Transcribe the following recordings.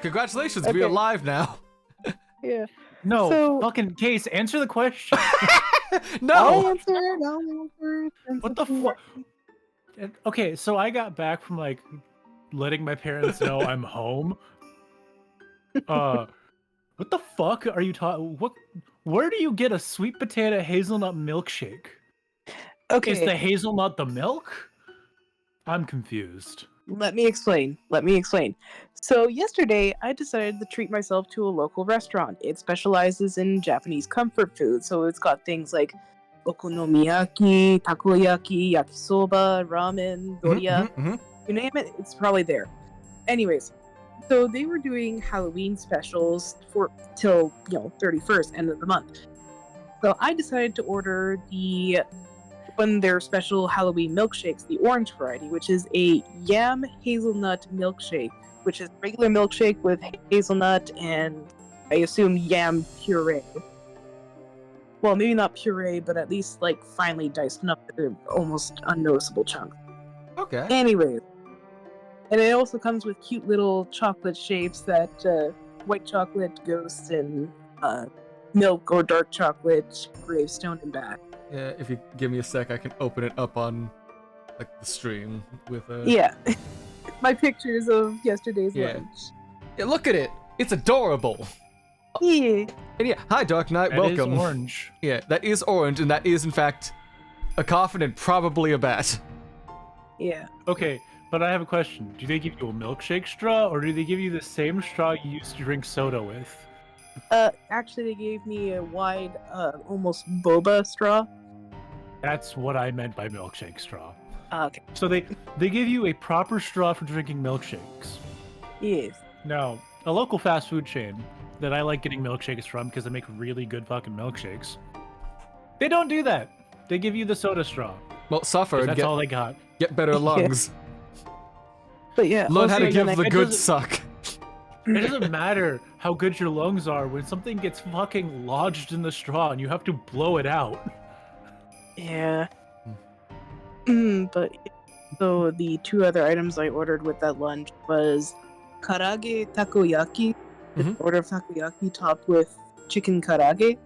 Congratulations, we're alive now. Yeah. No, So- fucking Case, answer the question. No. I'll answer. What the fuck? Okay, so I got back from like letting my parents know I'm home. What the fuck are you talking? What? Where do you get a sweet potato hazelnut milkshake? Okay. Is the hazelnut the milk? I'm confused. Let me explain. So yesterday, I decided to treat myself to a local restaurant. It specializes in Japanese comfort food, so it's got things like okonomiyaki, takoyaki, yakisoba, ramen, doria. You name it, it's probably there. Anyways, so they were doing Halloween specials for till 31st, end of the month. So I decided to order their special Halloween milkshakes, the orange variety, which is a yam hazelnut milkshake, which is regular milkshake with hazelnut and I assume yam puree. Well, maybe not puree, but at least like finely diced enough that they're almost unnoticeable chunks. Okay. Anyways, and it also comes with cute little chocolate shapes that white chocolate, ghost, and milk or dark chocolate, gravestone, and back. Yeah, if you give me a sec, I can open it up on like the stream with Yeah. My pictures of yesterday's lunch. Yeah, look at it. It's adorable. Yeah. And yeah, hi Dark Knight, That welcome. is orange. Yeah, that is orange, and that is in fact a coffin and probably a bat. Yeah. Okay, but I have a question. Do they give you a milkshake straw, or do they give you the same straw you used to drink soda with? Actually, they gave me a wide, almost boba straw. That's what I meant by milkshake straw. Okay. So they give you a proper straw for drinking milkshakes. Yes. Now, a local fast food chain that I like getting milkshakes from because they make really good fucking milkshakes. They don't do that. They give you the soda straw. Well, suffer 'Cause and that's all they got. get better lungs. But yeah. Learn how to also, give then the I- good doesn't- suck. It doesn't matter how good your lungs are when something gets fucking lodged in the straw and you have to blow it out. Yeah. But so the two other items I ordered with that lunch was karage takoyaki, an order of takoyaki topped with chicken karage.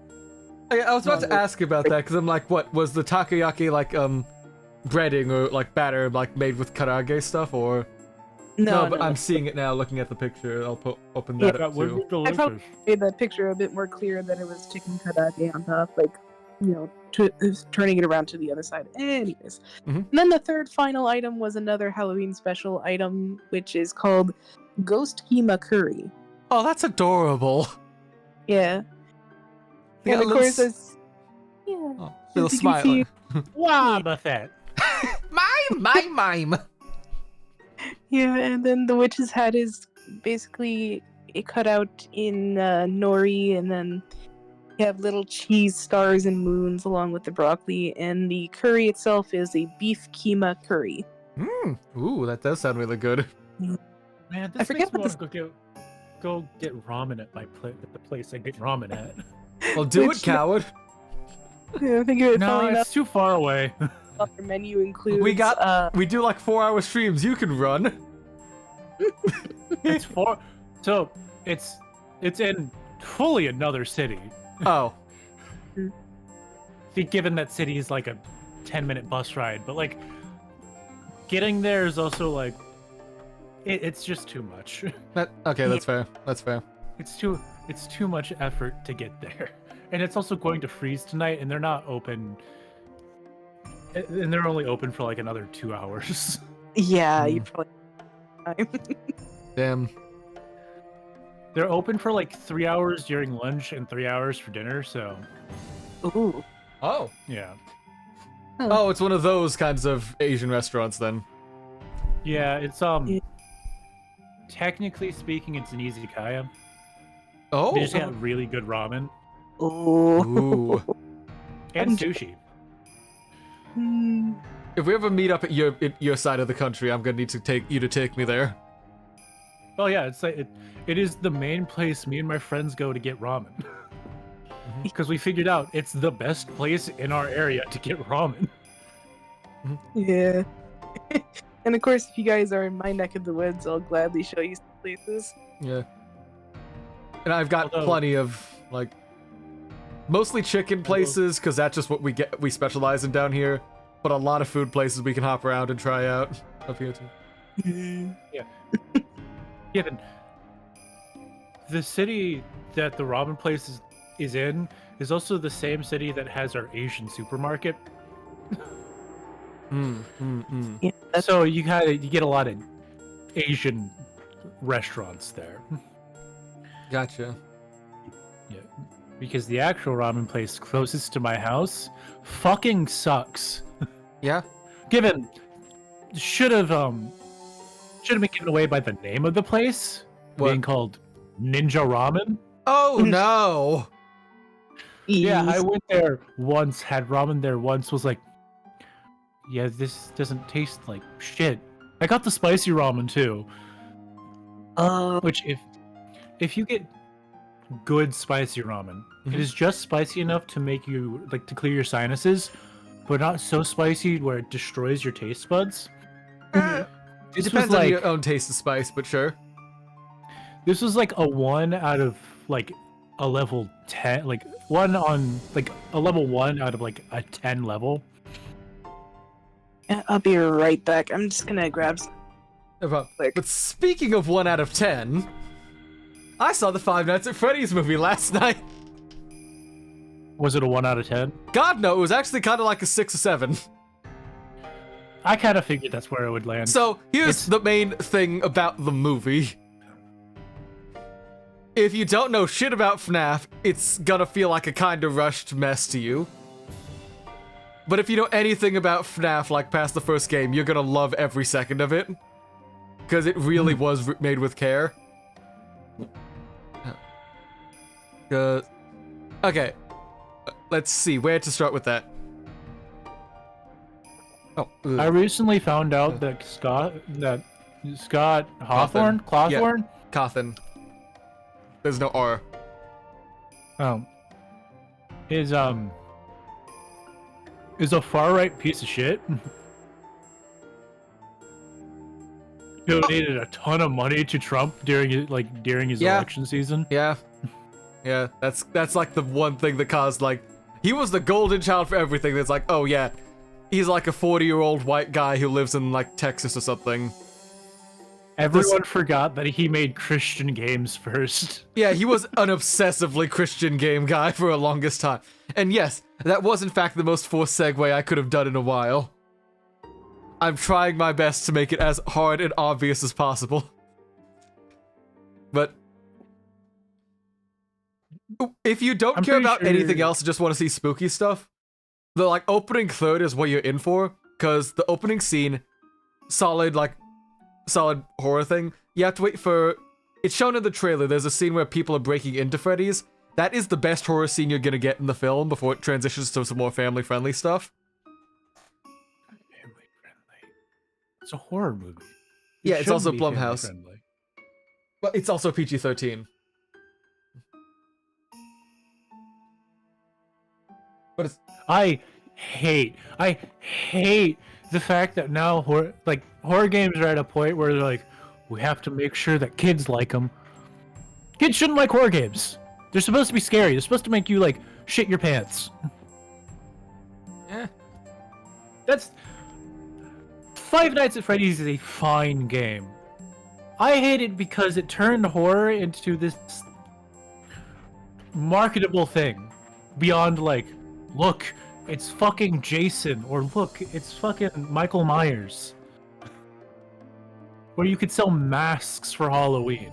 I was about to ask about that because I'm like, what was the takoyaki like? Breading or like batter like made with karage stuff or? No, but I'm seeing it now. Looking at the picture, I'll open that up too. I probably made that picture a bit more clear that it was chicken karage on top, like turning it around to the other side. Anyways, and then the third final item was another Halloween special item, which is called Ghost Keema Curry. Oh, that's adorable. Yeah. They got And a of little course, s- yeah. Oh, As little you can smile. Wow, buffet. Mime. Yeah, and then the witch's hat is basically it cut out in nori, and then you have little cheese stars and moons along with the broccoli, and the curry itself is a beef keema curry. Ooh, that does sound really good. Man, I this forget makes me what want to go get ramen at the place I get ramen at. Well, do Which- it, coward. Yeah, I think it No, funny enough, it's too far away. their menu includes We do like 4-hour streams. You can run. It's far. So it's in fully another city. Oh, See, given that city is like a 10-minute bus ride, but like getting there is also like it's just too much. okay, that's fair. That's fair. It's too much effort to get there, and it's also going to freeze tonight, and they're not open. And they're only open for like another 2 hours. yeah, you probably Damn. They're open for like 3 hours during lunch and 3 hours for dinner. So Ooh. Oh. yeah, Oh, it's one of those kinds of Asian restaurants then. yeah. It's technically speaking, it's an izakaya. Oh. They just got really good ramen Ooh. Ooh. and sushi. If we ever meet up at your side of the country, I'm gonna need to take me there. Oh yeah, it's like it is the main place me and my friends go to get ramen. Because we figured out it's the best place in our area to get ramen. Yeah. And of course, if you guys are in my neck of the woods, I'll gladly show you some places. Yeah. And I've got plenty of, like, mostly chicken places, because that's just what we specialize in down here. But a lot of food places we can hop around and try out up here too. Yeah. Yeah, the city that the ramen place is in is also the same city that has our Asian supermarket. Yeah, so you get a lot of Asian restaurants there. Gotcha. Yeah, because the actual ramen place closest to my house fucking sucks. Yeah. Given should have been given away by the name of the place being called Ninja Ramen. Oh no. Yeah, I went there once, had ramen there once, was like, yeah, this doesn't taste like shit. I got the spicy ramen too. Which if you get good spicy ramen, it is just spicy enough to make you like to clear your sinuses, but not so spicy where it destroys your taste buds. It depends on your own taste of spice, but sure. This was like a 1 out of like a level 10, like one on like a level 1 out of like a 10 level. Yeah, I'll be right back. I'm just gonna grab some. But speaking of 1 out of 10, I saw the Five Nights at Freddy's movie last night. Was it a 1 out of 10? God, no, it was actually kind of like a 6 or 7. I kind of figured that's where it would land. So, here's the main thing about the movie. If you don't know shit about FNAF, it's gonna feel like a kind of rushed mess to you. But if you know anything about FNAF, like past the first game, you're gonna love every second of it. Because it really was made with care. Okay. Let's see, where to start with that? Oh, I recently found out that Scott Cawthorn? Yeah, Cawthon. There's no R. Is a far-right piece of shit. Donated a ton of money to Trump during his election season. Yeah. Yeah, that's like the one thing that caused, like, he was the golden child for everything. That's like, oh yeah, he's like a 40-year-old white guy who lives in like Texas or something. Everyone forgot that he made Christian games first. Yeah, he was an obsessively Christian game guy for a longest time. And yes, that was in fact the most forced segue I could have done in a while. I'm trying my best to make it as hard and obvious as possible. But if you don't care about anything else and just want to see spooky stuff, the like opening third is what you're in for, because the opening scene, solid horror thing. You have to wait for, it's shown in the trailer, there's a scene where people are breaking into Freddy's. That is the best horror scene you're gonna get in the film before it transitions to some more family-friendly stuff. Family-friendly? It's a horror movie. Yeah, it's also Blumhouse. But it's also PG-13. But it's... I hate the fact that now horror games are at a point where they're like, we have to make sure that kids like them. Kids shouldn't like horror games. They're supposed to be scary. They're supposed to make you like shit your pants. Yeah. That's Five Nights at Freddy's is a fine game. I hate it because it turned horror into this marketable thing beyond like, look, it's fucking Jason, or look, it's fucking Michael Myers. Where you could sell masks for Halloween.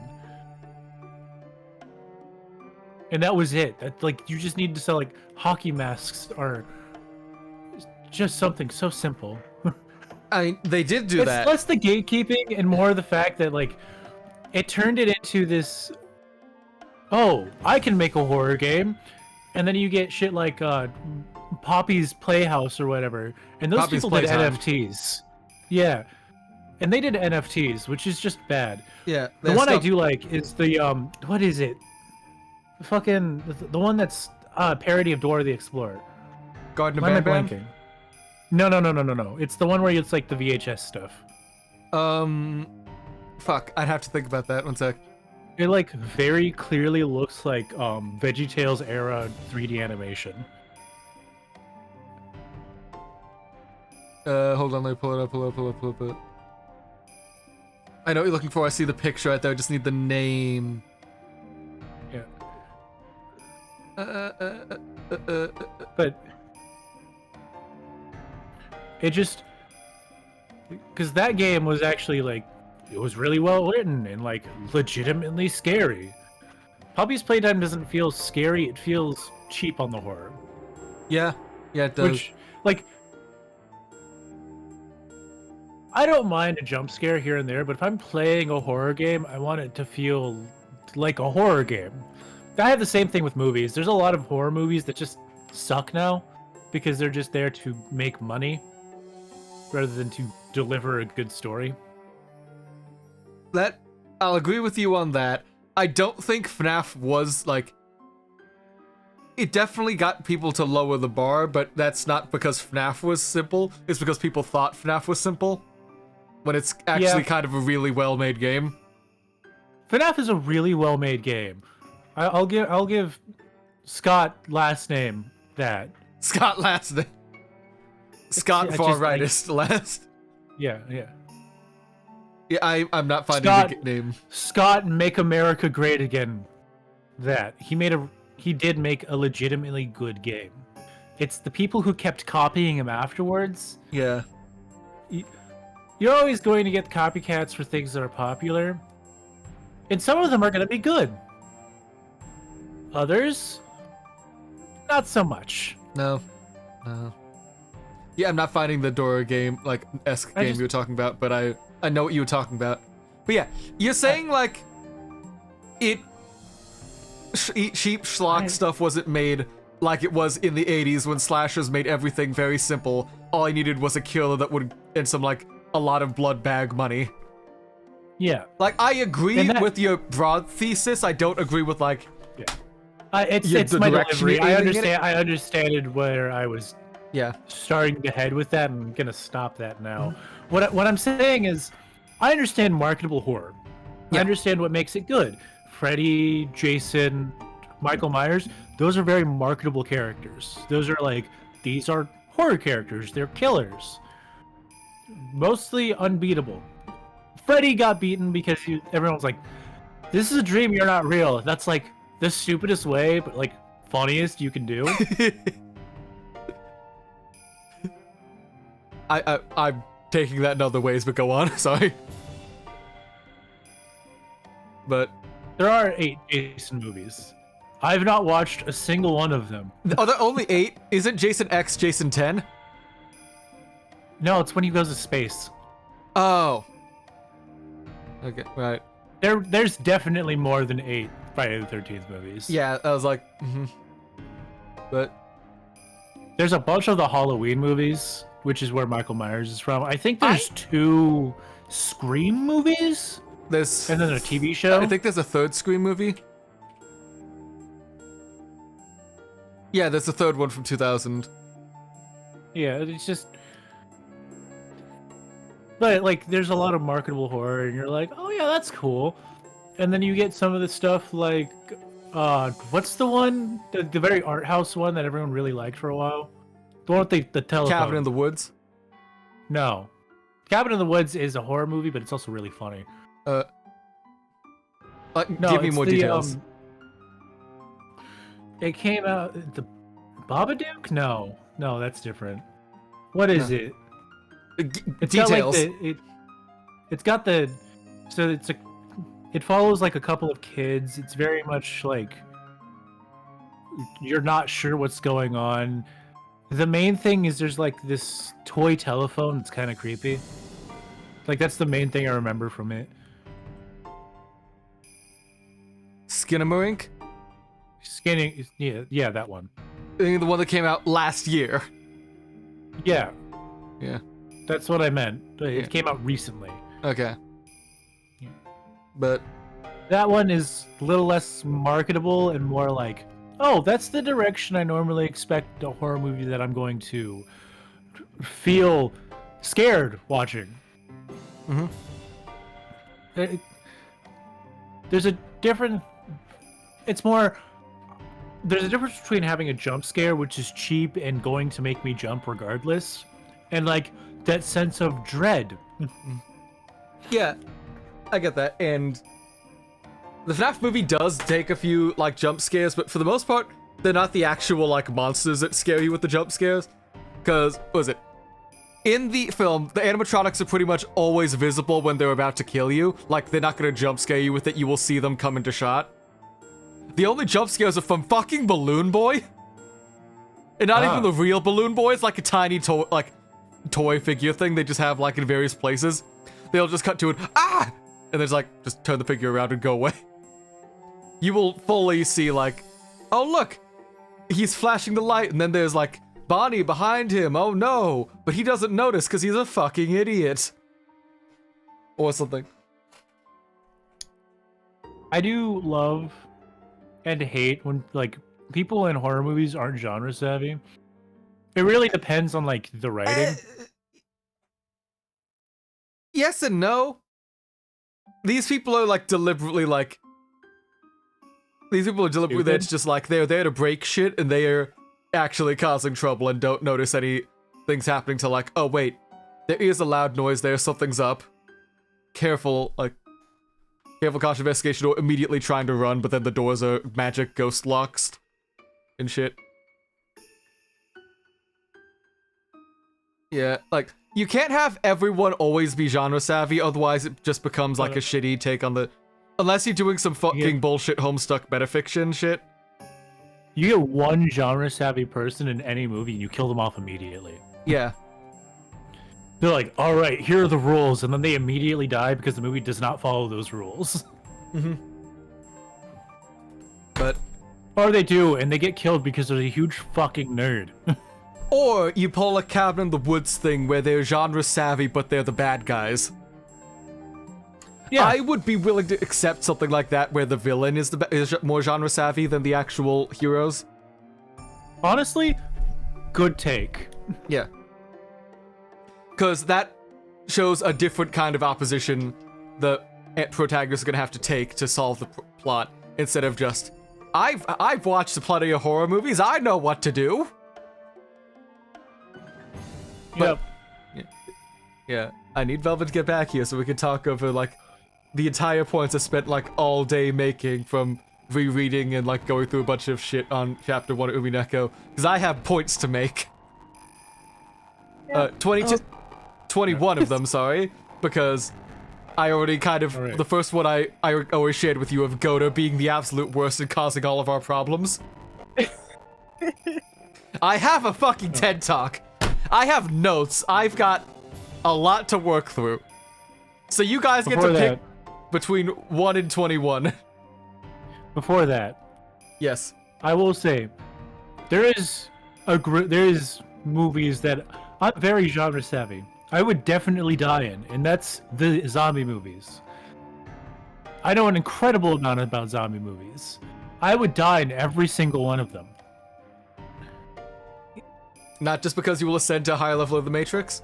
And that was it. That like you just need to sell like hockey masks or just something so simple. I mean, they did do that. It's less the gatekeeping and more the fact that like it turned it into this, oh, I can make a horror game. And then you get shit like Poppy's Playhouse or whatever. And those Poppy's people Playtime. did NFTs. Yeah. And they did NFTs, which is just bad. Yeah. The one I do like is the what is it? Fucking the one that's parody of Dora the Explorer. Garden of Why am I Bam blanking? No. It's the one where it's like the VHS stuff. Fuck, I'd have to think about that. 1 sec. It like very clearly looks like VeggieTales era 3D animation. Hold on, let me pull it up. I know what you're looking for. I see the picture right there. I just need the name. Yeah. But it just, because that game was actually like, it was really well written and like legitimately scary. Puppy's Playtime doesn't feel scary. It feels cheap on the horror. Yeah, it does. Which, like, I don't mind a jump scare here and there, but if I'm playing a horror game, I want it to feel like a horror game. I have the same thing with movies. There's a lot of horror movies that just suck now because they're just there to make money rather than to deliver a good story. I'll agree with you on that. I don't think FNAF was like... It definitely got people to lower the bar, but that's not because FNAF was simple. It's because people thought FNAF was simple. When it's actually kind of a really well-made game. FNAF is a really well-made game. I'll give Scott last name that. Scott last name. Scott far rightist last. Yeah. Yeah, I'm not finding a good name. Scott Make America Great Again. That he did make a legitimately good game. It's the people who kept copying him afterwards. Yeah. You're always going to get copycats for things that are popular. And some of them are going to be good. Others, not so much. No. Yeah, I'm not finding the Dora game, like, esque game you were talking about, but I know what you were talking about. But yeah, you're saying, like, cheap schlock stuff wasn't made like it was in the 80s when slashers made everything very simple. All I needed was a killer that would, and some, like, a lot of blood bag money. Yeah. Like, I agree with your broad thesis. I don't agree with, like... Yeah. It's my delivery. I understand where I was starting to head with that. I'm going to stop that now. What I'm saying is, I understand marketable horror. I understand what makes it good. Freddy, Jason, Michael Myers, those are very marketable characters. Those are like, these are horror characters. They're killers. Mostly unbeatable. Freddy got beaten because everyone's like, this is a dream, you're not real. That's like the stupidest way, but like funniest you can do. I'm taking that in other ways, but go on. Sorry. But there are 8 Jason movies. I've not watched a single one of them. Are there only 8? Isn't Jason X Jason 10? No, it's when he goes to space. Oh. Okay, right. There's definitely more than 8 Friday the 13th movies. Yeah, I was like, But there's a bunch of the Halloween movies, which is where Michael Myers is from. I think there's 2 Scream movies. And then a TV show. I think there's a 3rd Scream movie. Yeah, there's a 3rd one from 2000. Yeah, it's just... But, like, there's a lot of marketable horror, and you're like, oh yeah, that's cool. And then you get some of the stuff like... what's the one? The very art house one that everyone really liked for a while? The one with the telephone. Cabin in the Woods? No. Cabin in the Woods is a horror movie, but it's also really funny. Give me more details. It came out... The Babadook? No, that's different. What is it? It's details. It's got the... So it follows like a couple of kids. It's very much like... You're not sure what's going on. The main thing is there's like this toy telephone that's kind of creepy. Like that's the main thing I remember from it. Skinamarink? Yeah, that one. The one that came out last year. Yeah. Yeah. That's what I meant. It came out recently. Okay. Yeah. But that one is a little less marketable and more like, oh, that's the direction I normally expect a horror movie that I'm going to feel scared watching. there's a different. It's more. There's a difference between having a jump scare, which is cheap and going to make me jump regardless, and like that sense of dread. Yeah, I get that. And the FNAF movie does take a few like jump scares, but for the most part, they're not the actual like monsters that scare you with the jump scares. Because what was it? In the film, the animatronics are pretty much always visible when they're about to kill you. Like they're not gonna jump scare you with it. You will see them come into shot. The only jump scares are from fucking Balloon Boy. And not even the real Balloon Boy. It's like a tiny toy figure thing they just have like in various places. They'll just cut to it, ah! And there's like, just turn the figure around and go away. You will fully see like, oh look, he's flashing the light, and then there's like, Bonnie behind him, oh no! But he doesn't notice because he's a fucking idiot. Or something. I do love and hate when like people in horror movies aren't genre savvy. It really depends on like the writing. Yes and no. These people are like deliberately like. These people are deliberately there to just like they're there to break shit, and they are actually causing trouble and don't notice any things happening till like, oh wait, there is a loud noise there, something's up. Careful, like. Careful caution investigation, or immediately trying to run, but then the doors are magic ghost locks and shit. Yeah, like, you can't have everyone always be genre savvy, otherwise it just becomes like a shitty take on the... Unless you're doing some fucking bullshit homestuck metafiction shit. You get one genre savvy person in any movie and you kill them off immediately. Yeah. They're like, all right, here are the rules, and then they immediately die because the movie does not follow those rules. Mm-hmm. But... Or they do, and they get killed because they're a huge fucking nerd. Or you pull a cabin in the woods thing where they're genre savvy, but they're the bad guys. Yeah. I would be willing to accept something like that where the villain is more genre savvy than the actual heroes. Honestly, good take. Yeah. Because that shows a different kind of opposition the protagonist is going to have to take to solve the plot, instead of just, I've watched plenty of horror movies, I know what to do. But, yeah, I need Velvet to get back here so we can talk over, like, the entire points I spent, like, all day making from rereading and, like, going through a bunch of shit on Chapter 1 of Umineko. Because I have points to make. 21 of them, sorry, because I already kind of, the first one I always shared with you of Goda being the absolute worst and causing all of our problems. I have a fucking TED Talk. I have notes. I've got a lot to work through. So you guys get to pick between 1 and 21. Before that. Yes. I will say, there is movies that I'm very genre savvy. I would definitely die in, and that's the zombie movies. I know an incredible amount about zombie movies. I would die in every single one of them. Not just because you will ascend to a higher level of the Matrix?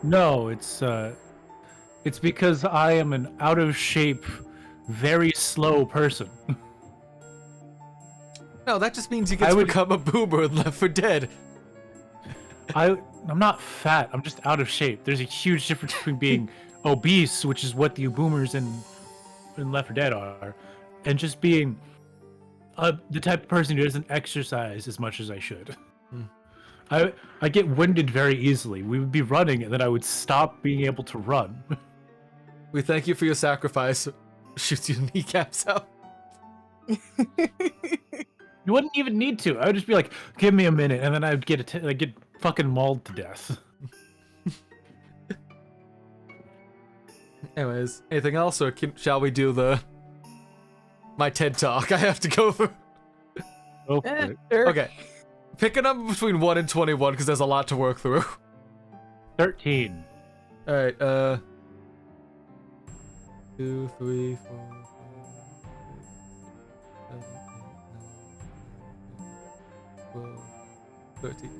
No, it's because I am an out of shape, very slow person. No, that just means you get to become a boomer in Left 4 Dead. I'm not fat, I'm just out of shape. There's a huge difference between being obese, which is what the boomers in Left 4 Dead are, and just being the type of person who doesn't exercise as much as I should. I get winded very easily. We would be running, and then I would stop being able to run. We thank you for your sacrifice. Shoots your kneecaps out. You wouldn't even need to. I would just be like, "Give me a minute," and then I'd get get fucking mauled to death. Anyways, anything else, or shall we do my TED Talk? I have to go through. Go for it. Sure. Okay. Pick a number between 1 and 21, because there's a lot to work through. 13. Alright, 2, 3, 4, 5, 6, 7, 8, 9, 10, 12, 13.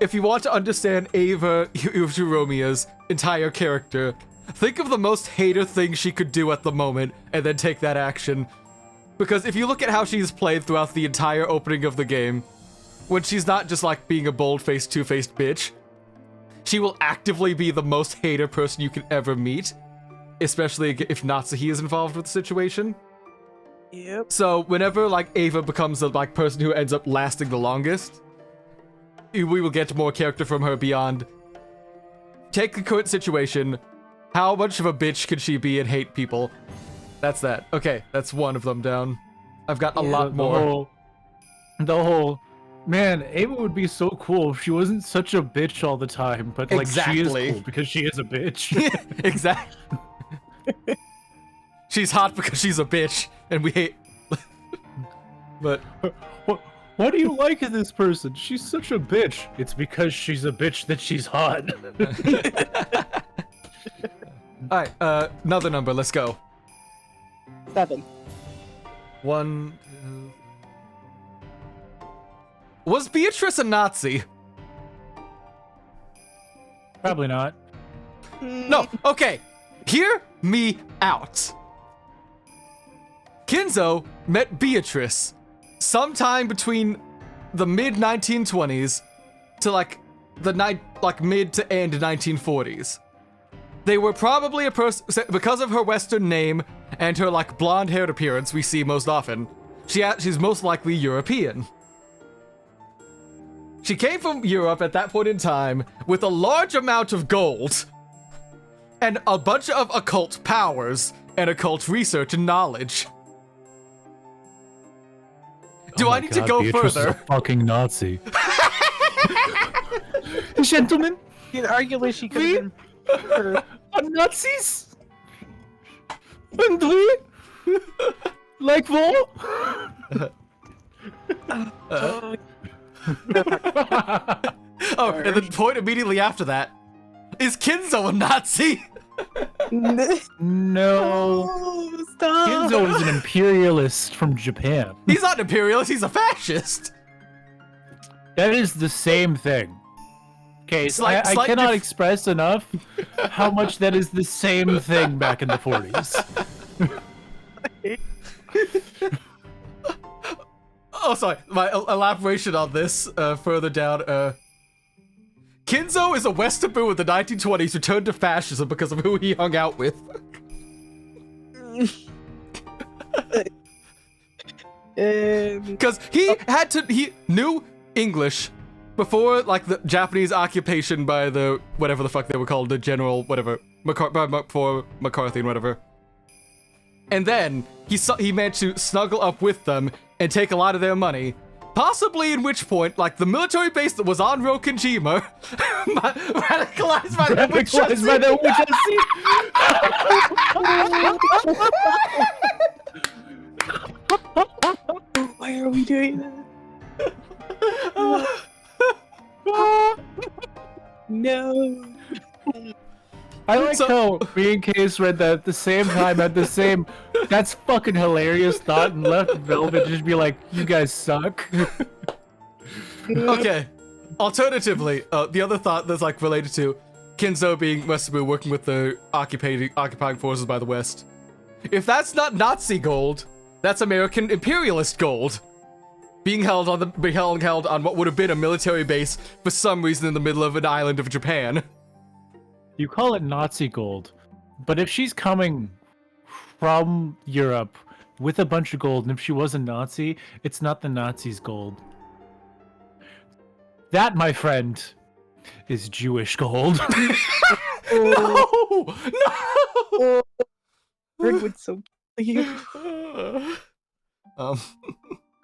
if you want to understand Ava Uchiromiya's entire character, think of the most hater thing she could do at the moment, and then take that action. Because if you look at how she's played throughout the entire opening of the game, when she's not just like being a bold-faced, two-faced bitch, she will actively be the most hater person you can ever meet, especially if Natsuhi is involved with the situation. Yep. So whenever like Ava becomes the like person who ends up lasting the longest, we will get more character from her beyond. Take the current situation. How much of a bitch could she be and hate people? That's that. Okay, that's one of them down. I've got a lot more. The whole man, Ava would be so cool if she wasn't such a bitch all the time, but like she is cool because she is a bitch. Exactly. She's hot because she's a bitch, and we hate. But why do you like this person? She's such a bitch. It's because she's a bitch that she's hot. All right, another number. Let's go. 7. 1, 2. Was Beatrice a Nazi? Probably not. No. Okay. Hear me out. Kinzo met Beatrice sometime between the mid-1920s to like the mid to end 1940s. They were probably a person because of her Western name and her like blonde-haired appearance we see most often. She's most likely European. She came from Europe at that point in time with a large amount of gold and a bunch of occult powers and occult research and knowledge. Do I need to go Beatrice further? Is a fucking Nazi. Gentlemen, Arguably, she could have been. Nazis? And we? Like what? Oh, and the point immediately after that is Kinzo a Nazi? No. Oh, stop. Kinzo is an imperialist from Japan. He's not an imperialist, he's a fascist. That is the same thing. Okay, so I Slight cannot express enough how much that is the same thing back in the 40s. Oh, sorry. My elaboration on this further down. Kinzo is a Westerner in the 1920s who turned to fascism because of who he hung out with. Because he knew English before, like, the Japanese occupation by the whatever the fuck they were called, the general whatever for McCarthy and whatever. And then he managed to snuggle up with them and take a lot of their money. Possibly in which point, like, the military base that was on Rokkenjima radicalized by the Why are we doing that? No. I like how me and Case read that at the same time, that's fucking hilarious thought, and left Velvet just be like, you guys suck. Okay. Alternatively, the other thought that's like related to Kinzo being Westerbu working with the occupying forces by the West. If that's not Nazi gold, that's American imperialist gold. Being held on what would have been a military base for some reason in the middle of an island of Japan. You call it Nazi gold, but if she's coming from Europe with a bunch of gold, and if she was a Nazi, it's not the Nazis' gold. That, my friend, is Jewish gold. No! Rick would so kill you.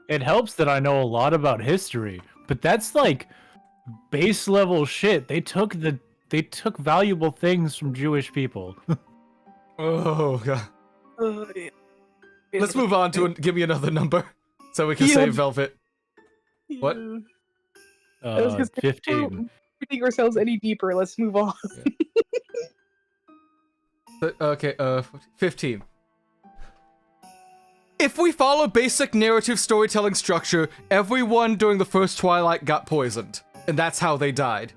It helps that I know a lot about history, but that's like base level shit. They took valuable things from Jewish people. Oh god. Yeah. Let's move on to give me another number so we can save Velvet. What? 15. Putting ourselves any deeper. Let's move on. Yeah. Okay, 15. If we follow basic narrative storytelling structure, everyone during the first Twilight got poisoned. and that's how they died.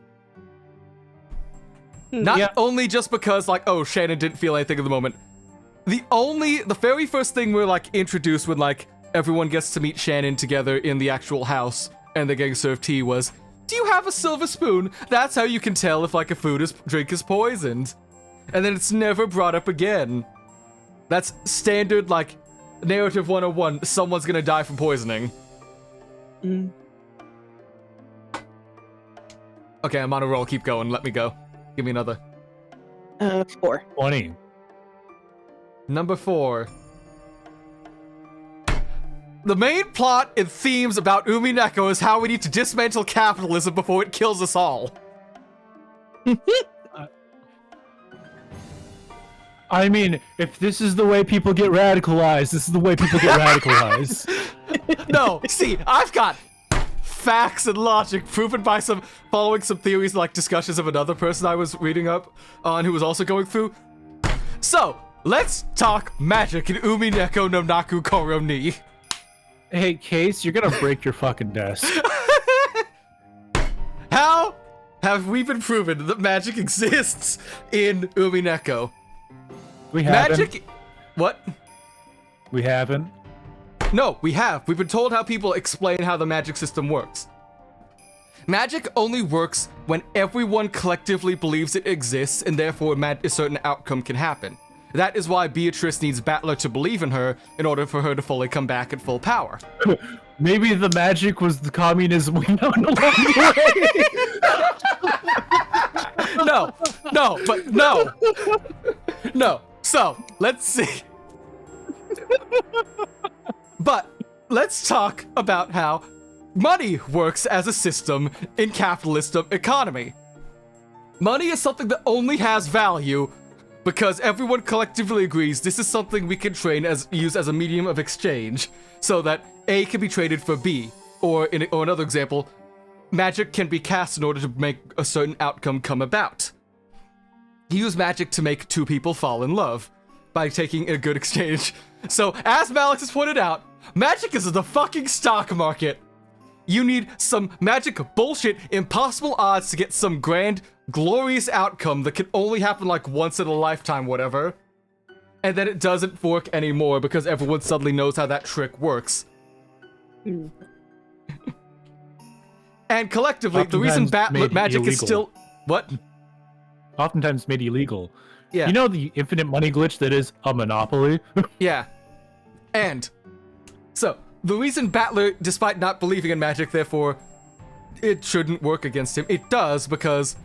Not only just because, like, oh, Shannon didn't feel anything at the moment. The very first thing we're, like, introduced when, like, everyone gets to meet Shannon together in the actual house and they're getting served tea was, do you have a silver spoon? That's how you can tell if, like, a drink is poisoned. And then it's never brought up again. That's standard, like, narrative 101, someone's gonna die from poisoning. Okay, I'm on a roll, keep going, let me go. Give me another. 4. 20. Number 4. The main plot and themes about Umineko is how we need to dismantle capitalism before it kills us all. I mean, if this is the way people get radicalized, this is the way people get radicalized. No, see, I've got facts and logic proven by following some theories like discussions of another person I was reading up on who was also going through. So, let's talk magic in Umineko no Naku Koro ni. Hey, Case, you're gonna break your fucking desk. How have we been proven that magic exists in Umineko? We haven't. Magic... What? We haven't. No, we have. We've been told how people explain how the magic system works. Magic only works when everyone collectively believes it exists and therefore a certain outcome can happen. That is why Beatrice needs Battler to believe in her in order for her to fully come back at full power. Maybe the magic was the communism we know along the way. No. So, let's see. But, let's talk about how money works as a system in capitalist economy. Money is something that only has value because everyone collectively agrees this is something we can use as a medium of exchange, so that A can be traded for B. Or another example, magic can be cast in order to make a certain outcome come about. You use magic to make two people fall in love by taking a good exchange. So, as Malix has pointed out, magic is the fucking stock market. You need some magic bullshit, impossible odds to get some grand, glorious outcome that can only happen like once in a lifetime, whatever. And then it doesn't work anymore because everyone suddenly knows how that trick works. And collectively, the reason magic is still... What? Oftentimes made illegal. Yeah. You know the infinite money glitch that is a monopoly? Yeah. And so, the reason Battler, despite not believing in magic, therefore, it shouldn't work against him, it does because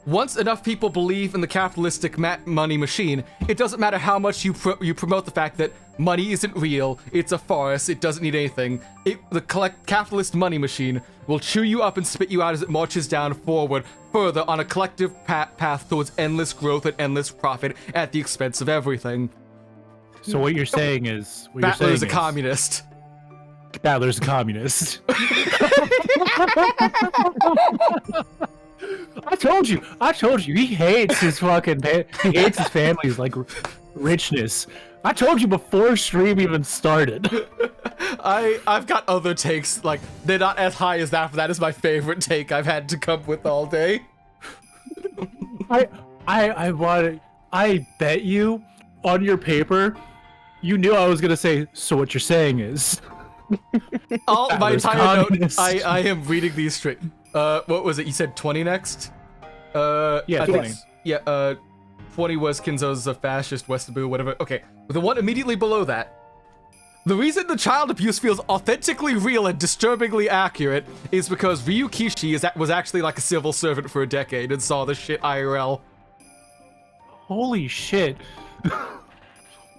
once enough people believe in the capitalistic money machine, it doesn't matter how much you promote the fact that money isn't real, it's a farce, it doesn't need anything. The capitalist money machine will chew you up and spit you out as it marches down forward further on a collective path towards endless growth and endless profit at the expense of everything. So what you're saying is... Battler is a communist. Battler's a communist. I told you, he hates his fucking, he hates his family's, like, richness. I told you before stream even started. I've got other takes, like, they're not as high as that, but that is my favorite take I've had to come with all day. I bet you, on your paper, you knew I was gonna say, so what you're saying is... My entire note, I am reading these straight. What was it? You said 20 next? Yeah, 20. 20 was Kinzo's a fascist, Westaboo, whatever. Okay, the one immediately below that. The reason the child abuse feels authentically real and disturbingly accurate is because Ryukishi was actually like a civil servant for a decade and saw this shit IRL. Holy shit.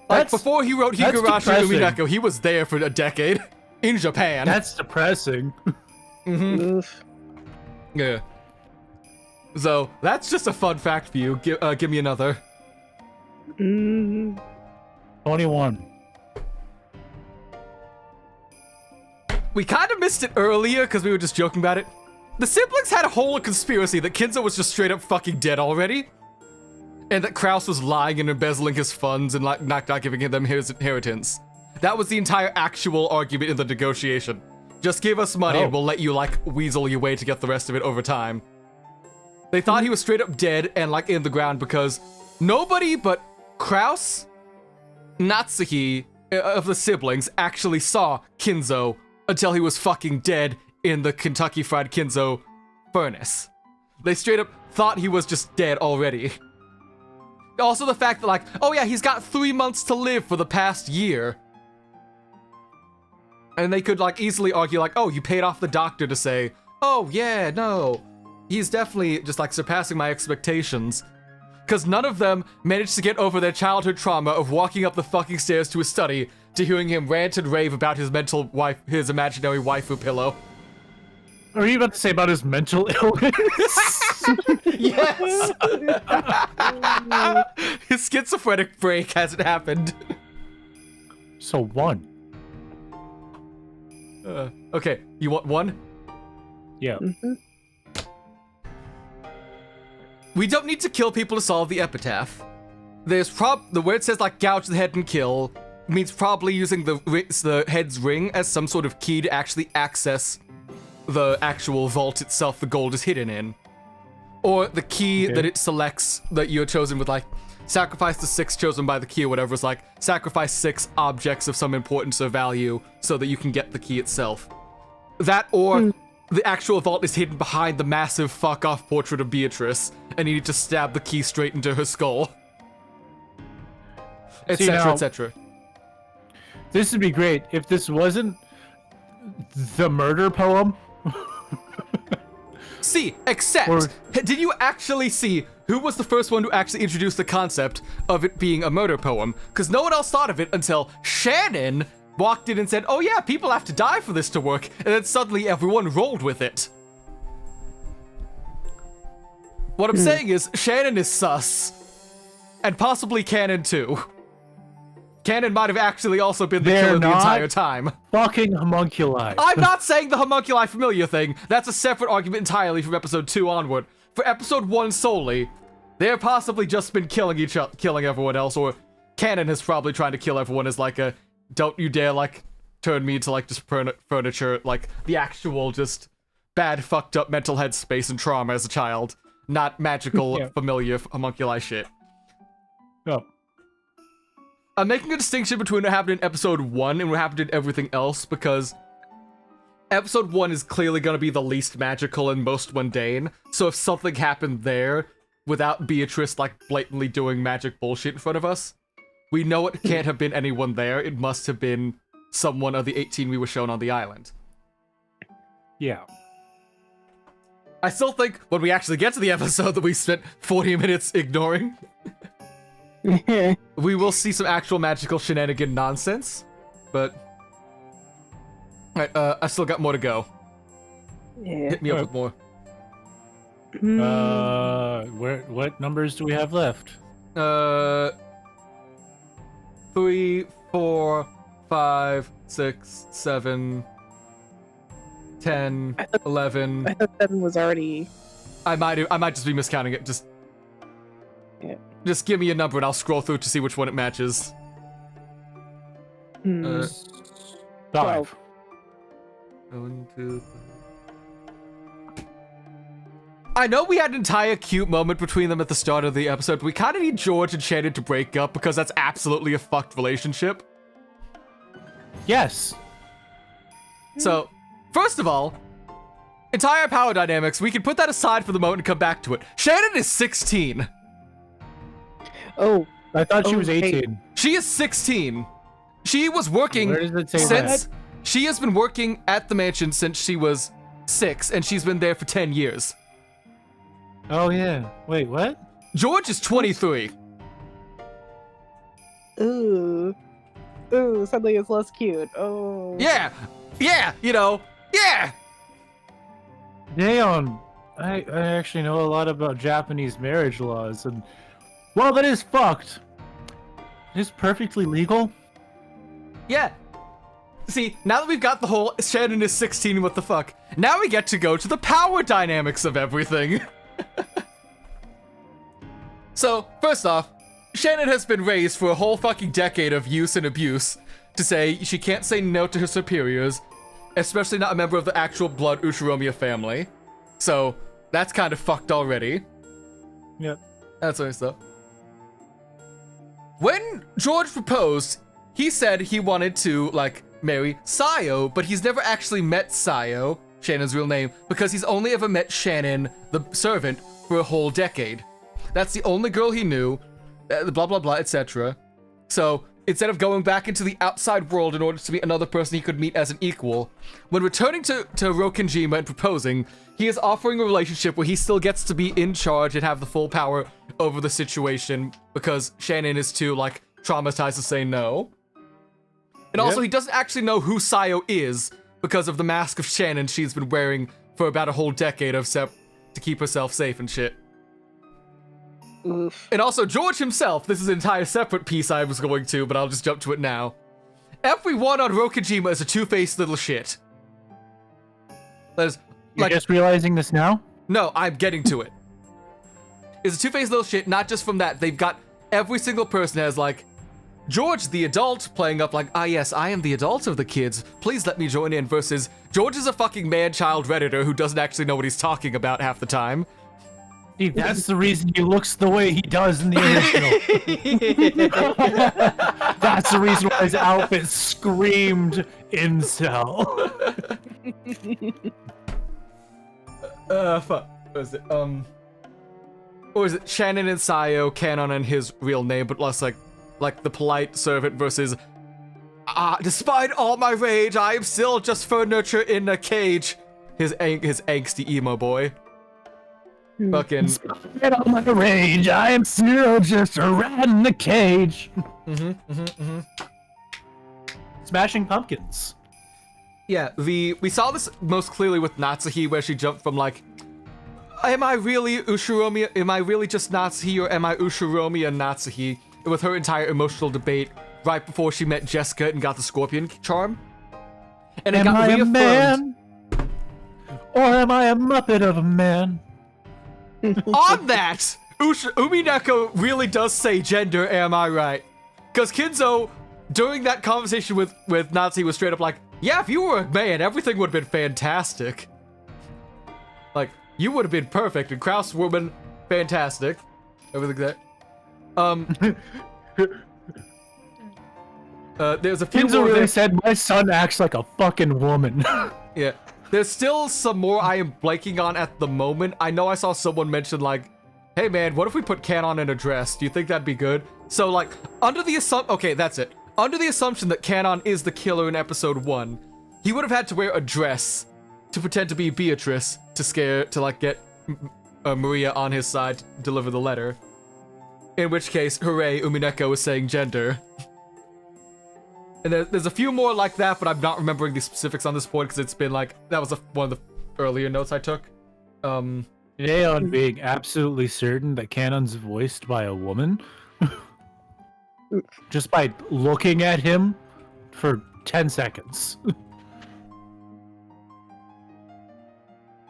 Like, before he wrote Higurashi Umineko, he was there for a decade. In Japan. That's depressing. Mm-hmm. Yeah. So, that's just a fun fact for you. Give me another. 21. We kind of missed it earlier because we were just joking about it. The siblings had a whole conspiracy that Kinzo was just straight up fucking dead already. And that Kraus was lying and embezzling his funds and like not giving them his inheritance. That was the entire actual argument in the negotiation. Just give us money and we'll let you, like, weasel your way to get the rest of it over time. They thought he was straight up dead and, like, in the ground because nobody but Kraus, Natsuki, of the siblings, actually saw Kinzo until he was fucking dead in the Kentucky Fried Kinzo furnace. They straight up thought he was just dead already. Also the fact that, like, oh yeah, he's got 3 months to live for the past year. And they could, like, easily argue, like, oh, you paid off the doctor to say, oh yeah, no, he's definitely just, like, surpassing my expectations. Because none of them managed to get over their childhood trauma of walking up the fucking stairs to his study to hearing him rant and rave about his his imaginary waifu pillow. Are you about to say about his mental illness? Yes! His schizophrenic break hasn't happened. So 1. Okay, you want 1? Yeah. Mm-hmm. We don't need to kill people to solve the epitaph. There's the where it says, like, gouge the head and kill means probably using the head's ring as some sort of key to actually access the actual vault itself the gold is hidden in. Or the key that it selects that you're chosen with, like, sacrifice the 6 chosen by the key or whatever is like, sacrifice 6 objects of some importance or value so that you can get the key itself. That or the actual vault is hidden behind the massive fuck-off portrait of Beatrice and you need to stab the key straight into her skull. Etc., etc. This would be great if this wasn't the murder poem. See, except, did you actually see who was the first one to actually introduce the concept of it being a murder poem? Because no one else thought of it until Shannon walked in and said, oh yeah, people have to die for this to work, and then suddenly everyone rolled with it. What I'm saying is, Shannon is sus. And possibly Canon too. Canon might have actually also been the killer the entire time. Fucking homunculi. I'm not saying the homunculi familiar thing. That's a separate argument entirely from episode 2 onward. For episode 1 solely, they've possibly just been killing everyone else, or Canon is probably trying to kill everyone as like a, don't you dare, like, turn me into, like, just furniture, like, the actual just bad fucked up mental headspace and trauma as a child. Not magical, familiar homunculi shit. Oh. I'm making a distinction between what happened in episode 1 and what happened in everything else, because episode 1 is clearly going to be the least magical and most mundane, so if something happened there without Beatrice, like, blatantly doing magic bullshit in front of us, we know it can't have been anyone there. It must have been someone of the 18 we were shown on the island. Yeah. I still think when we actually get to the episode that we spent 40 minutes ignoring, we will see some actual magical shenanigan nonsense, but I still got more to go. Yeah. Hit me up with more. What numbers do we have left? 3, 4, 5, 6, 7, 10, 11. I thought 7 was already... I might just be miscounting it. Just give me a number and I'll scroll through to see which one it matches. 5. 1, 2, 3. I know we had an entire cute moment between them at the start of the episode, but we kind of need George and Shannon to break up because that's absolutely a fucked relationship. Yes. So, first of all, entire power dynamics, we can put that aside for the moment and come back to it. Shannon is 16. Oh. I thought she was 18. Hey. She is 16. She was working Where does it say since... that? She has been working at the mansion since she was 6, and she's been there for 10 years. Oh, yeah. Wait, what? George is 23. Ooh. Ooh, suddenly it's less cute. Oh. Yeah! Yeah! You know, yeah! Damn. I actually know a lot about Japanese marriage laws, and... well, that is fucked. It is perfectly legal. Yeah. See, now that we've got the whole Shannon is 16, what the fuck, now we get to go to the power dynamics of everything. So, first off, Shannon has been raised for a whole fucking decade of use and abuse to say she can't say no to her superiors. especially not a member of the actual blood Ushiromiya family. So that's kind of fucked already. Yep. That's nice stuff. When George proposed, he said he wanted to, like, marry Sayo, but he's never actually met Sayo, Shannon's real name, because he's only ever met Shannon, the servant, for a whole decade. That's the only girl he knew, blah, blah, blah, etc. So, instead of going back into the outside world in order to meet another person he could meet as an equal, when returning to Rokkenjima and proposing, he is offering a relationship where he still gets to be in charge and have the full power over the situation, because Shannon is too, like, traumatized to say no. And also, he doesn't actually know who Sayo is because of the mask of Shannon she's been wearing for about a whole decade to keep herself safe and shit. Oof. And also, George himself, this is an entire separate piece I was going to, but I'll just jump to it now. Everyone on Rokkenjima is a two-faced little shit. You're just realizing this now? No, I'm getting to it. Is a two-faced little shit, not just from that. They've got every single person has, like, George, the adult, playing up like, ah yes, I am the adult of the kids, please let me join in, versus George is a fucking man-child redditor who doesn't actually know what he's talking about half the time. See, that's the reason he looks the way he does in the original. That's the reason why his outfit screamed incel. Fuck. What is it? Or is it Shannon and Sayo, Canon and his real name, but less like the polite servant versus, despite all my rage, I am still just furniture in a cage. His angsty emo boy. Fucking. Despite all my rage, I am still just a rat in the cage. Smashing Pumpkins. Yeah, we saw this most clearly with Natsuhi, where she jumped from like, am I really Ushiromiya? Am I really just Natsuhi, or am I Ushiromiya and Natsuhi? With her entire emotional debate right before she met Jessica and got the Scorpion charm. And it am got I reaffirmed. A man? Or am I a Muppet of a man? On that, Umineko really does say gender, am I right? Because Kinzo, during that conversation with Natsuhi, was straight up like, yeah, if you were a man, everything would have been fantastic. Like, you would have been perfect, and Kraus woman, fantastic. Everything that. There's a few Kinzo more really there. said, my son acts like a fucking woman. Yeah. There's still some more I am blanking on at the moment. I know I saw someone mention, like, hey man, what if we put Canon in a dress? Do you think that'd be good? So, like, under the assumption... Okay, that's it. Under the assumption that Canon is the killer in episode 1, he would have had to wear a dress to pretend to be Beatrice to get Maria on his side to deliver the letter. In which case, hooray, Umineko is saying gender. And there's a few more like that, but I'm not remembering the specifics on this point because it's been like, that was one of the earlier notes I took. Today on being absolutely certain that Canon's voiced by a woman. Just by looking at him for 10 seconds.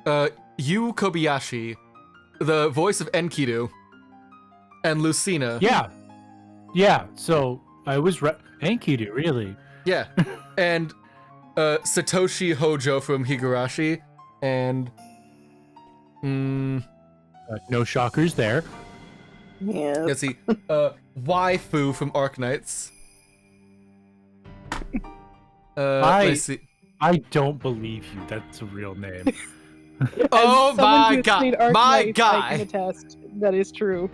Yu Kobayashi, the voice of Enkidu, and Lucina. Yeah, so I was Enkidu, really? Yeah. And Satoshi Hojo from Higurashi, and no shockers there. Yeah. let's see, Waifu from Arknights. Let's see. I don't believe you. That's a real name. Oh my Someone who's god, played my Arknights, I guy. can attest that is true.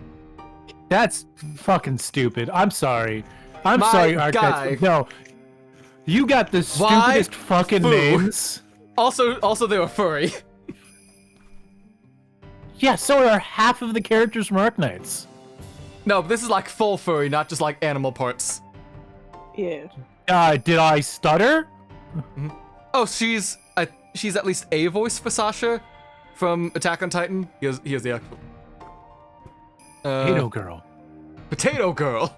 That's fucking stupid. I'm sorry. My sorry, guy. Arknights. No. You got the stupidest fucking Waifu. names. Also they were furry. Yeah, so are half of the characters from Arknights. No, but this is like full furry, not just like animal parts. Yeah. Did I stutter? Oh, she's at least a voice for Sasha from Attack on Titan. He has the actual. Potato Girl. Potato Girl.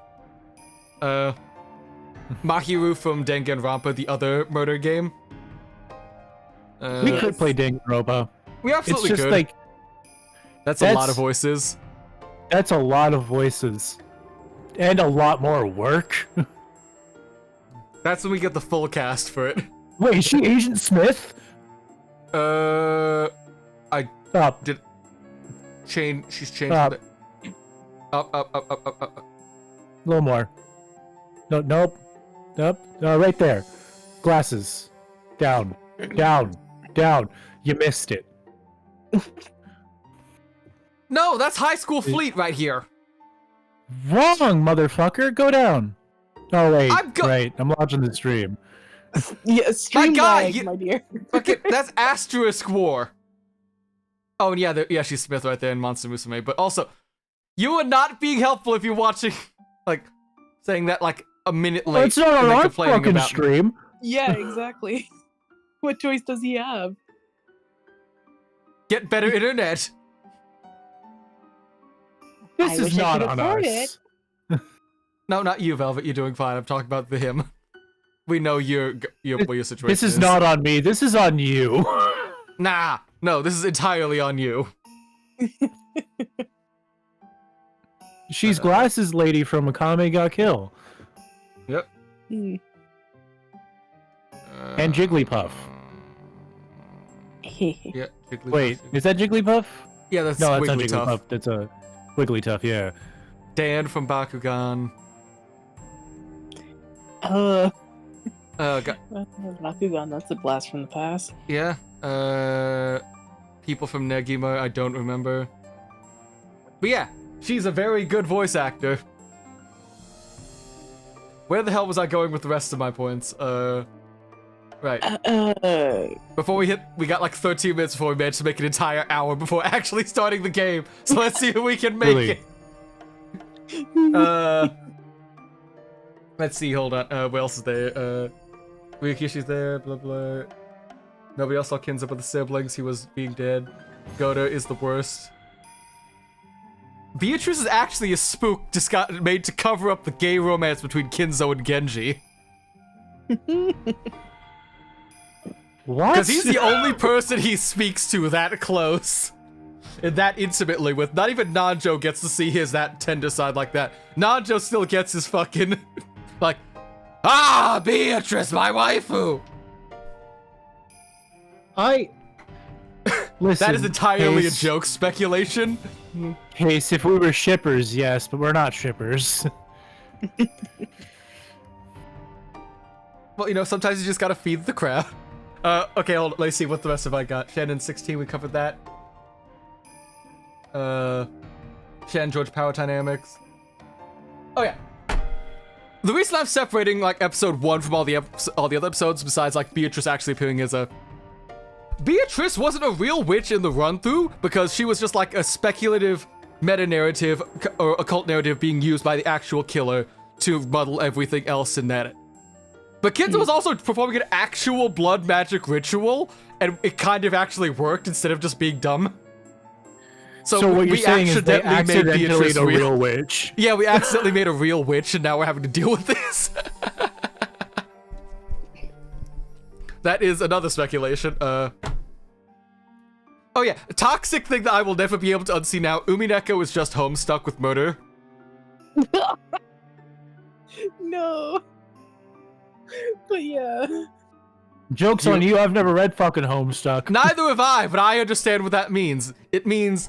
Mahiru from Danganronpa, the other murder game. We could play Danganronpa. We absolutely It's just could. like That's a lot of voices. that's a lot of voices. And a lot more work. That's when we get the full cast for it. Wait, is she Agent Smith? I Up. did change. She's changed Up. it. Up. A little more. No, nope. Nope. Right there. Glasses. Down. Down. Down. You missed it. No, that's High School Fleet right here. Wrong, motherfucker. Go down. Oh, wait. I'm right. I'm watching the stream. Yeah, stream lag, my dear. Okay, that's Asterisk War. Oh, and yeah, she's Smith right there in Monster Musume. But also, you are not being helpful if you're watching, like, saying that like a minute late. It's not on our fucking about stream. Yeah, exactly. What choice does he have? Get better internet. This is not on us. No, not you, Velvet. You're doing fine. I'm talking about him. We know what your situation This is not on me. This is on you. Nah, no, this is entirely on you. She's Glasses Lady from Akame ga Kill. Yep. Mm. And Jigglypuff. Yeah, Jigglypuff. Wait, is that Jigglypuff? Yeah, that's no, that's not Wigglytuff. Jigglypuff. That's a Wigglytuff, yeah. Dan from Bakugan. God. Bakugan, that's a blast from the past. Yeah. People from Negima, I don't remember. But yeah, she's a very good voice actor. Where the hell was I going with the rest of my points? Right. Before we got like 13 minutes before we managed to make an entire hour before actually starting the game. So let's see if we can make it. Let's see, hold on. What else is there? Ryukishi's there, blah blah. Nobody else saw Kinza with the siblings, he was being dead. Goda is the worst. Beatrice is actually a spook just got made to cover up the gay romance between Kinzo and Genji. What? Because he's the only person he speaks to that close. And that intimately with. Not even Nanjo gets to see his that tender side like that. Nanjo still gets his fucking like, Beatrice, my waifu! Listen, that is entirely a joke speculation. Case, if we were shippers, yes, but we're not shippers. Well, sometimes you just gotta feed the crowd. Okay, hold on, let's see what the rest of I got. Shannon 16, we covered that. Shannon George Power Dynamics. Oh yeah. The reason I'm separating like episode 1 from all the other episodes, besides like Beatrice actually appearing as a Beatrice wasn't a real witch in the run-through because she was just like a speculative meta-narrative or occult narrative being used by the actual killer to muddle everything else in that. But Kinza was also performing an actual blood magic ritual, and it kind of actually worked instead of just being dumb. So what you're saying is they accidentally made a real witch. Yeah, we accidentally made a real witch, and now we're having to deal with this. That is another speculation. Oh yeah, a toxic thing that I will never be able to unsee now. Umineko is just homestuck with murder. No. But yeah. Joke's on you, I've never read fucking Homestuck. Neither have I, but I understand what that means. It means...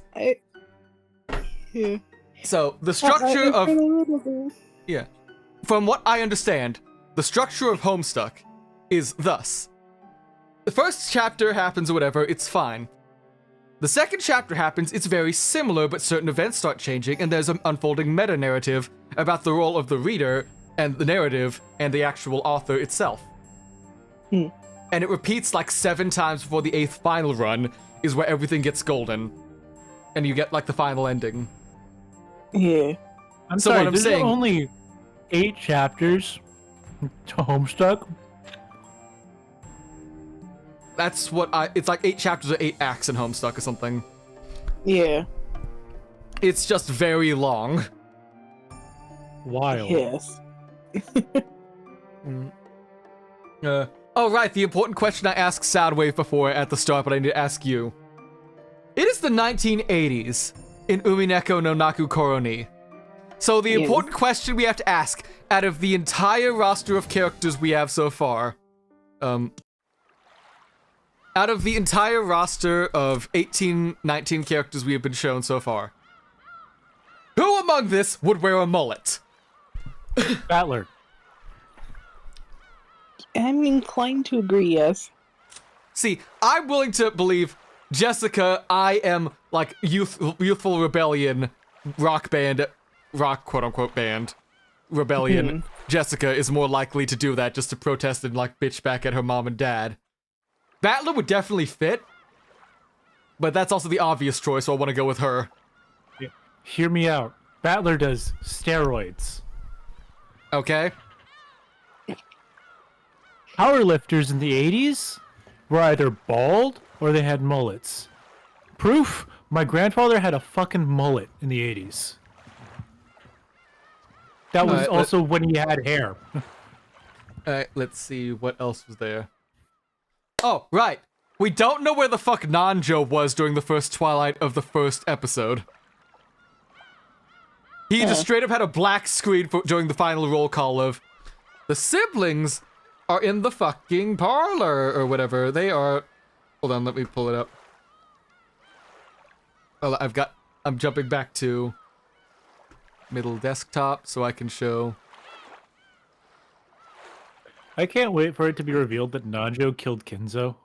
Yeah. So, the structure of... Yeah. From what I understand, the structure of Homestuck is thus. The first chapter happens or whatever, it's fine. The second chapter happens, it's very similar, but certain events start changing, and there's an unfolding meta-narrative about the role of the reader, and the narrative, and the actual author itself. And it repeats like 7 times before the 8th final run, is where everything gets golden. And you get like the final ending. Yeah. I'm so sorry, what I'm there's saying, only 8 chapters to Homestuck? That's what it's like 8 chapters or 8 acts in Homestuck or something. Yeah. It's just very long. Wild. Yes. Oh right, the important question I asked Soundwave before at the start, but I need to ask you. It is the 1980s in Umineko no Naku Koroni. So the important question we have to ask, out of the entire roster of characters we have so far, out of the entire roster of 18, 19 characters we have been shown so far, who among this would wear a mullet? Battler. I'm inclined to agree, yes. See, I'm willing to believe Jessica, I am like youthful rebellion, rock quote-unquote band, rebellion. Jessica is more likely to do that just to protest and like bitch back at her mom and dad. Battler would definitely fit, but that's also the obvious choice, so I want to go with her. Yeah. Hear me out. Battler does steroids. Okay. Powerlifters in the 80s were either bald or they had mullets. Proof, my grandfather had a fucking mullet in the 80s. That was also when he had hair. Alright, let's see what else was there. Oh, right. We don't know where the fuck Nanjo was during the first twilight of the first episode. He just straight up had a black screen during the final roll call of the siblings are in the fucking parlor or whatever. They are. Hold on, let me pull it up. Well, I'm jumping back to middle desktop so I can show. I can't wait for it to be revealed that Nanjo killed Kinzo.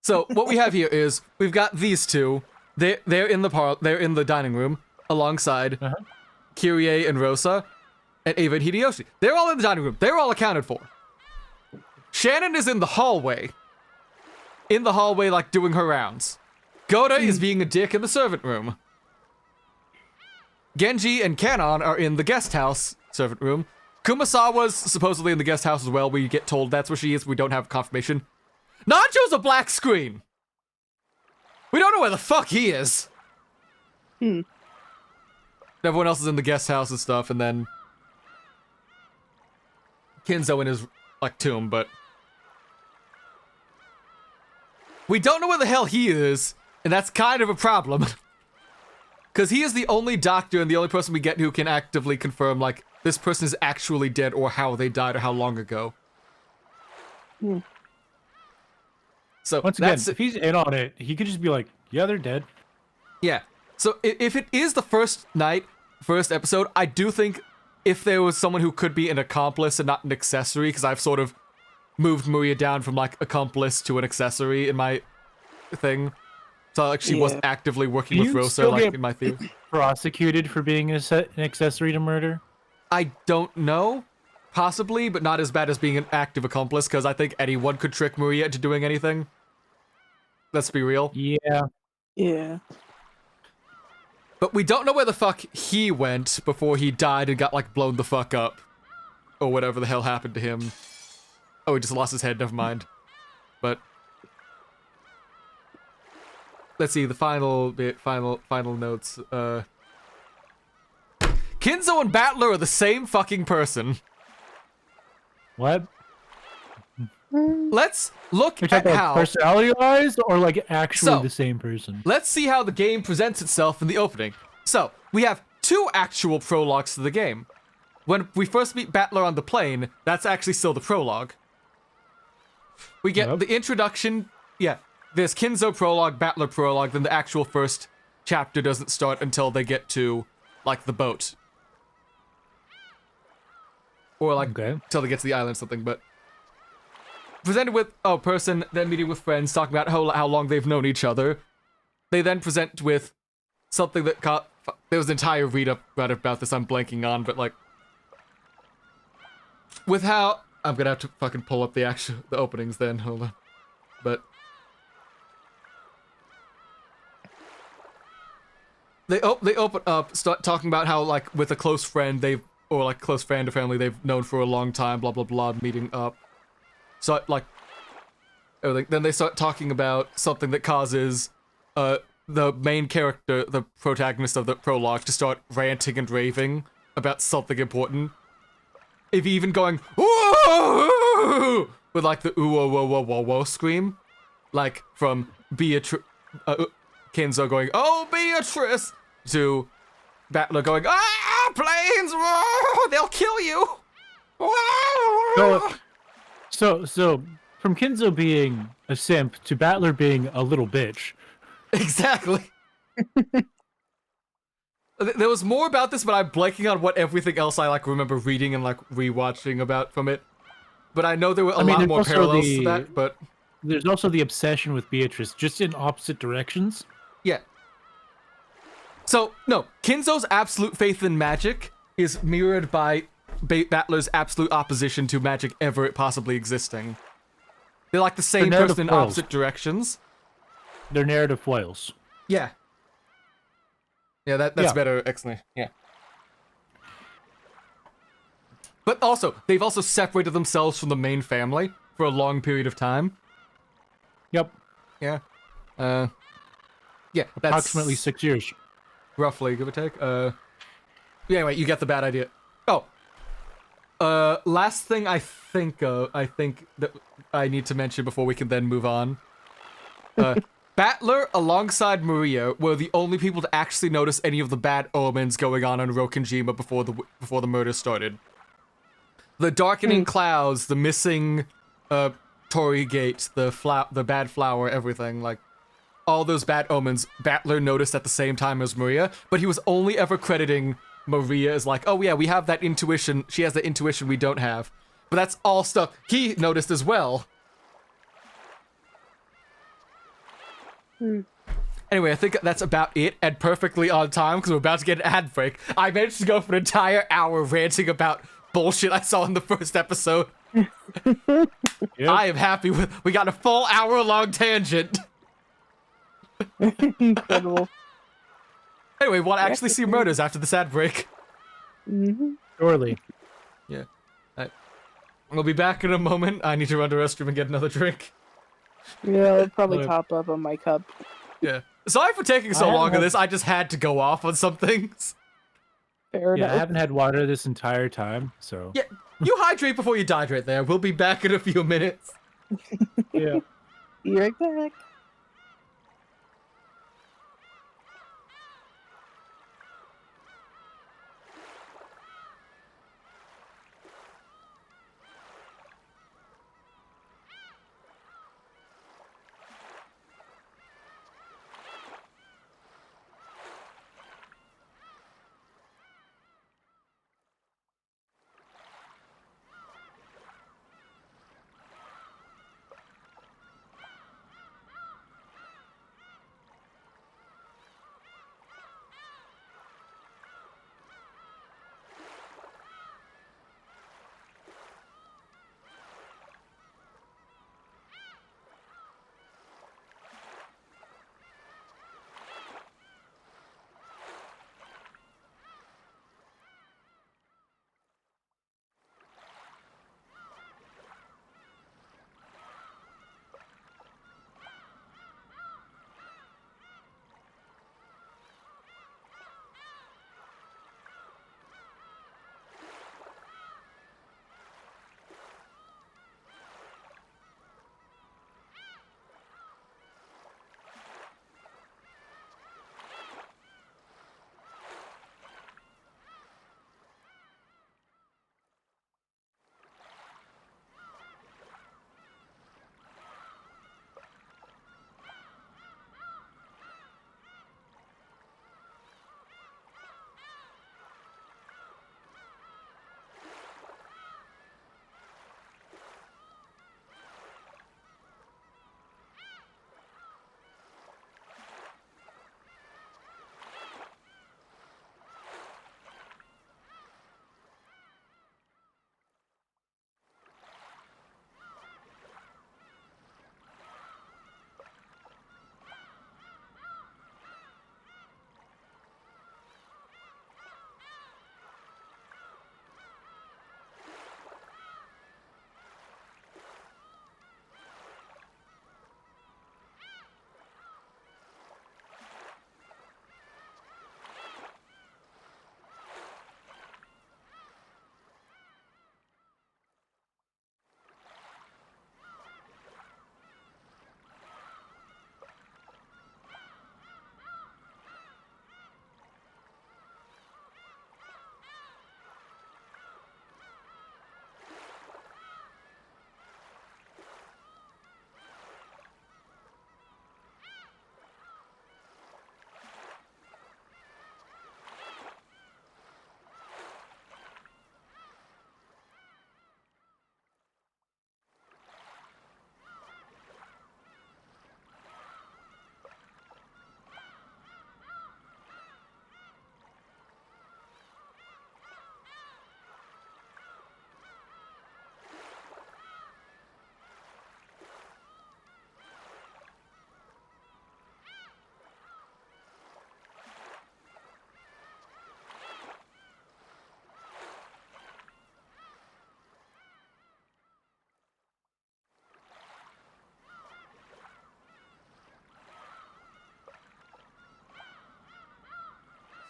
So what we have here is we've got these two. They're in the dining room alongside Kyrie and Rosa and Ava and Hideyoshi. They're all in the dining room. They're all accounted for. Shannon is in the hallway. In the hallway, like, doing her rounds. Goda is being a dick in the servant room. Genji and Kanon are in the guest house servant room. Kumasawa's supposedly in the guest house as well. We get told that's where she is. We don't have confirmation. Nanjo's a black screen. We don't know where the fuck he is. Everyone else is in the guest house and stuff, and then Kinzo in his, like, tomb, but we don't know where the hell he is, and that's kind of a problem. Because he is the only doctor and the only person we get who can actively confirm, like, this person is actually dead or how they died or how long ago. So, once again, if he's in on it, he could just be like, yeah, they're dead. Yeah. So, if it is the first episode, I do think if there was someone who could be an accomplice and not an accessory, because I've sort of moved Maria down from, like, accomplice to an accessory in my thing. So, like, she wasn't actively working with Rosa, like, in my theory. Prosecuted for being an accessory to murder? I don't know. Possibly, but not as bad as being an active accomplice, because I think anyone could trick Maria into doing anything. Let's be real. Yeah. Yeah. But we don't know where the fuck he went before he died and got, like, blown the fuck up. Or whatever the hell happened to him. Oh, he just lost his head, never mind. But let's see, the final notes. Kinzo and Battler are the same fucking person. What? Let's look at how personality-wise, or like actually the same person. Let's see how the game presents itself in the opening. So we have two actual prologues to the game. When we first meet Battler on the plane, that's actually still the prologue. We get the introduction. Yeah, there's Kinzo prologue, Battler prologue. Then the actual first chapter doesn't start until they get to, like, the boat. Or, like, until they get to the island or something, but presented with a person, then meeting with friends, talking about how long they've known each other. They then present with something that there was an entire read-up about this I'm blanking on, but, like, with how I'm gonna have to fucking pull up the openings then, hold on. But they open up, start talking about how, like, with a close friend close friend or family they've known for a long time, blah blah blah, meeting up. So, like, everything. Then they start talking about something that causes the main character, the protagonist of the prologue, to start ranting and raving about something important. If even going ooh with, like, the ooh whoa whoa whoa whoa whoa scream, like from Beatrice, Kinzo going oh Beatrice, to Battler going planes, whoa, they'll kill you. So from Kinzo being a simp to Battler being a little bitch. Exactly. There was more about this, but I'm blanking on what everything else I like remember reading and like rewatching about from it. But I know there were a lot more parallels to that. But there's also the obsession with Beatrice, just in opposite directions. Yeah. So no, Kinzo's absolute faith in magic is mirrored by Battler's absolute opposition to magic ever possibly existing. They're like the same person in opposite directions. They're narrative foils. Yeah. Yeah, that's better explanation. Yeah. But also, they've also separated themselves from the main family for a long period of time. Yep. Yeah. Yeah, that's... Approximately 6 years. Roughly, give or take. Yeah, anyway, you get the bad idea. Oh. Last thing I think that I need to mention before we can then move on. Battler, alongside Maria, were the only people to actually notice any of the bad omens going on in Rokkenjima before the murder started. The darkening clouds, the missing Torii gate, the bad flower, everything, like all those bad omens, Battler noticed at the same time as Maria, but he was only ever crediting Maria as like, oh yeah, we have that intuition, she has that intuition we don't have. But that's all stuff he noticed as well. Anyway, I think that's about it, and perfectly on time, because we're about to get an ad break. I managed to go for an entire hour ranting about bullshit I saw in the first episode. Yep. I am happy with, we got a full hour-long tangent. Incredible. Anyway, want to actually see murders after this ad break. Surely. Yeah. We'll be back in a moment. I need to run to the restroom and get another drink. Yeah, I'll probably top up on my cup. Yeah. Sorry for taking so long on this. I just had to go off on some things. Fair enough. I haven't had water this entire time, so... Yeah, you hydrate before you dehydrate there. We'll be back in a few minutes. Yeah. Be right back.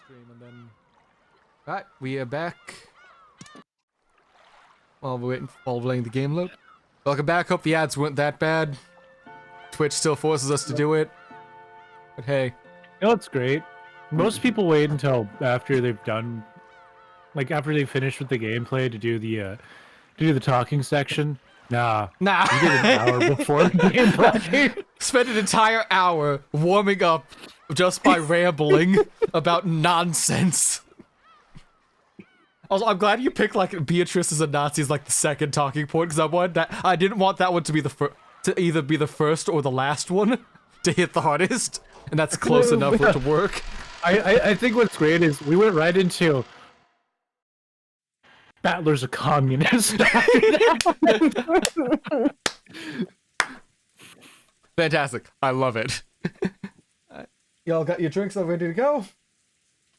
stream and then... Right, we are back. While we're waiting, while we're letting the game load. Welcome back, hope the ads weren't that bad. Twitch still forces us to do it. But hey. You know what's great? Most people wait until after they've done... Like, after they finish with the gameplay to do the talking section. Nah. You did an hour before gameplay. Spent an entire hour warming up just by rambling about nonsense. Also, I'm glad you picked like Beatrice as a Nazi as like the second talking point because I didn't want that one to be to either be the first or the last one to hit the hardest, and that's close enough for it to work. I think what's great is we went right into Battler's a communist. Fantastic. I love it. Y'all got your drinks all ready to go?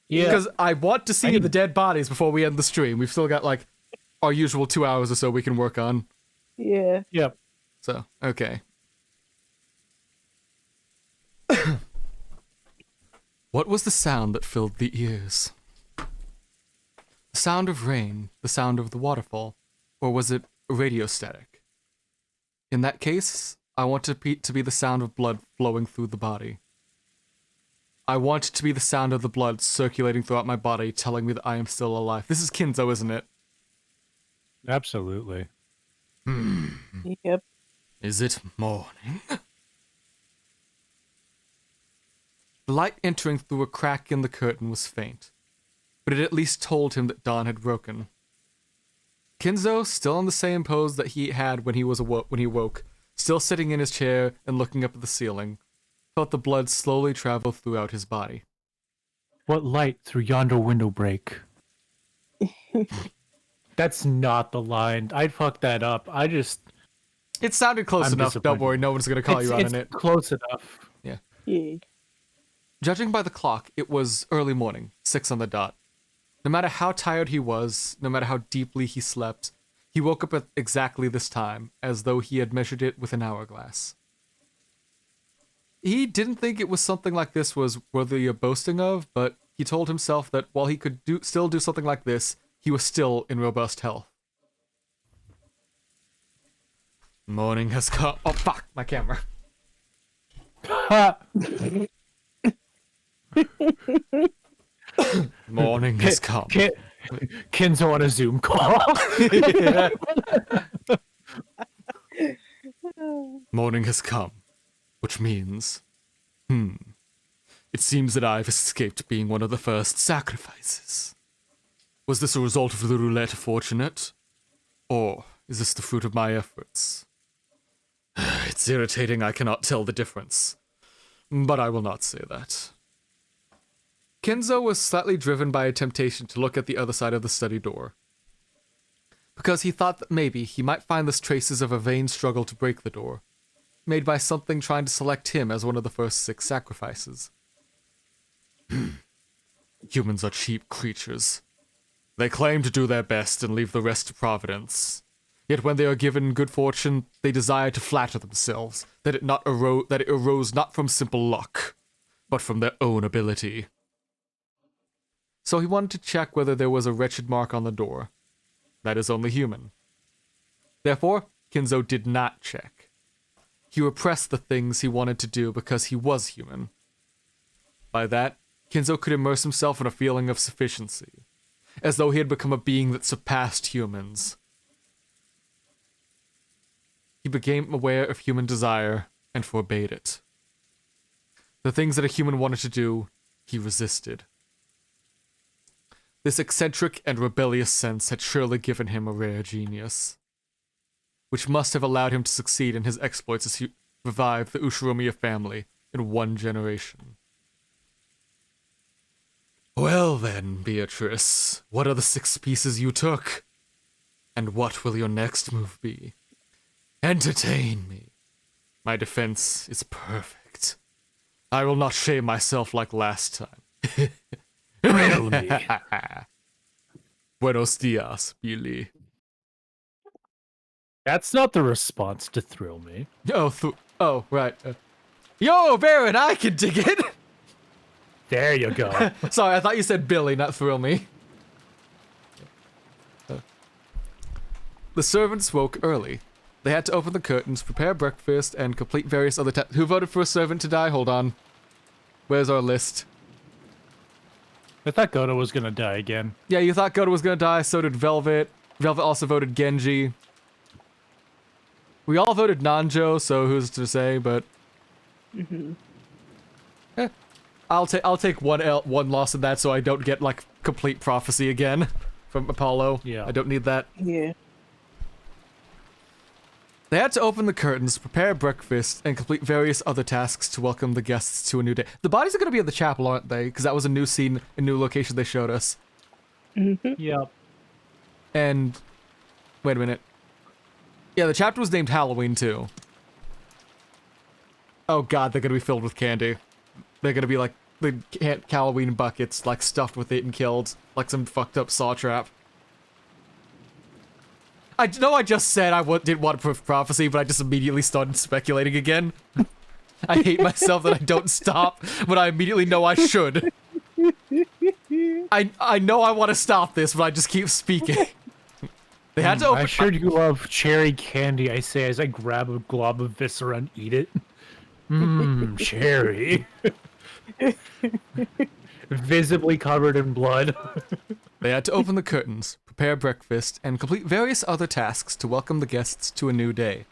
Yeah. Because I want to see the dead bodies before we end the stream. We've still got like our usual 2 hours or so we can work on. Yeah. Yep. So, okay. What was the sound that filled the ears? The sound of rain, the sound of the waterfall, or was it radio static? In that case, I want it to be the sound of blood flowing through the body. I want it to be the sound of the blood circulating throughout my body, telling me that I am still alive. This is Kinzo, isn't it? Absolutely. Yep. Is it morning? The light entering through a crack in the curtain was faint, but it at least told him that dawn had broken. Kinzo, still in the same pose that he had when he woke, still sitting in his chair and looking up at the ceiling, felt the blood slowly travel throughout his body. What light through yonder window break? That's not the line. I'd fuck that up. It sounded close enough. Don't worry, no one's gonna call you out on it. It's close enough. Yeah. Yeah. Judging by the clock, it was early morning, 6 on the dot. No matter how tired he was, no matter how deeply he slept, he woke up at exactly this time, as though he had measured it with an hourglass. He didn't think it was something like this was worthy of boasting of, but he told himself that while he could still do something like this, he was still in robust health. Morning has come. Oh, fuck, my camera. Morning has come. Kinzo on a Zoom call. Morning has come, which means, it seems that I've escaped being one of the first sacrifices. Was this a result of the roulette fortunate? Or is this the fruit of my efforts? It's irritating I cannot tell the difference, but I will not say that. Kinzo was slightly driven by a temptation to look at the other side of the study door, because he thought that maybe he might find the traces of a vain struggle to break the door, made by something trying to select him as one of the first 6 sacrifices. Humans are cheap creatures. They claim to do their best and leave the rest to providence. Yet when they are given good fortune, they desire to flatter themselves that it arose not from simple luck, but from their own ability. So he wanted to check whether there was a wretched mark on the door. That is only human. Therefore, Kinzo did not check. He repressed the things he wanted to do because he was human. By that, Kinzo could immerse himself in a feeling of sufficiency, as though he had become a being that surpassed humans. He became aware of human desire and forbade it. The things that a human wanted to do, he resisted. This eccentric and rebellious sense had surely given him a rare genius, which must have allowed him to succeed in his exploits as he revived the Ushiromiya family in 1 generation. Well then, Beatrice, what are the 6 pieces you took? And what will your next move be? Entertain me. My defense is perfect. I will not shame myself like last time. Really? Buenos dias, Billy. That's not the response to thrill me. Oh, right. Yo, Baron, I can dig it! There you go. Sorry, I thought you said Billy, not thrill me. The servants woke early. They had to open the curtains, prepare breakfast, and complete various other tasks. Who voted for a servant to die? Hold on. Where's our list? I thought Goto was gonna die again. Yeah, you thought Goto was gonna die, so did Velvet. Velvet also voted Genji. We all voted Nanjo, so who's to say, but... I'll take one loss in that so I don't get, like, complete prophecy again from Apollo. Yeah. I don't need that. Yeah. They had to open the curtains, prepare breakfast, and complete various other tasks to welcome the guests to a new day. The bodies are going to be at the chapel, aren't they? Because that was a new scene, a new location they showed us. Yep. And... wait a minute. Yeah, the chapter was named Halloween, too. Oh god, they're going to be filled with candy. They're going to be like the Halloween buckets, like stuffed with it and killed. Like some fucked up saw trap. I know I just said I didn't want to prophecy, but I just immediately started speculating again. I hate myself that I don't stop, but I immediately know I should. I know I want to stop this, but I just keep speaking. They had to open. I sure do love cherry candy, I say as I grab a glob of viscera and eat it. Mmm, cherry. Visibly covered in blood. They had to open the curtains, prepare breakfast, and complete various other tasks to welcome the guests to a new day.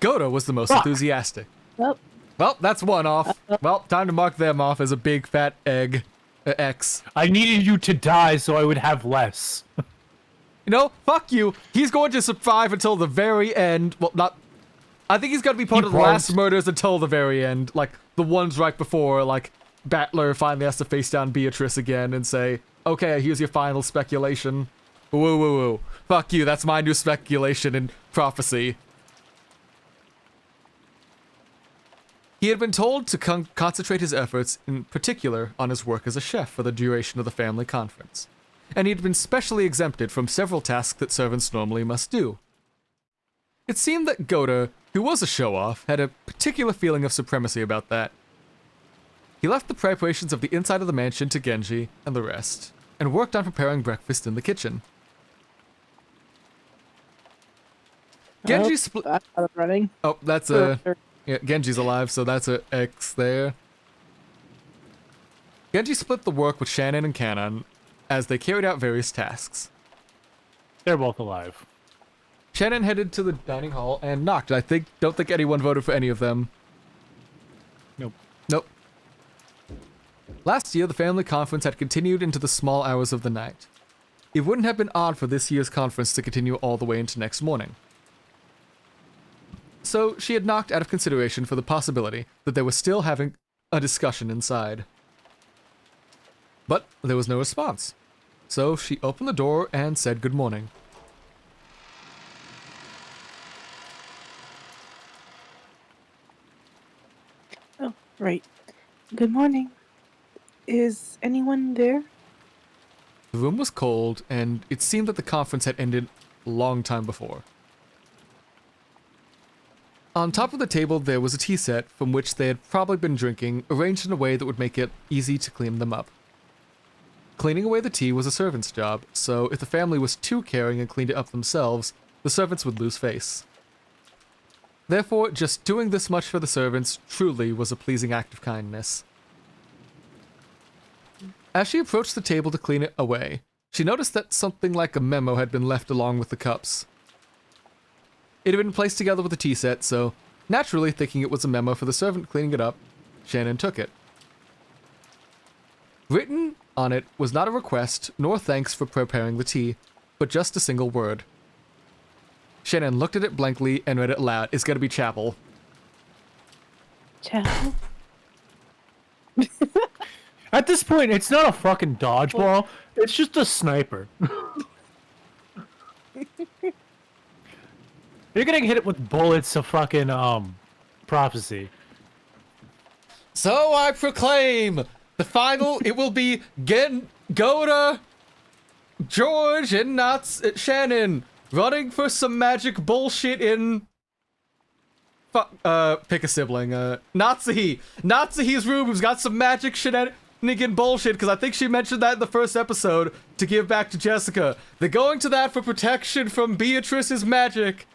Goto was the most enthusiastic. Well, that's one off. Well, time to mark them off as a big fat egg. X. I needed you to die so I would have less. You know, fuck you. He's going to survive until the very end. Well, not... I think he's going to be part of the last murders until the very end. Like, the ones right before, like, Battler finally has to face down Beatrice again and say, okay, here's your final speculation. Woo woo woo. Fuck you, that's my new speculation and prophecy. He had been told to concentrate his efforts, in particular, on his work as a chef for the duration of the family conference. And he had been specially exempted from several tasks that servants normally must do. It seemed that Goto, who was a show-off, had a particular feeling of supremacy about that. He left the preparations of the inside of the mansion to Genji and the rest, and worked on preparing breakfast in the kitchen. Genji split... running. Oh, that's a... Yeah, Genji's alive, so that's a X there. Genji split the work with Shannon and Kanon as they carried out various tasks. They're both alive. Shannon headed to the dining hall and knocked. Don't think anyone voted for any of them. Nope. Last year, the family conference had continued into the small hours of the night. It wouldn't have been odd for this year's conference to continue all the way into next morning. So she had knocked out of consideration for the possibility that they were still having a discussion inside. But there was no response. So she opened the door and said good morning. Oh, right. Good morning. Is anyone there? The room was cold, and it seemed that the conference had ended a long time before. On top of the table, there was a tea set from which they had probably been drinking, arranged in a way that would make it easy to clean them up. Cleaning away the tea was a servant's job, so if the family was too caring and cleaned it up themselves, the servants would lose face. Therefore, just doing this much for the servants truly was a pleasing act of kindness. As she approached the table to clean it away, she noticed that something like a memo had been left along with the cups. It had been placed together with the tea set, so, naturally thinking it was a memo for the servant cleaning it up, Shannon took it. Written on it was not a request, nor thanks for preparing the tea, but just a single word. Shannon looked at it blankly and read it aloud. It's gonna be chapel. Chapel? At this point, it's not a fucking dodgeball. It's just a sniper. You're getting hit with bullets of fucking, prophecy. So I proclaim, the final, it will be Goda, George, and not Shannon, running for some magic bullshit in pick a sibling. Natsuhi. Natsuhi's room has got some magic shenanigan bullshit, because I think she mentioned that in the first episode to give back to Jessica. They're going to that for protection from Beatrice's magic,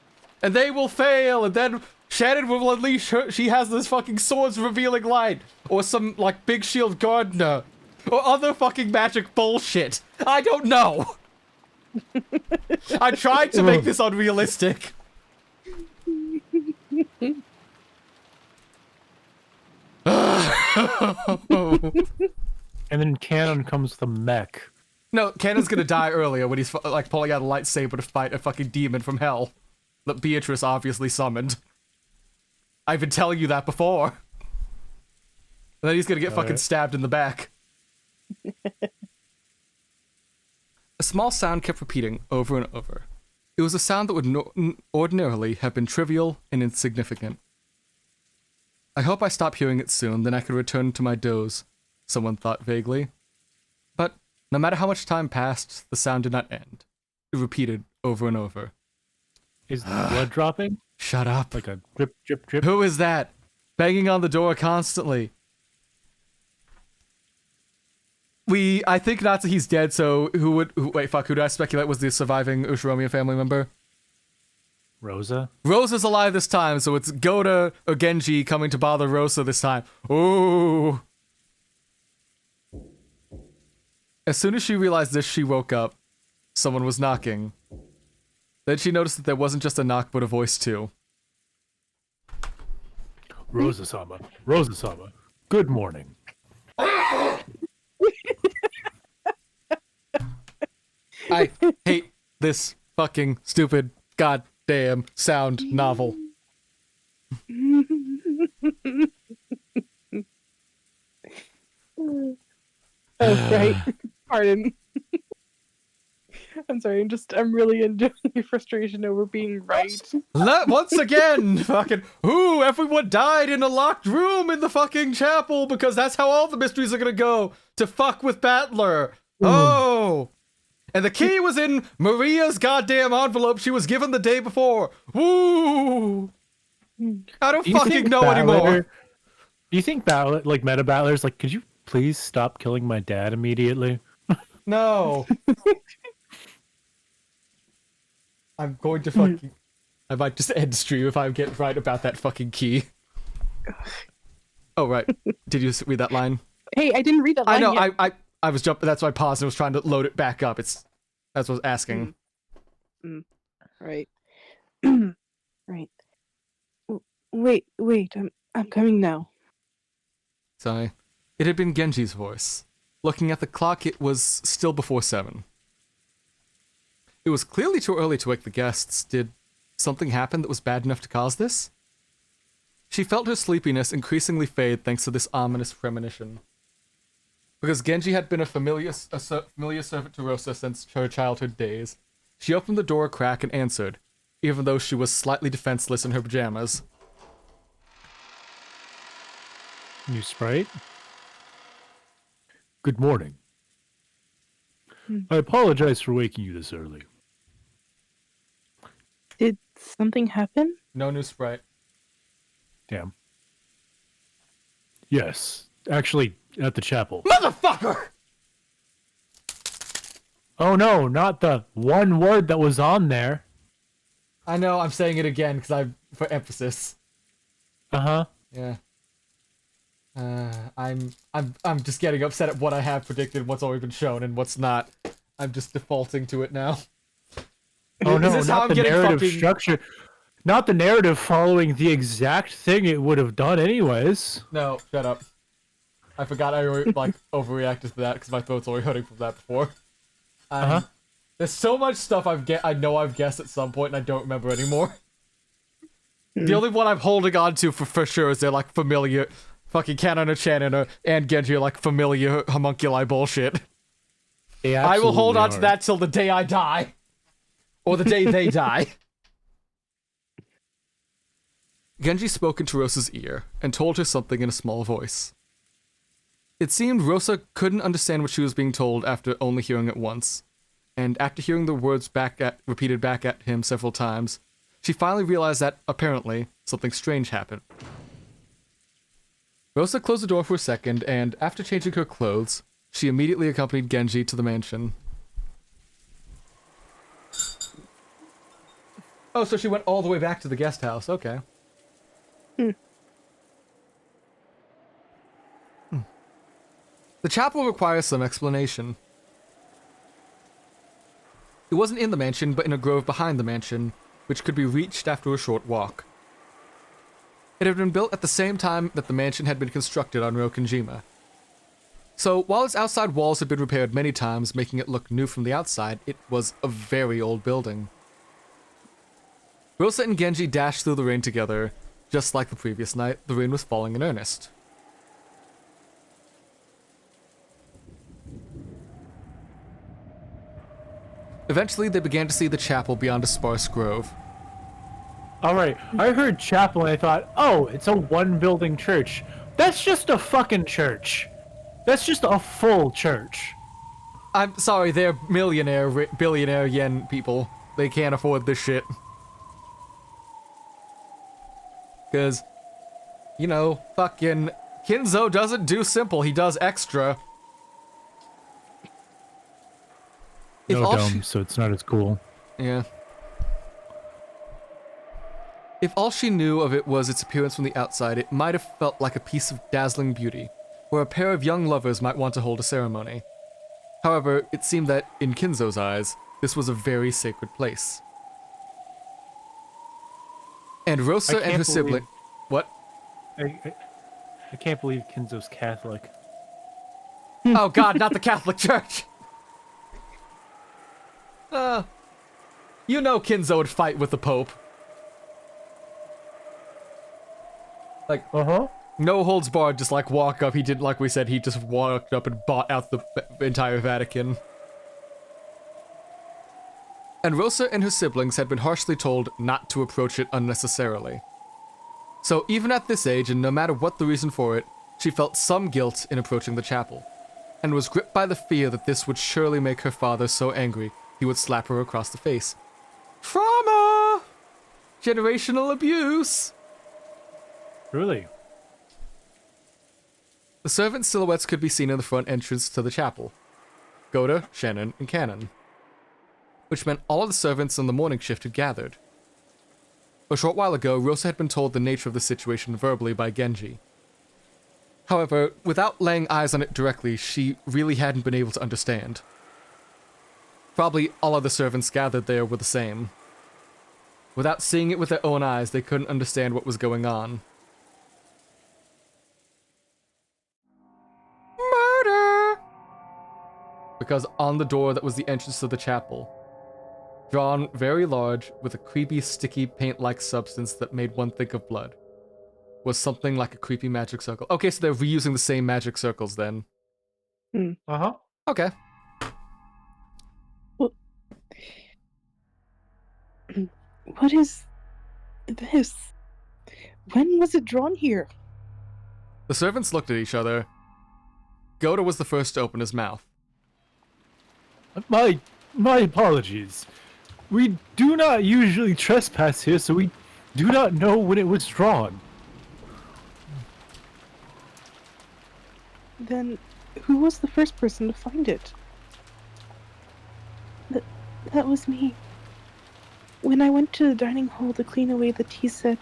and they will fail, and then Shannon will unleash her. She has this fucking swords revealing light, or some, like, big shield gardener, or other fucking magic bullshit. I don't know. I tried to make this unrealistic. And then Canon comes the mech. No, Canon's gonna die earlier when he's like pulling out a lightsaber to fight a fucking demon from hell that Beatrice obviously summoned. I've been telling you that before. And then he's gonna get fucking stabbed in the back. A small sound kept repeating over and over. It was a sound that would ordinarily have been trivial and insignificant. I hope I stop hearing it soon, then I could return to my doze, someone thought vaguely. But no matter how much time passed, the sound did not end. It repeated over and over. Is the blood dropping? Shut up. Like a drip, drip, drip? Who is that? Banging on the door constantly. I think Natsuhi's dead, so who did I speculate was the surviving Ushiromiya family member? Rosa? Rosa's alive this time, so it's Goda or Genji coming to bother Rosa this time. Ooh. As soon as she realized this, she woke up. Someone was knocking. Then she noticed that there wasn't just a knock, but a voice too. Rosa-sama. Rosa-sama. Good morning. I hate this fucking stupid goddamn sound novel. Oh, right. Pardon. I'm sorry, I'm really enjoying your frustration over being right. Once again, fucking, everyone died in a locked room in the fucking chapel because that's how all the mysteries are gonna go, to fuck with Battler. Oh! And the key was in Maria's goddamn envelope she was given the day before. Woo! I don't fucking know anymore. Do you think Meta Battler's like, could you please stop killing my dad immediately? No. I'm going to fucking... I might just end stream if I get right about that fucking key. Oh, right. Did you read that line? Hey, I didn't read that line I know, yet. I was jumping, that's why I paused and was trying to load it back up. That's what I was asking. Right. Right. Wait, I'm coming now. Sorry. It had been Genji's voice. Looking at the clock, it was still before 7. It was clearly too early to wake the guests. Did something happen that was bad enough to cause this? She felt her sleepiness increasingly fade thanks to this ominous premonition. Because Genji had been a familiar servant to Rosa since her childhood days, she opened the door a crack and answered, even though she was slightly defenseless in her pajamas. New sprite? Good morning. I apologize for waking you this early. Did something happen? No new sprite. Damn. Yes, actually, at the chapel. Motherfucker! Oh no, not the one word that was on there. I know, I'm saying it again because for emphasis. Uh-huh. Yeah. I'm just getting upset at what I have predicted, what's already been shown, and what's not. I'm just defaulting to it now. Oh no, not the narrative structure. Not the narrative following the exact thing it would have done anyways. No, shut up. I forgot I overreacted to that because my throat's already hurting from that before. There's so much stuff I know I've guessed at some point and I don't remember anymore. The only one I'm holding on to for sure is they're like familiar, fucking Canon or Shannon and Genji are like familiar homunculi bullshit. I will hold on to that till the day I die. Or the day they die. Genji spoke into Rosa's ear and told her something in a small voice. It seemed Rosa couldn't understand what she was being told after only hearing it once, and after hearing the words repeated back at him several times, she finally realized that, apparently, something strange happened. Rosa closed the door for a second, and after changing her clothes, she immediately accompanied Genji to the mansion. Oh, so she went all the way back to the guest house. Okay. The chapel requires some explanation. It wasn't in the mansion, but in a grove behind the mansion, which could be reached after a short walk. It had been built at the same time that the mansion had been constructed on Rokkenjima. So, while its outside walls had been repaired many times, making it look new from the outside, it was a very old building. Rosa and Genji dashed through the rain together. Just like the previous night, the rain was falling in earnest. Eventually, they began to see the chapel beyond a sparse grove. Alright, I heard chapel and I thought, oh, it's a one-building church. That's just a fucking church. That's just a full church. I'm sorry, they're billionaire yen people. They can't afford this shit. Because, you know, fucking Kinzo doesn't do simple, he does extra. No dome, so it's not as cool. Yeah. If all she knew of it was its appearance from the outside, it might have felt like a piece of dazzling beauty, where a pair of young lovers might want to hold a ceremony. However, it seemed that, in Kinzo's eyes, this was a very sacred place. And Rosa and her sibling... What? I can't believe Kinzo's Catholic. Oh god, not the Catholic Church! You know Kinzo would fight with the Pope. Like, no holds barred, just like walk up. He didn't, like we said, he just walked up and bought out the entire Vatican. And Rosa and her siblings had been harshly told not to approach it unnecessarily. So even at this age, and no matter what the reason for it, she felt some guilt in approaching the chapel, and was gripped by the fear that this would surely make her father so angry he would slap her across the face. Trauma! Generational abuse! Really? The servant silhouettes could be seen in the front entrance to the chapel. Goda, Shannon, and Cannon. Which meant all of the servants on the morning shift had gathered. A short while ago, Rosa had been told the nature of the situation verbally by Genji. However, without laying eyes on it directly, she really hadn't been able to understand. Probably all of the servants gathered there were the same. Without seeing it with their own eyes, they couldn't understand what was going on. Murder! Because on the door that was the entrance to the chapel, drawn very large with a creepy, sticky, paint-like substance that made one think of blood, was something like a creepy magic circle. Okay, so they're reusing the same magic circles then. Uh-huh. Okay. What is this? When was it drawn here? The servants looked at each other. Goda was the first to open his mouth. My apologies. We do not usually trespass here, so we do not know when it was drawn. Then, who was the first person to find it? That was me. When I went to the dining hall to clean away the tea set,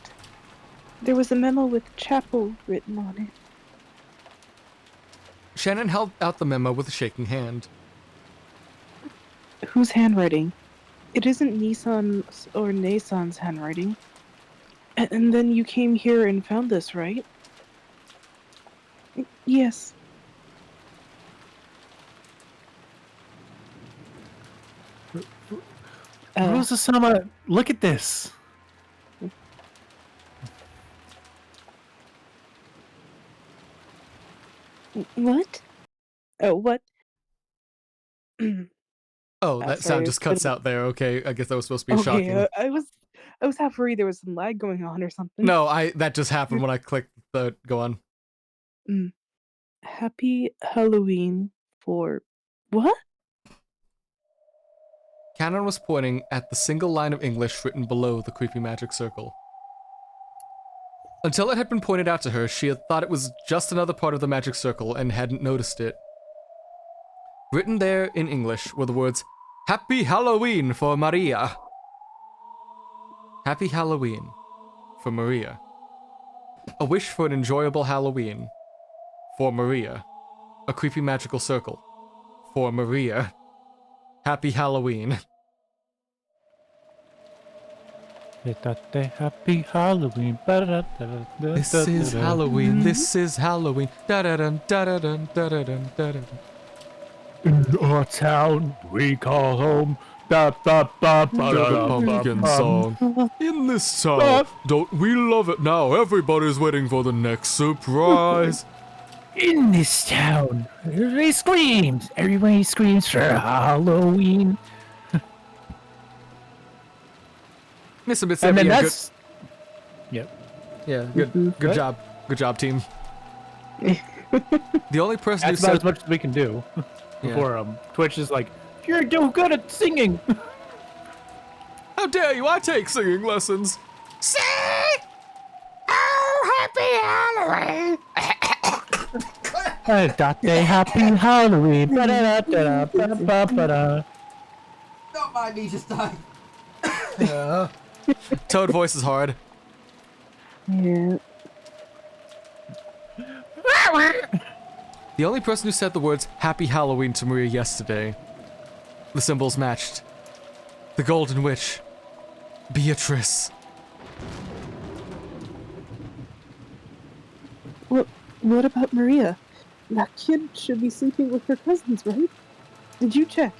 there was a memo with chapel written on it. Shannon held out the memo with a shaking hand. Whose handwriting? It isn't Nissan's or Nasan's handwriting. And then you came here and found this, right? Yes. Rosa-sama, look at this. What? Oh, what? Oh, that sound just cuts out there. Okay, I guess that was supposed to be shocking. I was half worried there was some lag going on or something. No, that just happened when I clicked the go on. Happy Halloween for what? Cannon was pointing at the single line of English written below the creepy magic circle. Until it had been pointed out to her, she had thought it was just another part of the magic circle and hadn't noticed it. Written there in English were the words, "Happy Halloween for Maria." Happy Halloween for Maria. A wish for an enjoyable Halloween for Maria. A creepy magical circle for Maria. Happy Halloween. Happy Halloween. This is Halloween. This is Halloween. Da-da-dun, da-da-dun, da-da-dun, da-da-dun. In our town we call home. Ba, ba, ba, ba, The pumpkin song. In this town, don't we love it now? Everybody's waiting for the next surprise. In this town, everybody screams. Everybody screams for Halloween. Miss And then that's... Yep. Yeah, good job. Good job, team. The only person That's who about said... as much as we can do. Yeah. Before Twitch is like, you're too good at singing. How dare you? I take singing lessons. Sing! Oh, happy Halloween! Happy Halloween. Ba-da-da-da-da-ba-ba-da. Not mind me just dying. Toad voice is hard. Yeah. The only person who said the words Happy Halloween to Maria yesterday. The symbols matched. The Golden Witch. Beatrice. What about Maria? That kid should be sleeping with her cousins, right? Did you check?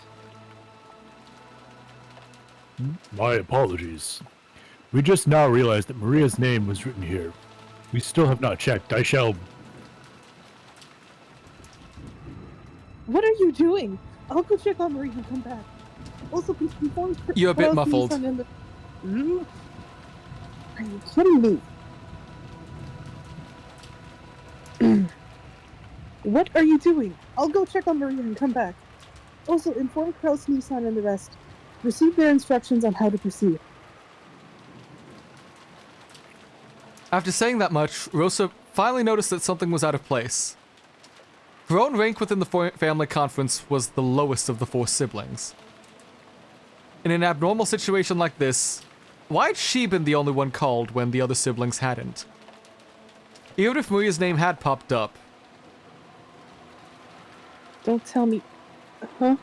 My apologies. We just now realized that Maria's name was written here. We still have not checked. I shall... What are you doing? I'll go check on Maria and come back. Also, please inform... You're a bit muffled. Hmm? Are you kidding me? What are you doing? I'll go check on Maria and come back. Also, inform Kraus, Nissan, and the rest. Receive their instructions on how to proceed. After saying that much, Rosa finally noticed that something was out of place. Her own rank within the family conference was the lowest of the 4 siblings. In an abnormal situation like this, why had she been the only one called when the other siblings hadn't? Even if Maria's name had popped up. Don't tell me... Huh?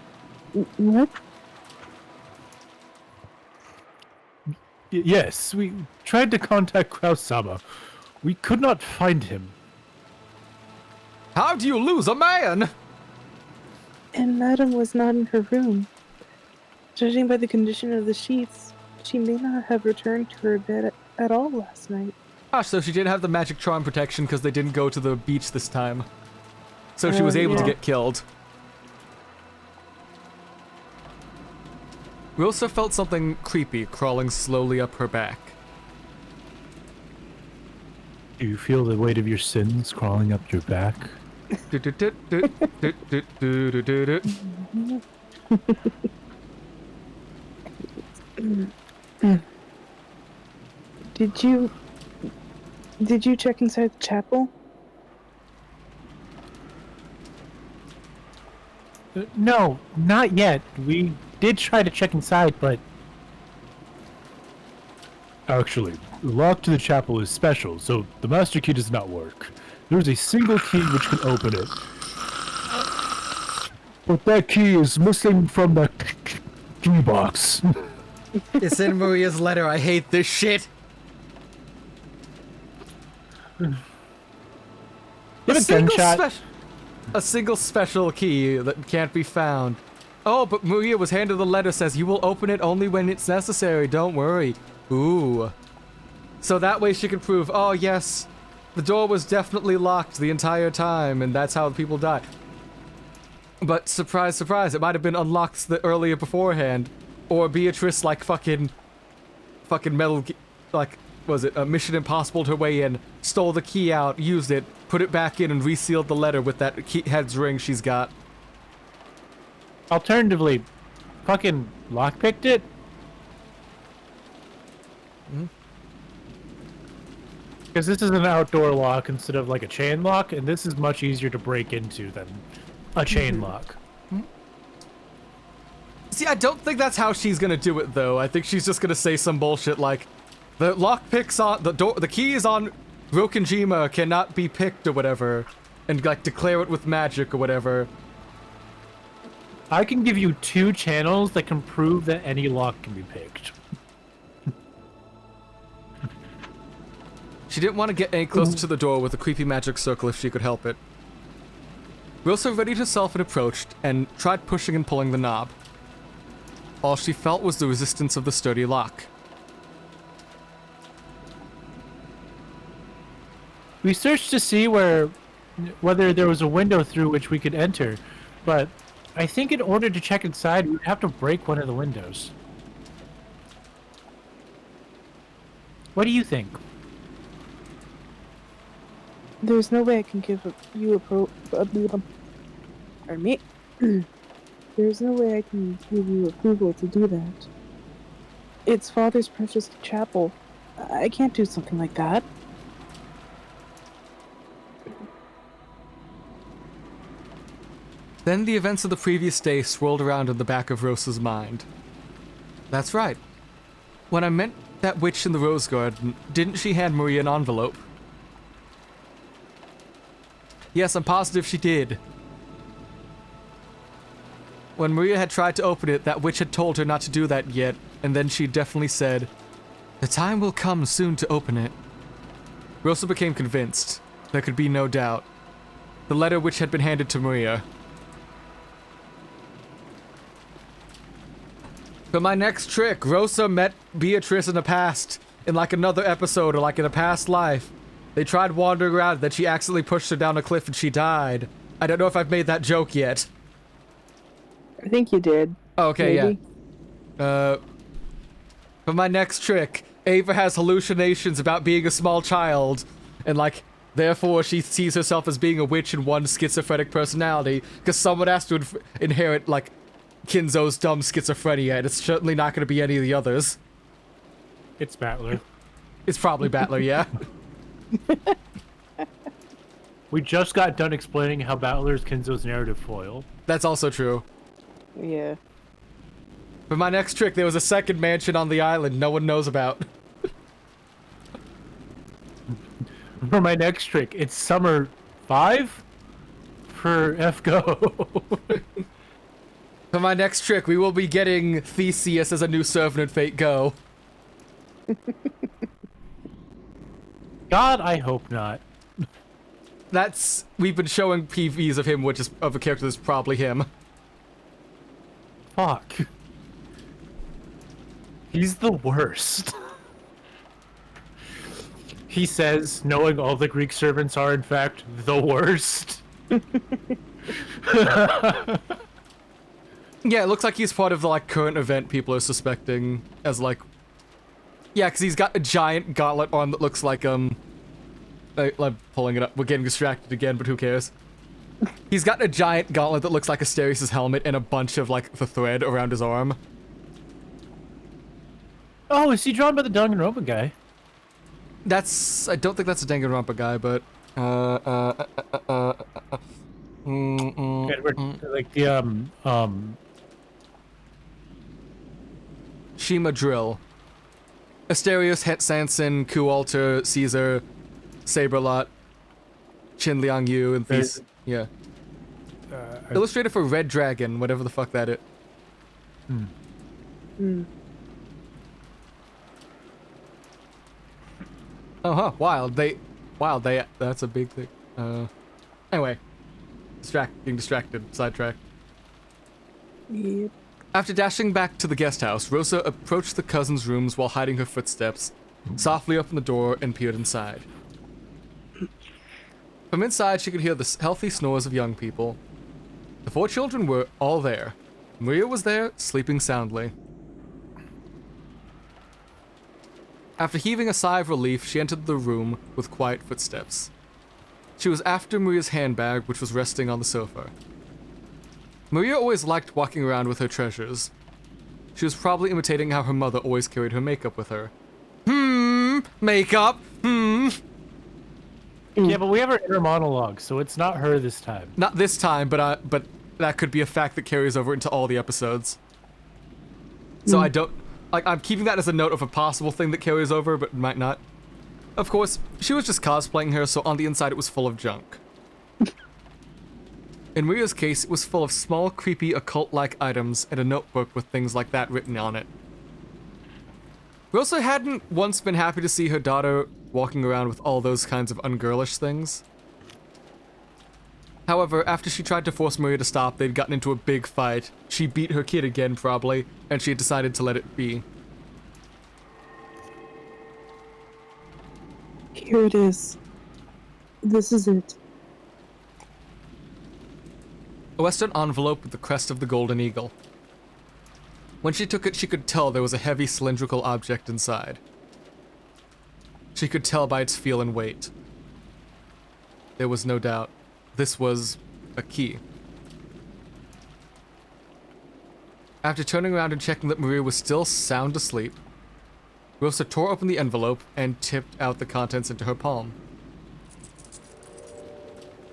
What? Yes, we tried to contact Kraus-sama. We could not find him. How do you lose a man? And Madam was not in her room. Judging by the condition of the sheets, she may not have returned to her bed at all last night. Gosh, so she didn't have the magic charm protection because they didn't go to the beach this time. So she was able to get killed. Rosa felt something creepy crawling slowly up her back. Do you feel the weight of your sins crawling up your back? Did you check inside the chapel? No, not yet. We did try to check inside, but... Actually, the lock to the chapel is special, so the master key does not work. There's a single key which can open it. But that key is missing from the key box. It's in Maria's letter. I hate this shit. A single special key that can't be found. Oh, but Maria was handed the letter says you will open it only when it's necessary. Don't worry. Ooh. So that way she can prove, oh yes, the door was definitely locked the entire time and that's how people died. But surprise, surprise, it might have been unlocked earlier beforehand. Or Beatrice like fucking metal, like, was it a Mission Impossible her way in, stole the key out, used it, put it back in and resealed the letter with that head's ring she's got. Alternatively, fucking lockpicked it. Because this is an outdoor lock instead of like a chain lock, and this is much easier to break into than a chain lock. See, I don't think that's how she's gonna do it, though. I think she's just gonna say some bullshit like, the lockpick's on the door, the key is on Rokkenjima, cannot be picked or whatever, and like declare it with magic or whatever. I can give you 2 channels that can prove that any lock can be picked. She didn't want to get any closer to the door with a creepy magic circle if she could help it. Rosa readied herself and approached, and tried pushing and pulling the knob. All she felt was the resistance of the sturdy lock. We searched to see whether there was a window through which we could enter, but I think in order to check inside, we'd have to break one of the windows. What do you think? There's no way I can give you pardon me. There's no way I can give you approval to do that. It's Father's precious chapel. I can't do something like that. Then the events of the previous day swirled around in the back of Rosa's mind. That's right. When I met that witch in the rose garden, didn't she hand Maria an envelope? Yes, I'm positive she did. When Maria had tried to open it, that witch had told her not to do that yet, and then she definitely said, "The time will come soon to open it." Rosa became convinced. There could be no doubt. The letter which had been handed to Maria. For my next trick, Rosa met Beatrice in the past, in like another episode or like in a past life. They tried wandering around, then she accidentally pushed her down a cliff and she died. I don't know if I've made that joke yet. I think you did. Okay, maybe. yeah. For my next trick, Ava has hallucinations about being a small child, and like, therefore she sees herself as being a witch and one schizophrenic personality, because someone has to inherit, like, Kinzo's dumb schizophrenia, and it's certainly not going to be any of the others. It's Battler. It's probably Battler, yeah. We just got done explaining how Battler is Kinzo's narrative foil. That's also true. Yeah. For my next trick, there was a second mansion on the island no one knows about. For my next trick, it's Summer 5 for FGO. For my next trick, we will be getting Theseus as a new servant in Fate Go. God, I hope not. We've been showing PVs of him, which is of a character that's probably him. Fuck. He's the worst. He says, knowing all the Greek servants are in fact the worst. Yeah, it looks like he's part of the, like, current event people are suspecting as, like... Yeah, because he's got a giant gauntlet on that looks like, I'm pulling it up. We're getting distracted again, but who cares? He's got a giant gauntlet that looks like Asterius' helmet and a bunch of, like, the thread around his arm. Oh, is he drawn by the Danganronpa guy? I don't think that's a Danganronpa guy, but... Like the, Shima Drill. Asterios, Het Sanson, Kualter, Caesar, Saberlot, Chin Liang Yu, and these. Yeah. Illustrator for Red Dragon, whatever the fuck that is. Oh, huh. Wild. That's a big thing. Anyway. Being distracted. Sidetracked. Yep. After dashing back to the guest house, Rosa approached the cousins' rooms while hiding her footsteps, softly opened the door and peered inside. From inside, she could hear the healthy snores of young people. The 4 children were all there. Maria was there, sleeping soundly. After heaving a sigh of relief, she entered the room with quiet footsteps. She was after Maria's handbag, which was resting on the sofa. Maria always liked walking around with her treasures. She was probably imitating how her mother always carried her makeup with her. Makeup. Yeah, but we have our inner monologue, so it's not her this time. Not this time, but that could be a fact that carries over into all the episodes. So I don't... Like, I'm keeping that as a note of a possible thing that carries over, but might not. Of course, she was just cosplaying her, so on the inside it was full of junk. In Ria's case, it was full of small, creepy, occult-like items and a notebook with things like that written on it. Rosa hadn't once been happy to see her daughter walking around with all those kinds of ungirlish things. However, after she tried to force Maria to stop, they'd gotten into a big fight. She beat her kid again, probably, and she had decided to let it be. Here it is. This is it. A Western envelope with the crest of the Golden Eagle. When she took it, she could tell there was a heavy cylindrical object inside. She could tell by its feel and weight. There was no doubt. This was a key. After turning around and checking that Maria was still sound asleep, Rosa tore open the envelope and tipped out the contents into her palm.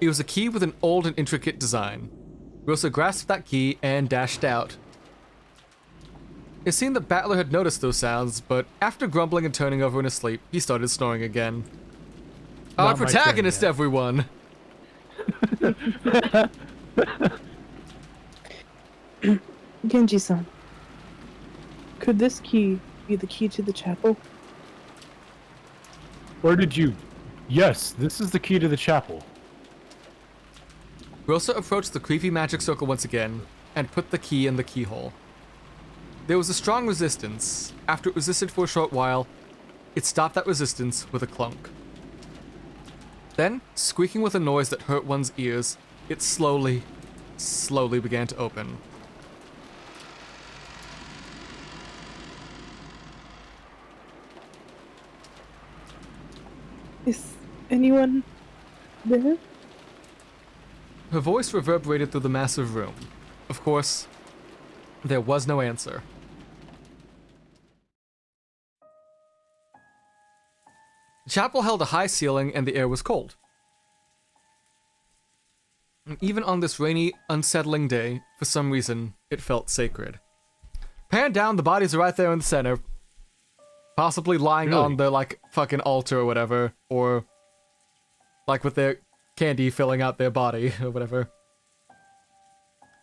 It was a key with an old and intricate design. Rosa grasped that key and dashed out. It seemed that Battler had noticed those sounds, but after grumbling and turning over in his sleep, he started snoring again. Our protagonist, everyone! Genji-san, could this key be the key to the chapel? Where did you... Yes, this is the key to the chapel. Rosa approached the creepy magic circle once again, and put the key in the keyhole. There was a strong resistance. After it resisted for a short while, it stopped that resistance with a clunk. Then, squeaking with a noise that hurt one's ears, it slowly began to open. Is anyone there? Her voice reverberated through the massive room. Of course, there was no answer. The chapel held a high ceiling and the air was cold. And even on this rainy, unsettling day, for some reason, it felt sacred. Pan down, the bodies are right there in the center. Possibly lying on the, like, fucking altar or whatever. Or, like, with their candy filling out their body, or whatever.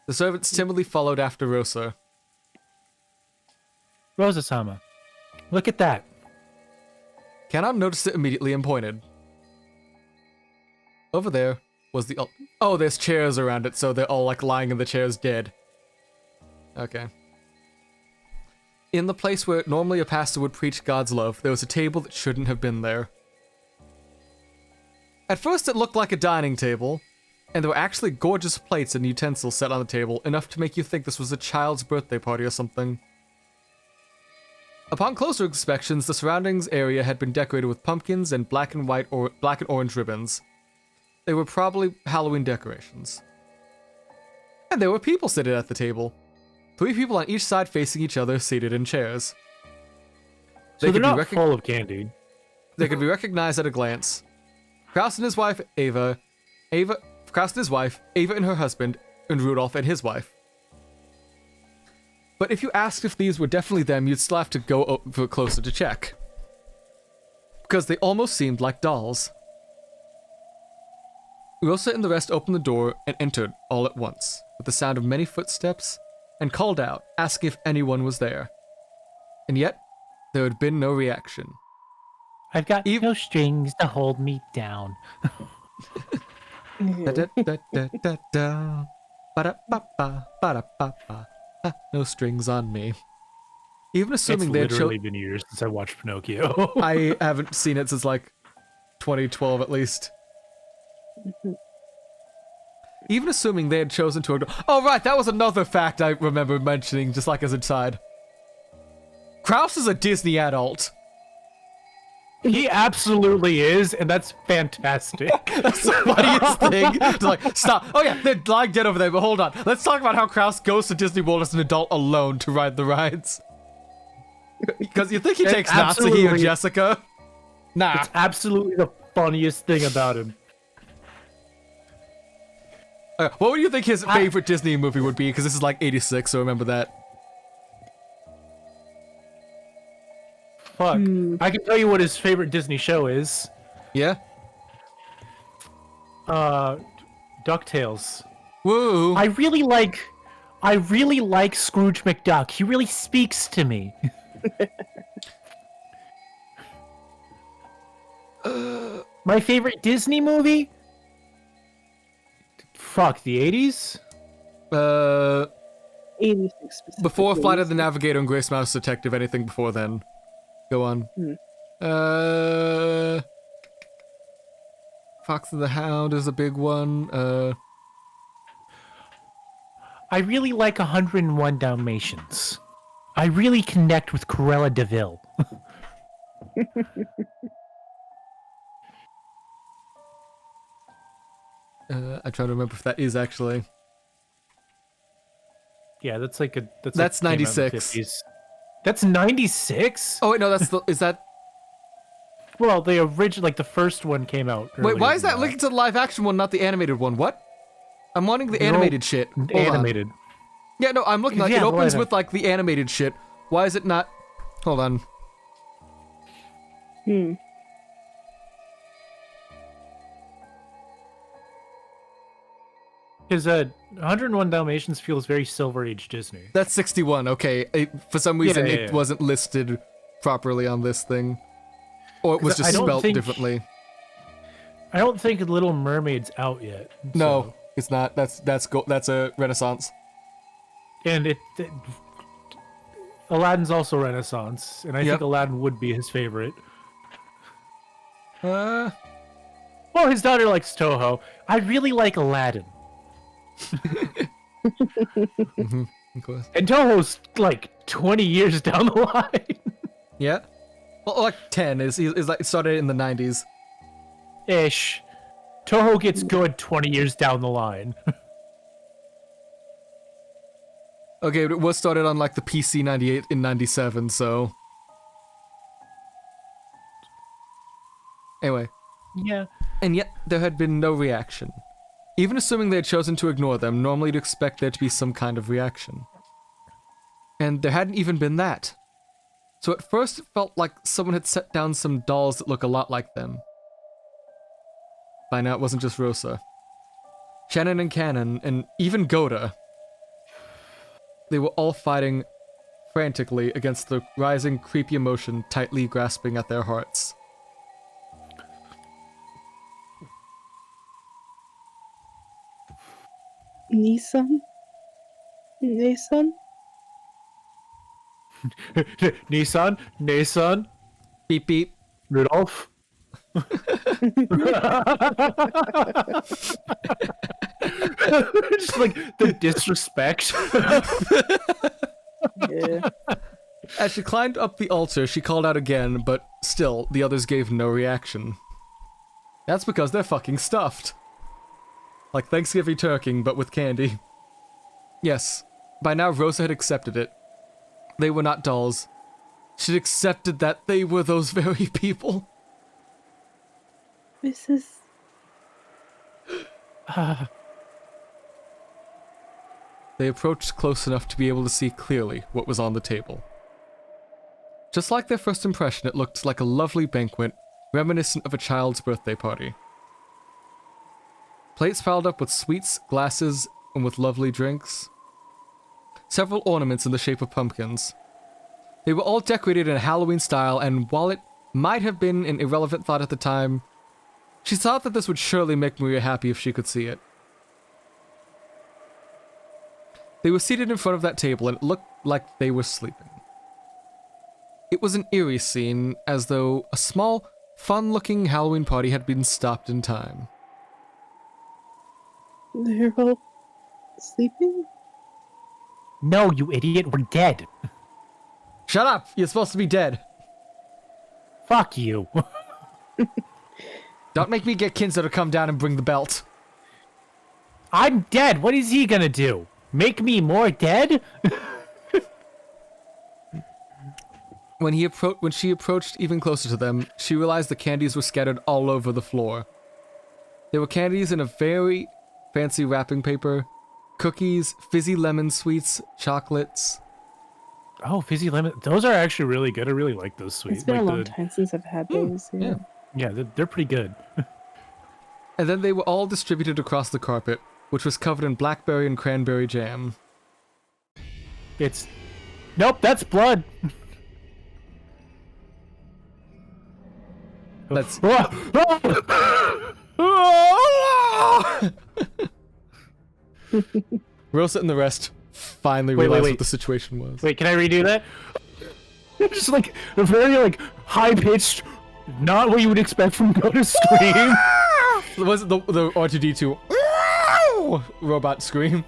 The servants timidly followed after Rosa. Rosa-sama, look at that. Kanon noticed it immediately and pointed. Over there was the... Oh, there's chairs around it, so they're all, like, lying in the chairs dead. Okay. In the place where normally a pastor would preach God's love, there was a table that shouldn't have been there. At first it looked like a dining table, and there were actually gorgeous plates and utensils set on the table, enough to make you think this was a child's birthday party or something. Upon closer inspections, the surroundings area had been decorated with pumpkins and black and orange ribbons. They were probably Halloween decorations. And there were people sitting at the table. 3 people on each side facing each other, seated in chairs. So they're not full of candy. They could be recognized at a glance. Kraus and his wife, Ava and her husband, and Rudolph and his wife. But if you asked if these were definitely them, you'd still have to go over closer to check. Because they almost seemed like dolls. Rosa and the rest opened the door and entered all at once, with the sound of many footsteps, and called out, asking if anyone was there. And yet, there had been no reaction. I've got no strings to hold me down. No strings on me. Even assuming they had literally been years since I watched Pinocchio. I haven't seen it since like 2012 at least. Even assuming they had chosen to ignore... Oh right, that was another fact I remember mentioning, just like as a side. Kraus is a Disney adult. He absolutely is, and that's fantastic. That's the funniest thing. It's like, stop. Oh yeah, they're lying dead over there, but hold on. Let's talk about how Kraus goes to Disney World as an adult alone to ride the rides. Because you think he takes Natsuki or Jessica? Nah. It's absolutely the funniest thing about him. What would you think his favorite Disney movie would be? Because this is like 86, so remember that. Fuck. I can tell you what his favorite Disney show is. Yeah? DuckTales. Woo! I really like Scrooge McDuck. He really speaks to me. My favorite Disney movie? Fuck, the 80s? 86 specifically. Before Flight of the Navigator and Grace Mouse Detective, anything before then. Go on. Fox and the Hound is a big one. I really like 101 Dalmatians. I really connect with Cruella de Vil. I'm trying to remember if that is actually. Yeah, that's like a that's like 96. That's 96? Oh wait, no, that's the is that. Well, the original, like the first one came out. Wait, why is that linking to the live action one, not the animated one? What? I'm wanting the animated shit. Hold animated. on. Yeah, no, I'm looking like it opens with like the animated shit. Why is it not? Hold on. Because 101 Dalmatians feels very Silver Age Disney. That's 61. Okay, for some reason it wasn't listed properly on this thing, or it was just spelled differently. I don't think Little Mermaid's out yet. No, it's not. That's a Renaissance. And Aladdin's also Renaissance, and I think Aladdin would be his favorite. Well, his daughter likes Toho. I really like Aladdin. Of course. And Toho's like 20 years down the line. Yeah. Well, like 10 is like it started in the 90s. Ish. Toho gets good 20 years down the line. Okay, but it was started on like the PC 98 in 97, so. Anyway. Yeah. And yet, there had been no reaction. Even assuming they had chosen to ignore them, normally you'd expect there to be some kind of reaction. And there hadn't even been that. So at first it felt like someone had set down some dolls that look a lot like them. By now it wasn't just Rosa. Shannon and Cannon, and even Goda. They were all fighting frantically against the rising creepy emotion tightly grasping at their hearts. Nissan? Nissan? Beep beep. Rudolph? Just like the disrespect. Yeah. As she climbed up the altar, she called out again, but still, the others gave no reaction. That's because they're fucking stuffed. Like Thanksgiving turkey, but with candy. Yes, by now Rosa had accepted it. They were not dolls. She'd accepted that they were those very people. This is... They approached close enough to be able to see clearly what was on the table. Just like their first impression, it looked like a lovely banquet, reminiscent of a child's birthday party. Plates piled up with sweets, glasses, and with lovely drinks. Several ornaments in the shape of pumpkins. They were all decorated in a Halloween style, and while it might have been an irrelevant thought at the time, she thought that this would surely make Maria happy if she could see it. They were seated in front of that table, and it looked like they were sleeping. It was an eerie scene, as though a small, fun-looking Halloween party had been stopped in time. They're all sleeping? No, you idiot, we're dead. Shut up! You're supposed to be dead. Fuck you. Don't make me get Kinzo to come down and bring the belt. I'm dead. What is he gonna do? Make me more dead? When she approached even closer to them, she realized the candies were scattered all over the floor. There were candies in a very fancy wrapping paper, cookies, fizzy lemon sweets, chocolates. Oh, fizzy lemon. Those are actually really good. I really like those sweets. It's been like a long time since I've had those. Yeah. Yeah, they're pretty good. And then they were all distributed across the carpet, which was covered in blackberry and cranberry jam. It's... Nope, that's blood. That's... Rosa and the rest finally realized what the situation was. Wait, can I redo that? Just like a very like high-pitched, not what you would expect from Go to Scream. Was it the R2D2 robot scream?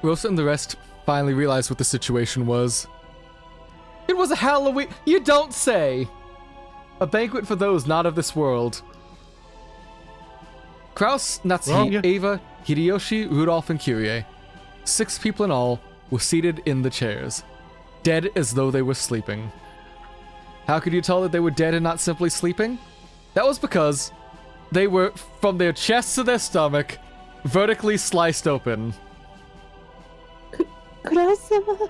Rosa and the rest finally realized what the situation was. It was a Halloween— You don't say! A banquet for those not of this world. Kraus, Natsuki, Ava, Hideyoshi, Rudolph, and Kyrie, 6 people in all, were seated in the chairs, dead as though they were sleeping. How could you tell that they were dead and not simply sleeping? That was because they were, from their chests to their stomach, vertically sliced open. Kurosama.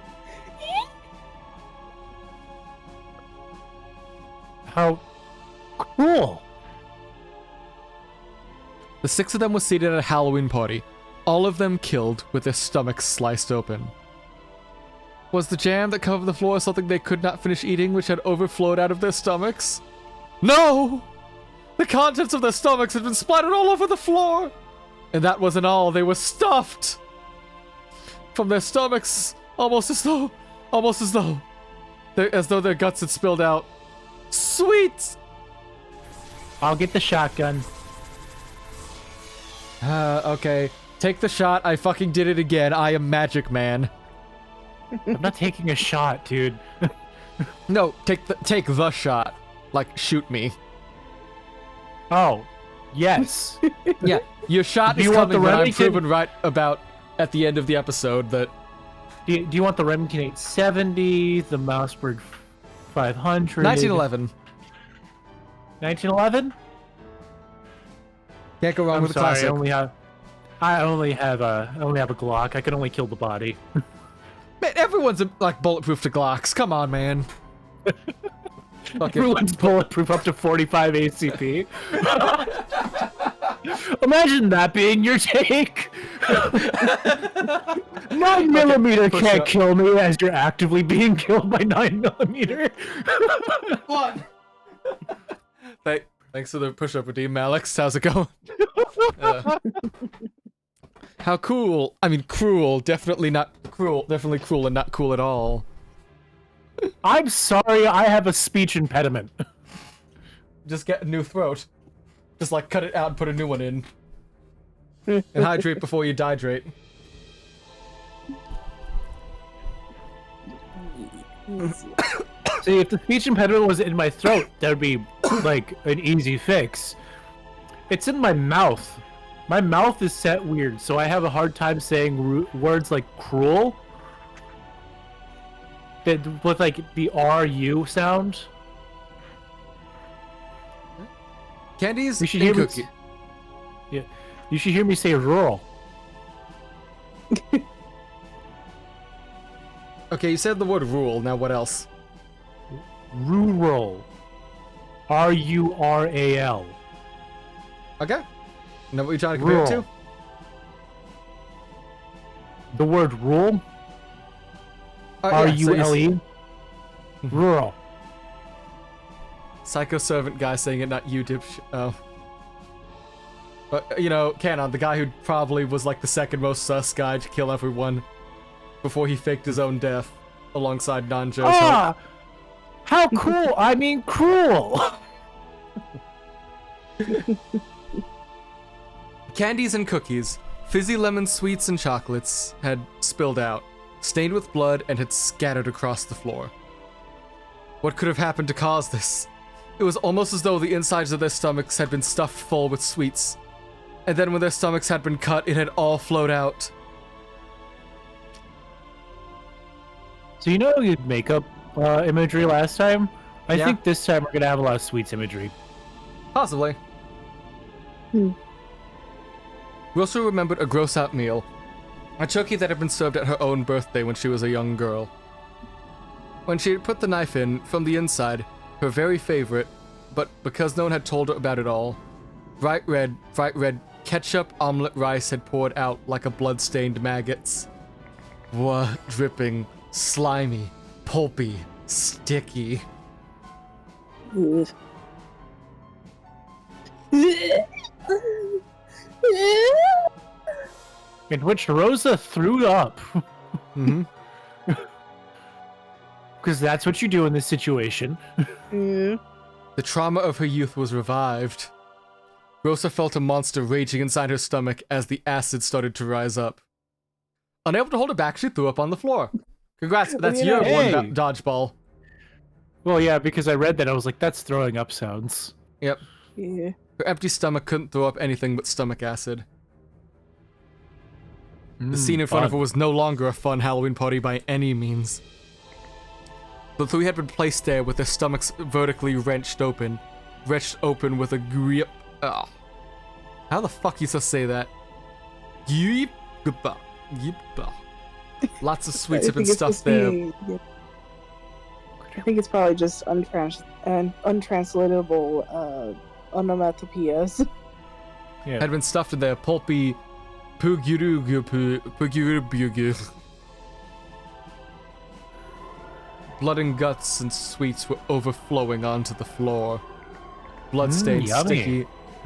How cool. The 6 of them were seated at a Halloween party, all of them killed with their stomachs sliced open. Was the jam that covered the floor something they could not finish eating, which had overflowed out of their stomachs? No! The contents of their stomachs had been splattered all over the floor! And that wasn't all, they were stuffed! From their stomachs, almost as though their guts had spilled out. Sweet! I'll get the shotgun. Okay. Take the shot. I fucking did it again. I am Magic Man. I'm not taking a shot, dude. No, take the shot. Like, shoot me. Oh, yes. Yeah, your shot Do is you want coming the when I'm Remington? proven right about at the end of the episode that... Do you want the Remington 870, the Mousberg 500? 1911. 1911? Can't go wrong I'm with a sorry, classic. I only have a Glock. I can only kill the body. Man, everyone's like bulletproof to Glocks. Come on, man. Everyone's bulletproof up to 45 ACP. Imagine that being your take. 9mm can't kill me as you're actively being killed by 9mm. One. Thanks for the push-up redeem, Alex. How's it going? How cool. I mean, cruel. Definitely not cruel. Definitely cruel and not cool at all. I'm sorry, I have a speech impediment. Just get a new throat. Just like cut it out and put a new one in. And hydrate before you dihydrate. See, if the speech impediment was in my throat, that would be like an easy fix. It's in my mouth. My mouth is set weird, so I have a hard time saying words like cruel. With like the RU sound. Candies You should and hear cookie. Yeah, you should hear me say rural. Okay, you said the word rule. Now what else? Rural. RURAL. Okay. Know what you're trying to compare it to? The word rural. RULE. Rural. Psycho servant guy saying it, not you, dipshit. Oh. But, you know, Canon, the guy who probably was like the second most sus guy to kill everyone before he faked his own death alongside Nanjo's Ah! How cool! I mean, cruel! Candies and cookies Fizzy lemon sweets and chocolates had spilled out, stained with blood, and had scattered across the floor. What could have happened to cause this? It was almost as though the insides of their stomachs had been stuffed full with sweets, and then when their stomachs had been cut, it had all flowed out. So you know you had makeup imagery last time? I Yeah. think this time we're gonna have a lot of sweets imagery. Possibly. We also remembered a gross-out meal, a turkey that had been served at her own birthday when she was a young girl. When she had put the knife in, from the inside, her very favorite, but because no one had told her about it all, bright red, ketchup omelet rice had poured out like a blood-stained maggots. What dripping, slimy, pulpy, sticky. In which Rosa threw up. Mm-hmm. Because that's what you do in this situation. The trauma of her youth was revived. Rosa felt a monster raging inside her stomach as the acid started to rise up. Unable to hold it back, she threw up on the floor. Congrats, that's your one dodgeball. Well, yeah, because I read that, I was like, that's throwing up sounds. Yep. Yeah. Her empty stomach couldn't throw up anything but stomach acid. The scene in front of her was no longer a fun Halloween party by any means. The three had been placed there with their stomachs vertically wrenched open with a grip. Oh. How the fuck you supposed to say that? Yip. Lots of sweets have been stuffed there. I think it's probably just untranslatable onomatopoeias. Yeah. Had been stuffed in their pulpy pugyurubugu. Blood and guts and sweets were overflowing onto the floor. Bloodstained,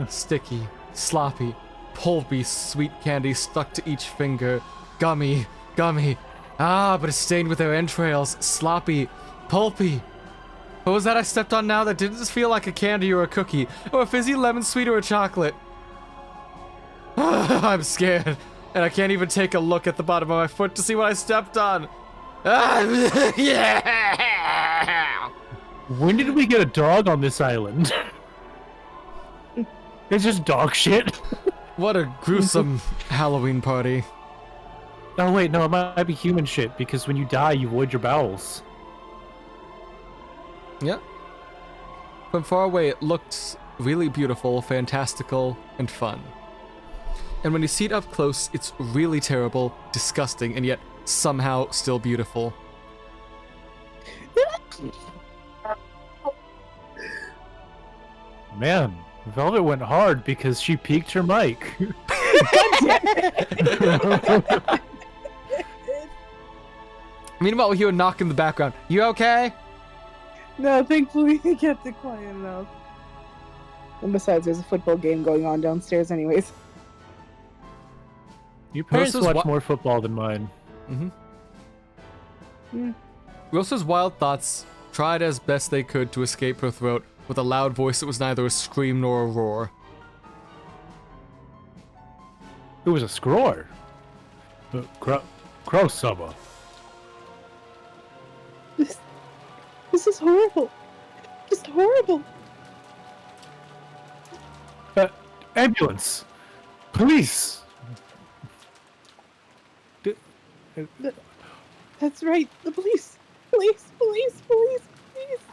sticky, sloppy, pulpy sweet candy stuck to each finger. Gummy. But it's stained with their entrails. Sloppy, pulpy. What was that I stepped on now that didn't just feel like a candy or a cookie, or a fizzy lemon sweet or a chocolate? I'm scared, and I can't even take a look at the bottom of my foot to see what I stepped on. Yeah! When did we get a dog on this island? It's just dog shit. What a gruesome Halloween party. Oh wait, no, it might be human shit, because when you die, you void your bowels. Yeah. From far away, it looked really beautiful, fantastical, and fun. And when you see it up close, it's really terrible, disgusting, and yet somehow still beautiful. Man, Velvet went hard because she peaked her mic. Meanwhile, we hear a knock in the background. You okay? No, thankfully I kept it quiet enough. And besides, there's a football game going on downstairs anyways. Your parents Rosa's watch more football than mine. Rosa's wild thoughts tried as best they could to escape her throat with a loud voice that was neither a scream nor a roar. It was a scroar. Cross summer. This is horrible. Just horrible. Ambulance. Police. That's right. The police. Police.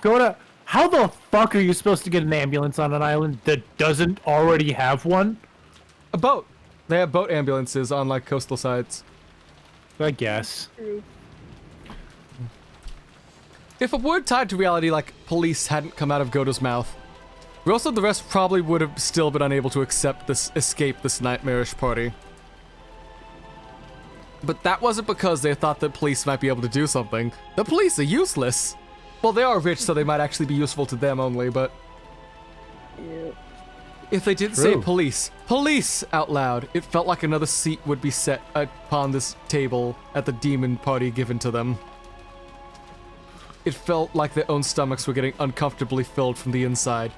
Go to. How the fuck are you supposed to get an ambulance on an island that doesn't already have one? A boat. They have boat ambulances on, like, coastal sides. I guess. True. If a word tied to reality like police hadn't come out of Goto's mouth, Rosa and the rest probably would have still been unable to escape this nightmarish party. But that wasn't because they thought that police might be able to do something. The police are useless. Well, they are rich, so they might actually be useful to them only, but... Yeah. If they didn't say police out loud, it felt like another seat would be set upon this table at the demon party given to them. It felt like their own stomachs were getting uncomfortably filled from the inside.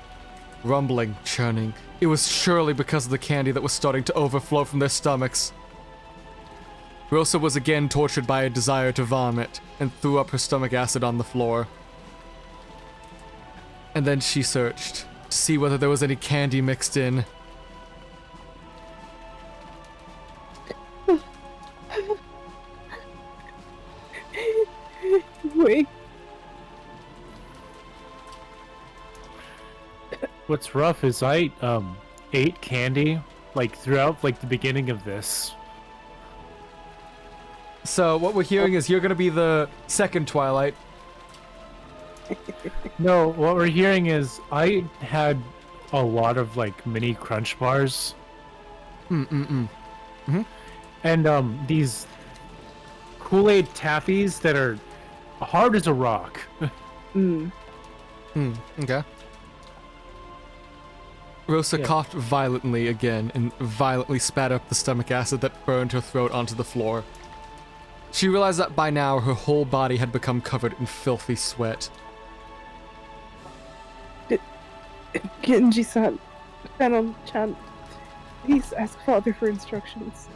Rumbling, churning. It was surely because of the candy that was starting to overflow from their stomachs. Rosa was again tortured by a desire to vomit and threw up her stomach acid on the floor. And then she searched to see whether there was any candy mixed in. Wait. What's rough is I ate candy like throughout like the beginning of this. So what we're hearing is you're gonna be the second Twilight. No, what we're hearing is I had a lot of like mini crunch bars. Mm-hmm. And these Kool-Aid taffies that are hard as a rock. Okay. Rosa coughed violently again and violently spat up the stomach acid that burned her throat onto the floor. She realized that by now her whole body had become covered in filthy sweat. Genji-san, Kanon-chan, please ask father for instructions.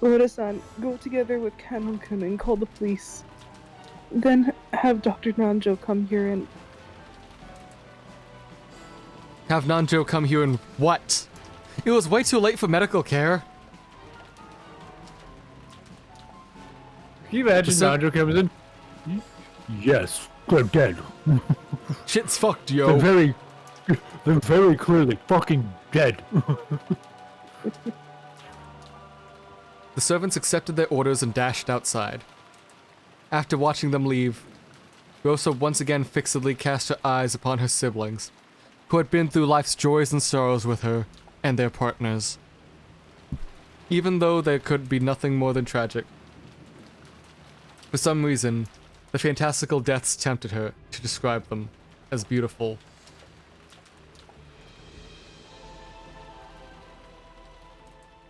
Oda-san, go together with Kanon-kun and call the police. Then have Dr. Nanjo come here and... Have Nanjo come here and what? It was way too late for medical care. Can you imagine Nanjo comes in? Yes, they're dead. Shit's fucked, yo. They're very clearly fucking dead. The servants accepted their orders and dashed outside. After watching them leave, Rosa once again fixedly cast her eyes upon her siblings, who had been through life's joys and sorrows with her and their partners. Even though there could be nothing more than tragic. For some reason, the fantastical deaths tempted her to describe them as beautiful.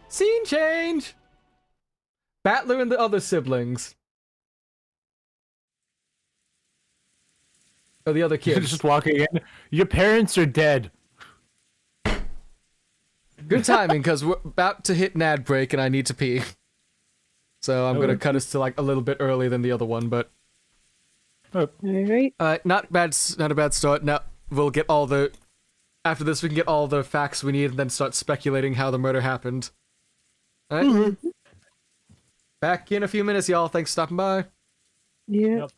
Scene change! Battler and the other siblings. Or the other kids. Just walking in. Your parents are dead. Good timing, because we're about to hit an ad break and I need to pee. So I'm gonna cut us to like a little bit earlier than the other one, but... Alright. Not a bad start. Now, we'll get all the... After this, we can get all the facts we need and then start speculating how the murder happened. Alright? Back in a few minutes, y'all. Thanks for stopping by. Yeah. Yep.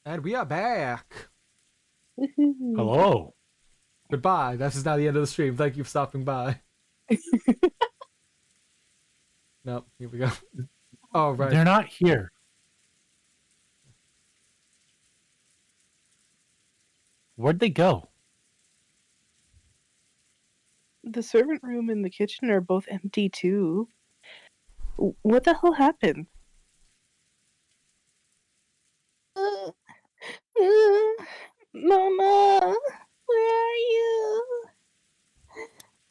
And we are back. Hello. Goodbye. This is now the end of the stream. Thank you for stopping by. Nope, here we go. Oh, right. They're not here. Where'd they go? The servant room and the kitchen are both empty too. What the hell happened? Mama, where are you?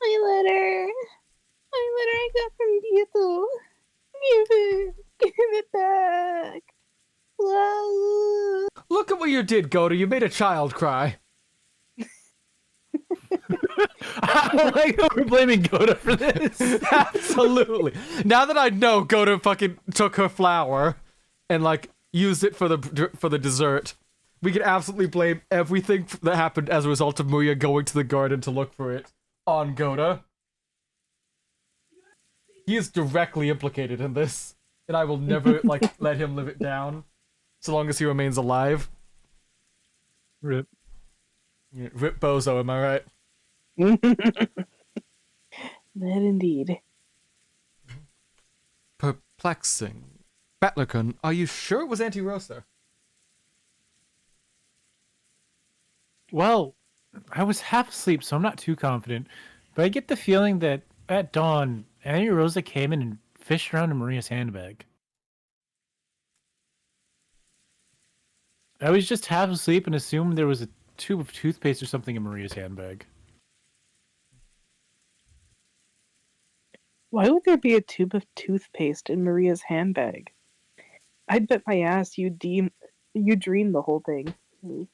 My letter I got from Dito. Give it back. Wow. Look at what you did, Goda. You made a child cry. I like how we're blaming Goda for this. Absolutely. Now that I know Goda fucking took her flower and like used it for the dessert, we can absolutely blame everything that happened as a result of Maria going to the garden to look for it on Goda. He is directly implicated in this, and I will never like let him live it down, so long as he remains alive. Rip. Yeah, rip Bozo, am I right? That indeed. Perplexing. Battlerkun, are you sure it was Auntie Rosa? Well, I was half asleep, so I'm not too confident. But I get the feeling that at dawn, Auntie Rosa came in and fished around in Maria's handbag. I was just half asleep and assumed there was a tube of toothpaste or something in Maria's handbag. Why would there be a tube of toothpaste in Maria's handbag? I'd bet my ass you dreamed the whole thing.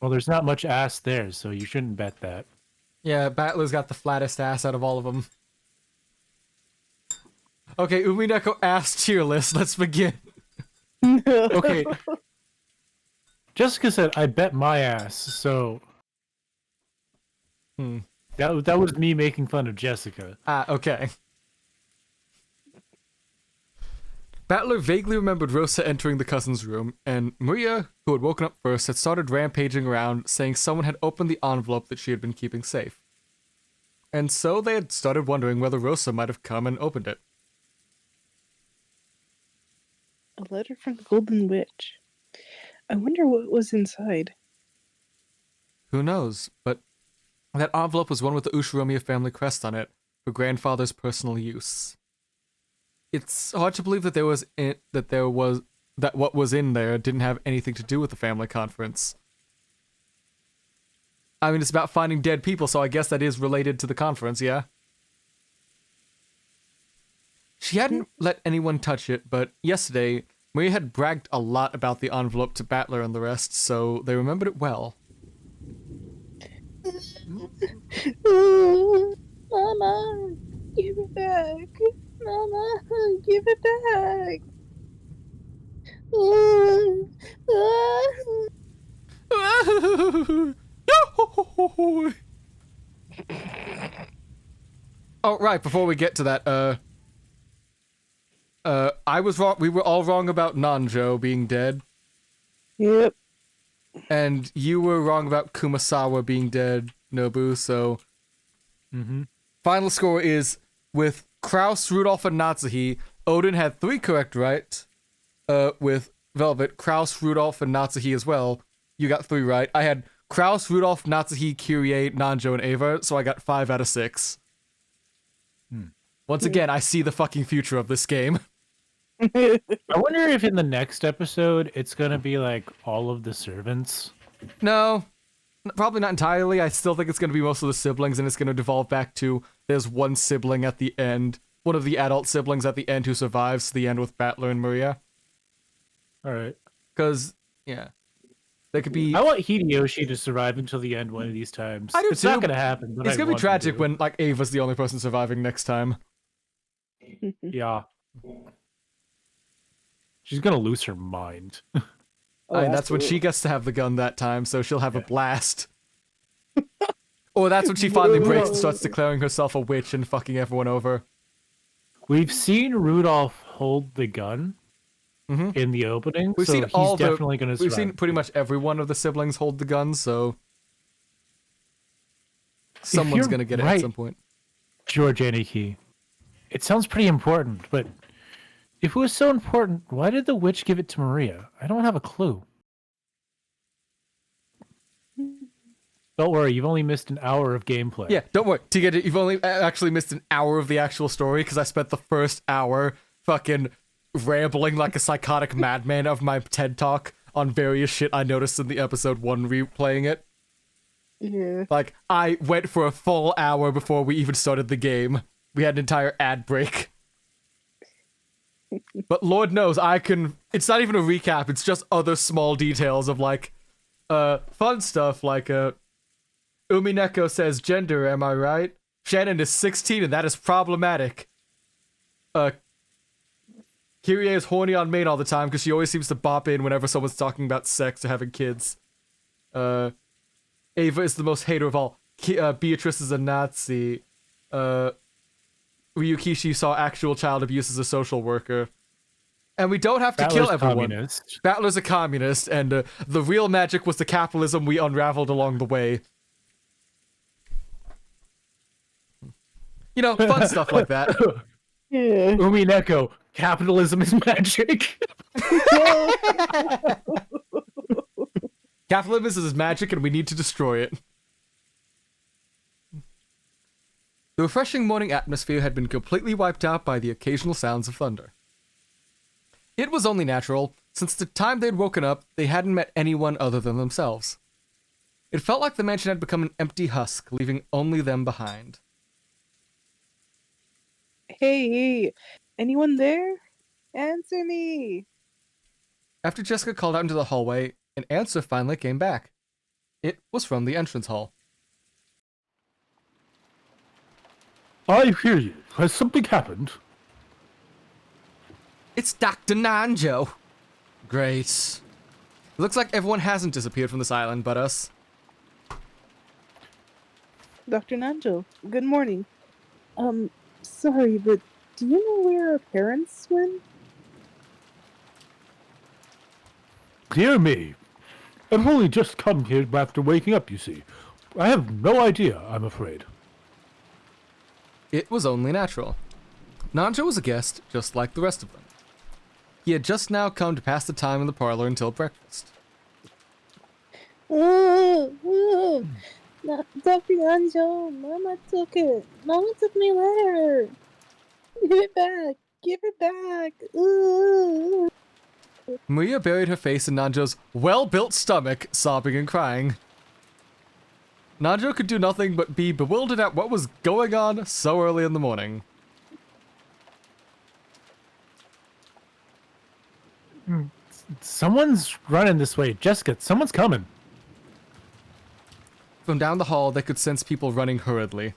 Well, there's not much ass there, so you shouldn't bet that. Yeah, Battler's got the flattest ass out of all of them. Okay, Umineko ass tier list. Let's begin. Okay. Jessica said, I bet my ass, so... That was me making fun of Jessica. Ah, okay. Battler vaguely remembered Rosa entering the cousin's room, and Maria, who had woken up first, had started rampaging around, saying someone had opened the envelope that she had been keeping safe. And so they had started wondering whether Rosa might have come and opened it. A letter from the Golden Witch. I wonder what was inside. Who knows, but that envelope was one with the Ushiromiya family crest on it, for grandfather's personal use. It's hard to believe that what was in there didn't have anything to do with the family conference. I mean, it's about finding dead people, so I guess that is related to the conference, yeah? She hadn't let anyone touch it, but yesterday, Maria had bragged a lot about the envelope to Battler and the rest, so they remembered it well. Mama, give it back. Mama, give it back. Oh, right, before we get to that, I was wrong. We were all wrong about Nanjo being dead. Yep. And you were wrong about Kumasawa being dead, Nobu, so... Final score is, with Kraus, Rudolph, and Natsuhi, Oden had 3 correct, right? With Velvet, Kraus, Rudolph, and Natsuhi as well. You got 3 right. I had Kraus, Rudolph, Natsuhi, Kyrie, Nanjo, and Ava, so I got 5 out of 6. Once again, I see the fucking future of this game. I wonder if in the next episode it's gonna be like all of the servants. No, probably not entirely. I still think it's gonna be most of the siblings, and it's gonna devolve back to there's one sibling at the end, one of the adult siblings at the end who survives to the end with Battler and Maria. Alright. Because, yeah. There could be... I want Hideyoshi to survive until the end one of these times. I do it's too, not gonna happen. But it's gonna be tragic when, like, Ava's the only person surviving next time. Yeah. She's gonna lose her mind. That's when she gets to have the gun that time, so she'll have a blast. Or that's when she finally breaks and starts declaring herself a witch and fucking everyone over. We've seen Rudolph hold the gun, in the opening. We've so seen he's definitely going to survive. We've seen pretty much every one of the siblings hold the guns, so someone's going to get it at some point. George Aniki. It sounds pretty important, but if it was so important, why did the witch give it to Maria? I don't have a clue. Don't worry, you've only missed an hour of gameplay. Yeah, don't worry. To get it, you've only actually missed an hour of the actual story because I spent the first hour fucking rambling like a psychotic madman of my TED Talk on various shit I noticed in the episode 1 replaying it. Yeah. Like, I went for a full hour before we even started the game. We had an entire ad break. But Lord knows I can... It's not even a recap, it's just other small details of, like, fun stuff, like, Umineko says gender, am I right? Shannon is 16 and that is problematic. Kyrie is horny on main all the time because she always seems to bop in whenever someone's talking about sex or having kids. Ava is the most hater of all. Beatrice is a Nazi. Ryukishi saw actual child abuse as a social worker. And we don't have to kill everyone. Communist. Battler's a communist, and the real magic was the capitalism we unraveled along the way. You know, fun stuff like that. Yeah. Umineko, capitalism is magic. Capitalism is magic and we need to destroy it. The refreshing morning atmosphere had been completely wiped out by the occasional sounds of thunder. It was only natural, since the time they'd woken up, they hadn't met anyone other than themselves. It felt like the mansion had become an empty husk, leaving only them behind. Hey, anyone there? Answer me! After Jessica called out into the hallway, an answer finally came back. It was from the entrance hall. I hear you. Has something happened? It's Dr. Nanjo. Great. It looks like everyone hasn't disappeared from this island but us. Dr. Nanjo, good morning. Sorry, but do you know where our parents went? Dear me. I've only just come here after waking up, you see. I have no idea, I'm afraid. It was only natural. Nanjo was a guest, just like the rest of them. He had just now come to pass the time in the parlor until breakfast. Dr. Nanjo, Mama took it. Mama took my letter. Give it back. Give it back. Maria buried her face in Nanjo's well-built stomach, sobbing and crying. Nanjo could do nothing but be bewildered at what was going on so early in the morning. Someone's running this way. Jessica, someone's coming. From down the hall, they could sense people running hurriedly.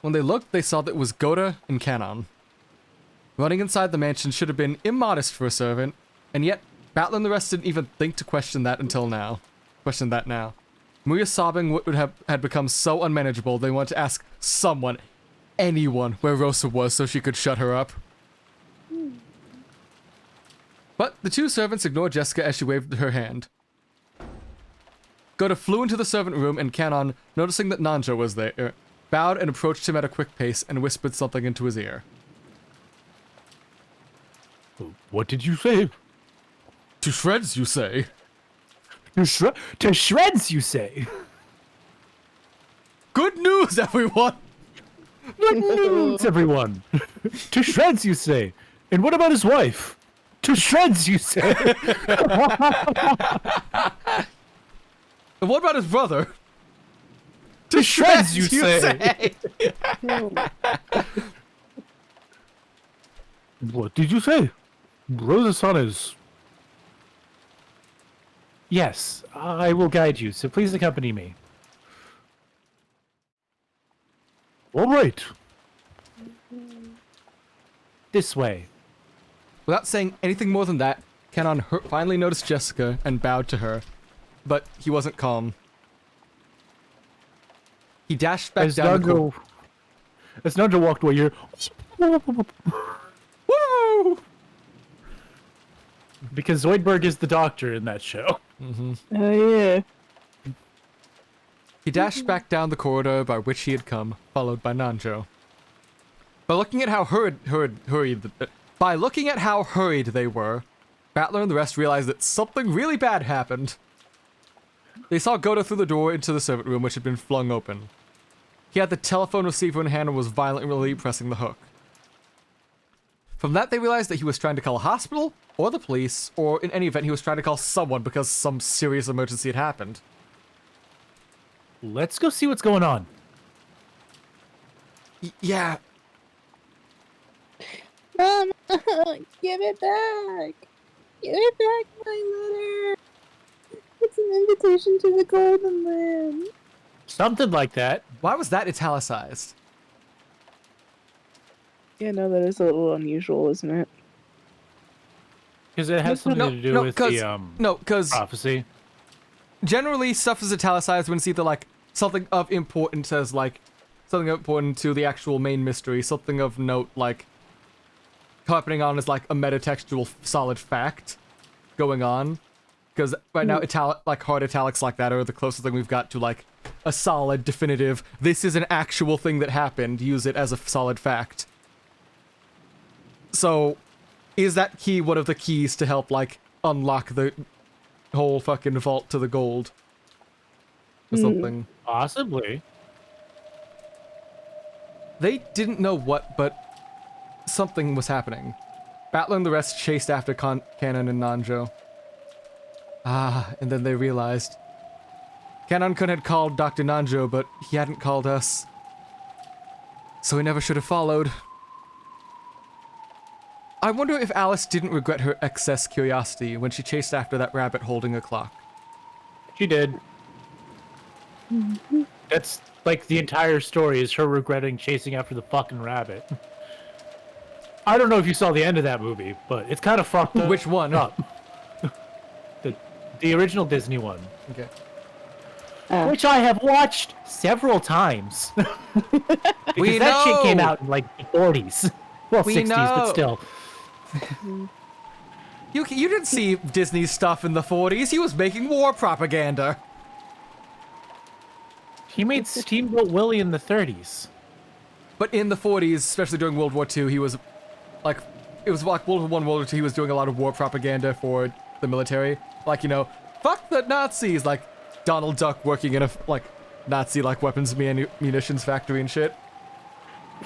When they looked, they saw that it was Gota and Kanon. Running inside the mansion should have been immodest for a servant, and yet, Battler and the rest didn't even think to question that now. Maria sobbing had become so unmanageable, they wanted to ask someone, anyone, where Rosa was so she could shut her up. But the two servants ignored Jessica as she waved her hand. Gota flew into the servant room, and Kanon, noticing that Nanjo was there, bowed and approached him at a quick pace and whispered something into his ear. What did you say? To shreds, you say? To shreds, you say? Good news, everyone! Good news, everyone! To shreds, you say? And what about his wife? To shreds, you say? And what about his brother? To shreds, you say? What did you say? Rosa-san is... Yes, I will guide you, so please accompany me. All right. This way. Without saying anything more than that, Kanon finally noticed Jessica and bowed to her, but he wasn't calm. He dashed back down the corridor. As Nanjo walked away, you're... Woo! Because Zoidberg is the doctor in that show. Oh yeah. He dashed back down the corridor by which he had come, followed by Nanjo. By looking at how hurried they were, Battler and the rest realized that something really bad happened. They saw Goto through the door into the servant room, which had been flung open. He had the telephone receiver in hand and was violently pressing the hook. From that, they realized that he was trying to call a hospital, or the police, or in any event, he was trying to call someone because some serious emergency had happened. Let's go see what's going on. Yeah. Mom, give it back. Give it back, my letter. It's an invitation to the Golden Land. Something like that. Why was that italicized? Yeah, no, that is a little unusual, isn't it? Because it has something to do with the prophecy. Generally, stuff is italicized when it's either like something of importance as like something important to the actual main mystery, something of note like happening on as like a metatextual solid fact going on. Because right now, hard italics like that are the closest thing we've got to like a solid, definitive, this is an actual thing that happened, use it as a solid fact. So, is that key one of the keys to help like unlock the whole fucking vault to the gold? Or something. Possibly. They didn't know what, but something was happening. Battler and the rest chased after Kanon and Nanjo. And then they realized. Kanon-kun had called Dr. Nanjo, but he hadn't called us. So he never should have followed. I wonder if Alice didn't regret her excess curiosity when she chased after that rabbit holding a clock. She did. That's like the entire story is her regretting chasing after the fucking rabbit. I don't know if you saw the end of that movie, but it's kind of fucked up. Which one? The original Disney one. Okay. Which I have watched several times. Because that shit came out in like the 40s. Well, 60s, but still. You didn't see Disney stuff in the 40s. He was making war propaganda. He made Steamboat Willie in the 30s. But in the 40s, especially during World War II, he was like, it was like World War I, World War II, he was doing a lot of war propaganda for the military. Like, you know, fuck the Nazis, like Donald Duck working in a, like, Nazi-like weapons munitions factory and shit.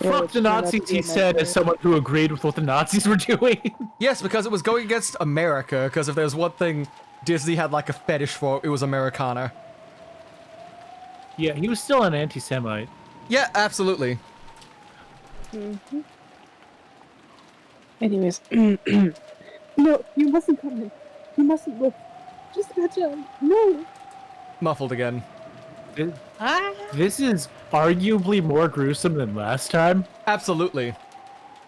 Yeah, fuck the Nazis, he said, as someone who agreed with what the Nazis were doing. Yes, because it was going against America, because if there's one thing Disney had, like, a fetish for, it was Americana. Yeah, he was still an anti-Semite. Yeah, absolutely. Anyways. No, you mustn't come in. You mustn't look. Just catch on. No. Muffled again. This is arguably more gruesome than last time. Absolutely.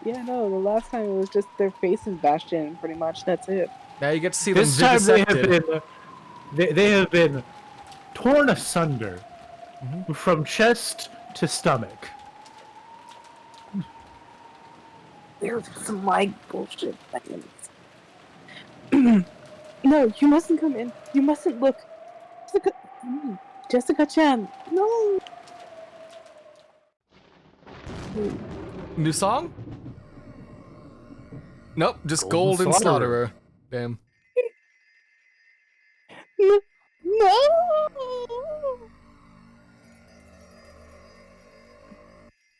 Yeah, no, the last time it was just their face and Bastion, pretty much. That's it. Now you get to see them this time vivisected. they have been torn asunder from chest to stomach. There's some like bullshit things. No, you mustn't come in. You mustn't look. Jessica-chan, no. New song? Nope, just Golden Slaughterer. Damn. No.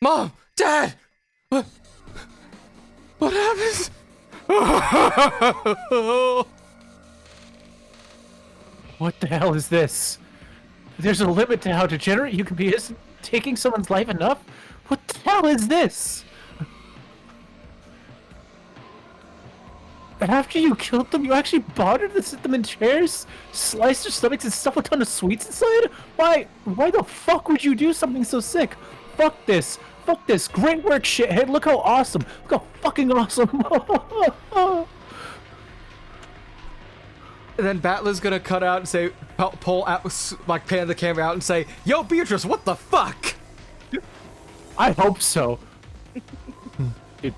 Mom! Dad! What happens? What the hell is this? There's a limit to how degenerate you can be. Isn't taking someone's life enough? What the hell is this? And after you killed them, you actually bothered to sit them in chairs, sliced their stomachs, and stuff a ton of sweets inside? Why the fuck would you do something so sick? Fuck this. Fuck this. Great work, shithead. Look how awesome. Look how fucking awesome. And then Battler's gonna cut out and say, pull out, like pan the camera out and say, "Yo, Beatrice, what the fuck?" I hope so. It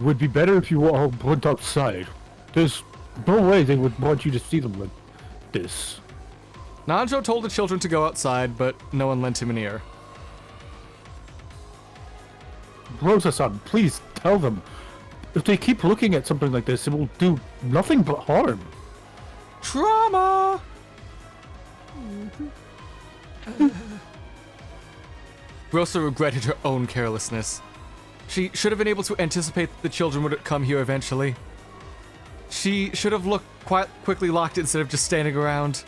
would be better if you all went outside. There's No way they would want you to see them like this. Nanjo told the children to go outside, but no one lent him an ear. Rosa-san, please tell them. If they keep looking at something like this, it will do nothing but harm. Trauma! Rosa regretted her own carelessness. She should have been able to anticipate that the children would come here eventually. She should have quite quickly locked it instead of just standing around.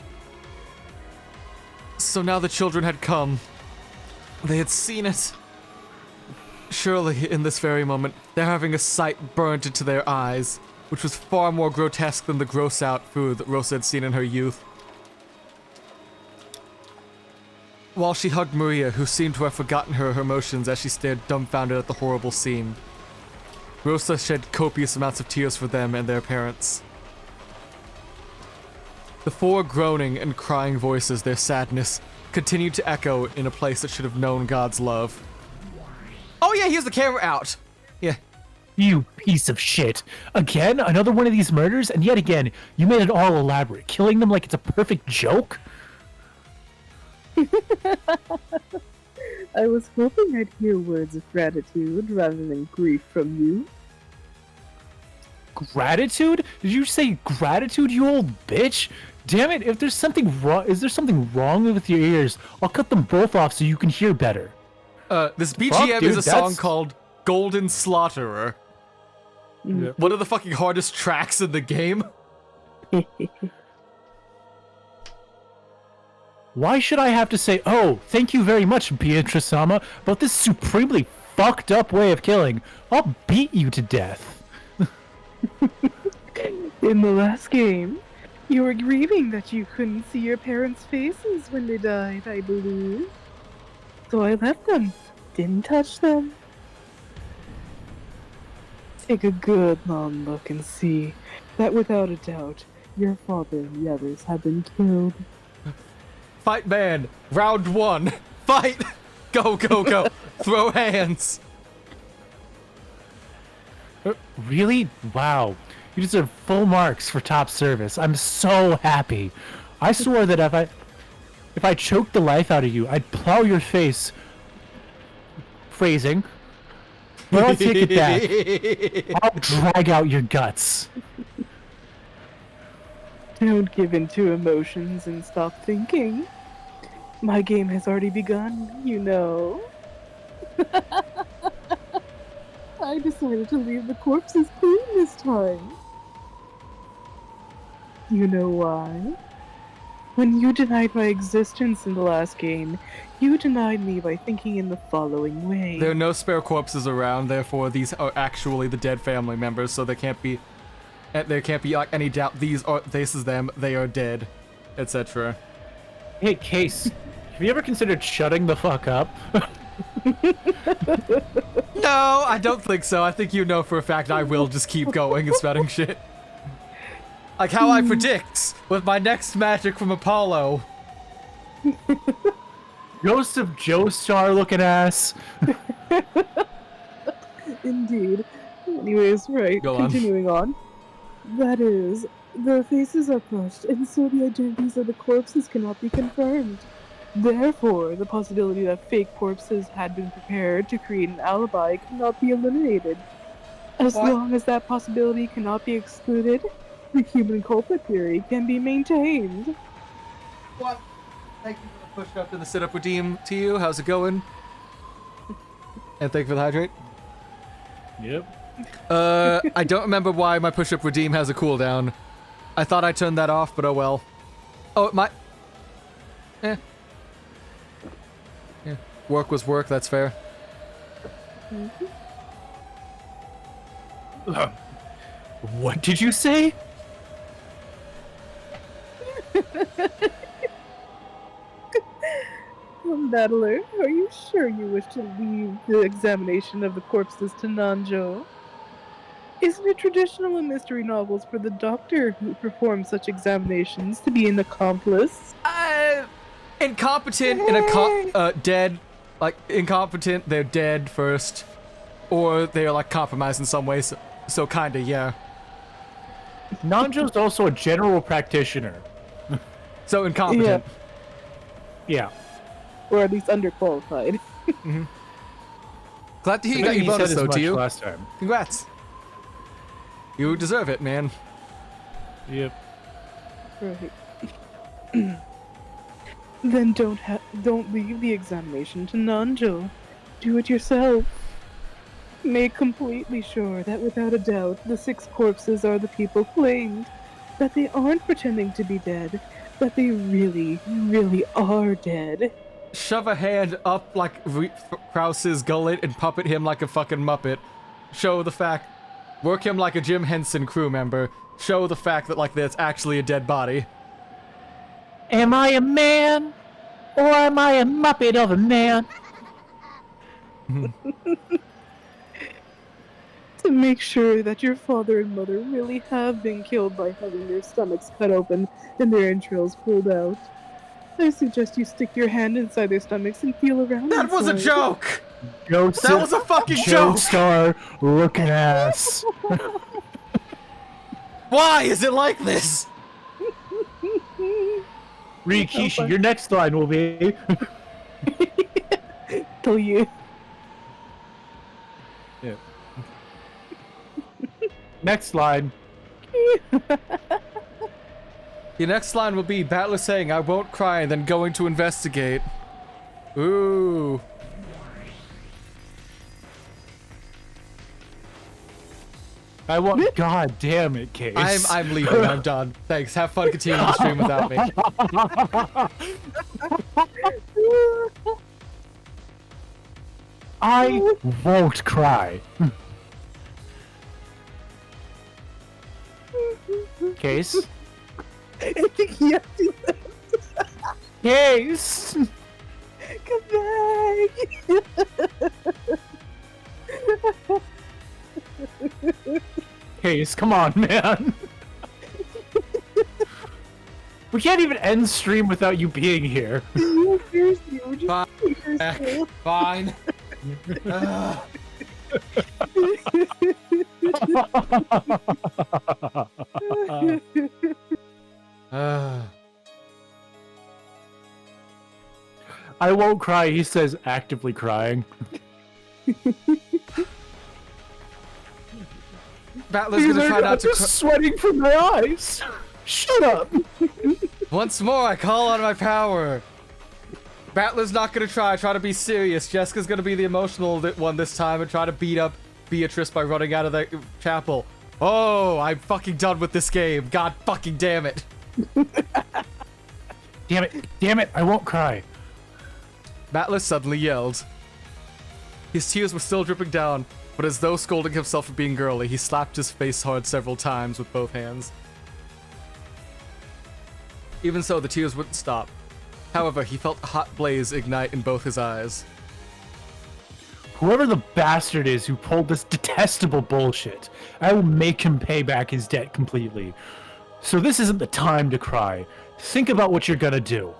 So now the children had come. They had seen it. Surely, in this very moment, they're having a sight burned into their eyes, which was far more grotesque than the gross-out food that Rosa had seen in her youth. While she hugged Maria, who seemed to have forgotten her emotions as she stared dumbfounded at the horrible scene, Rosa shed copious amounts of tears for them and their parents. The four groaning and crying voices, their sadness, continued to echo in a place that should have known God's love. Oh yeah, here's the camera out! Yeah. You piece of shit. Again? Another one of these murders? And yet again, you made it all elaborate, killing them like it's a perfect joke? I was hoping I'd hear words of gratitude rather than grief from you. Gratitude? Did you say gratitude, you old bitch? Damn it, if there's something wrong, is there something wrong with your ears? I'll cut them both off so you can hear better. This BGM is a song called Golden Slaughterer. Yeah. One of the fucking hardest tracks in the game. Why should I have to say, oh, thank you very much, Beatrice-sama, about this supremely fucked up way of killing? I'll beat you to death. In the last game, you were grieving that you couldn't see your parents' faces when they died, I believe. So I left them, didn't touch them. Take a good long look and see that without a doubt, your father and the others have been killed. Fight man, round one. Fight! Go, go, go. Throw hands. Really? Wow. You deserve full marks for top service. I'm so happy. I swore that if I choked the life out of you, I'd plow your face. Phrasing. But I'll take it back. I'll drag out your guts. Don't give in to emotions and stop thinking. My game has already begun, you know. I decided to leave the corpses clean this time. You know why? When you denied my existence in the last game, you denied me by thinking in the following way. There are no spare corpses around, therefore these are actually the dead family members, so there can't be like any doubt this is them, they are dead, etc. Hey, Case, have you ever considered shutting the fuck up? No, I don't think so. I think you know for a fact I will just keep going and spouting shit. Like how I predict with my next magic from Apollo. Ghost of Joestar looking ass. Indeed. Anyways, right, continuing on. That is, the faces are crushed, and so the identities of the corpses cannot be confirmed. Therefore, the possibility that fake corpses had been prepared to create an alibi cannot be eliminated. As long as that possibility cannot be excluded, the human culprit theory can be maintained. What? Thank you for the push-up and the sit-up redeem to you. How's it going? And thank you for the hydrate. Yep. I don't remember why my push-up redeem has a cooldown. I thought I turned that off, but oh well. Oh, it might... Yeah. Work was work, that's fair. What did you say? Battler, are you sure you wish to leave the examination of the corpses to Nanjo? Isn't it traditional in mystery novels for the doctor who performs such examinations to be an accomplice? Incompetent dead. Like, incompetent, they're dead first. Or they're, like, compromised in some ways. So kinda, yeah. Nanjo's also a general practitioner. So incompetent. Yeah. Or at least underqualified. Glad to hear you got your He said bonus as though, much to you. last time. Congrats. You deserve it, man. Yep. Right. Then don't leave the examination to Nanjo. Do it yourself. Make completely sure that without a doubt the 6 corpses are the people claimed. That they aren't pretending to be dead. That they really, really are dead. Shove a hand up like Krause's gullet and puppet him like a fucking Muppet. Show the fact. Work him like a Jim Henson crew member. Show the fact that like that's actually a dead body. Am I a man? Or am I a Muppet of a man? To make sure that your father and mother really have been killed by having their stomachs cut open and their entrails pulled out. I suggest you stick your hand inside their stomachs and feel around. That was a inside. joke! Joseph, That was a fucking joke! Star looking ass. Why is it like this? Rikishi, your next line will be... Tell you. Yeah. Next line. Your next line will be Battler saying, I won't cry, and then going to investigate. Ooh. I want. God damn it, Case. I'm leaving. I'm done. Thanks. Have fun continuing the stream without me. I won't cry. Case. I think he has to Case. come back. Case, come on, man. We can't even end stream without you being here. Seriously, we're just Fine. yourself. Fine. I won't cry, he says, actively crying. Battler's gonna try not to I'm sweating from my eyes. Shut up. Once more, I call on my power. Battler's not gonna try to be serious. Jessica's gonna be the emotional one this time and try to beat up Beatrice by running out of the chapel. Oh, I'm fucking done with this game. God fucking damn it. Damn it, I won't cry. Battler suddenly yelled. His tears were still dripping down, but as though scolding himself for being girly, he slapped his face hard several times with both hands. Even so, the tears wouldn't stop. However, he felt a hot blaze ignite in both his eyes. Whoever the bastard is who pulled this detestable bullshit, I will make him pay back his debt completely. So this isn't the time to cry. Think about what you're gonna do.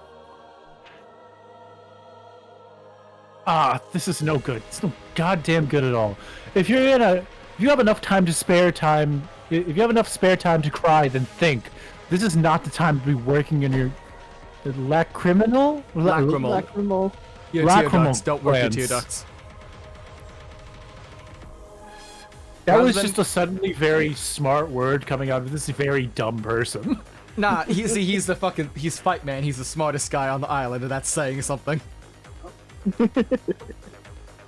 Ah, this is no good. It's no goddamn good at all. If you have enough time to spare time, if you have enough spare time to cry, then think. This is not the time to be working in your lacrimal. Lacrimal. Your tear ducts. Don't work your tear ducts. That was just a suddenly very smart word coming out of this very dumb person. Nah, he's Fight Man. He's the smartest guy on the island, and that's saying something.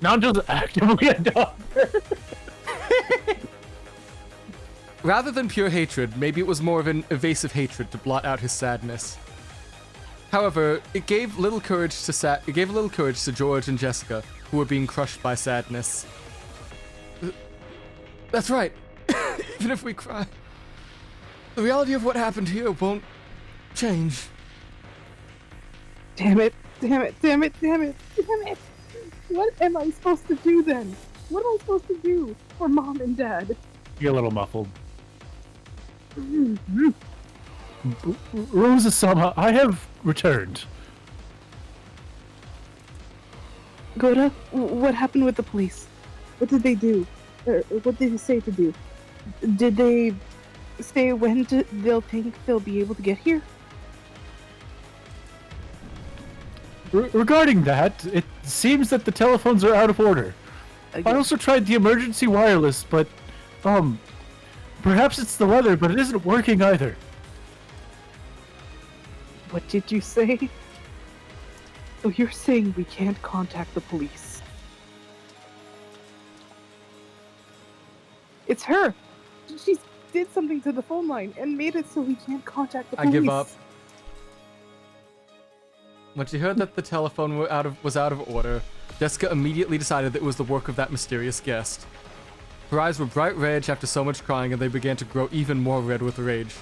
Not just actively a doctor. Rather than pure hatred, maybe it was more of an evasive hatred to blot out his sadness. However, it gave little courage to George and Jessica, who were being crushed by sadness. That's right. Even if we cry, the reality of what happened here won't change. Damn it. What am I supposed to do then? What am I supposed to do for Mom and Dad? You're a little muffled. Rosa-sama, I have returned. Goda, what happened with the police? What did they do? What did they say to do? Did they say when they'll think they'll be able to get here? Regarding that, it seems that the telephones are out of order. I also tried the emergency wireless, but, perhaps it's the weather, but it isn't working either. What did you say? So you're saying we can't contact the police? It's her! She did something to the phone line and made it so we can't contact the police. I give up. When she heard that the telephone was out of order, Jessica immediately decided that it was the work of that mysterious guest. Her eyes were bright red after so much crying, and they began to grow even more red with rage.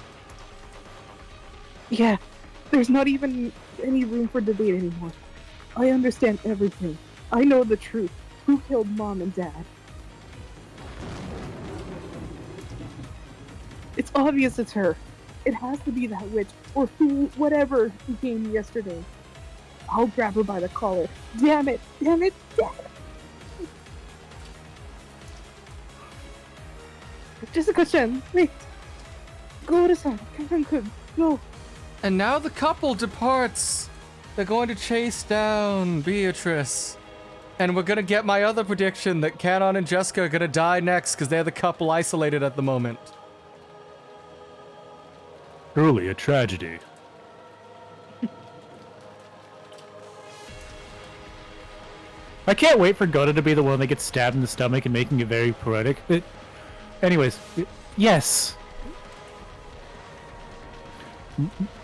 Yeah, there's not even any room for debate anymore. I understand everything. I know the truth. Who killed Mom and Dad? It's obvious it's her. It has to be that witch, or whatever who came yesterday. I'll grab her by the collar. Damn it! Damn it! Damn it! Jessica-chan, wait! Go-to-san, Kankan-kun, go! And now the couple departs. They're going to chase down Beatrice. And we're gonna get my other prediction that Canon and Jessica are gonna die next because they're the couple isolated at the moment. Truly a tragedy. I can't wait for Goda to be the one that gets stabbed in the stomach and making it very poetic. Anyways, yes.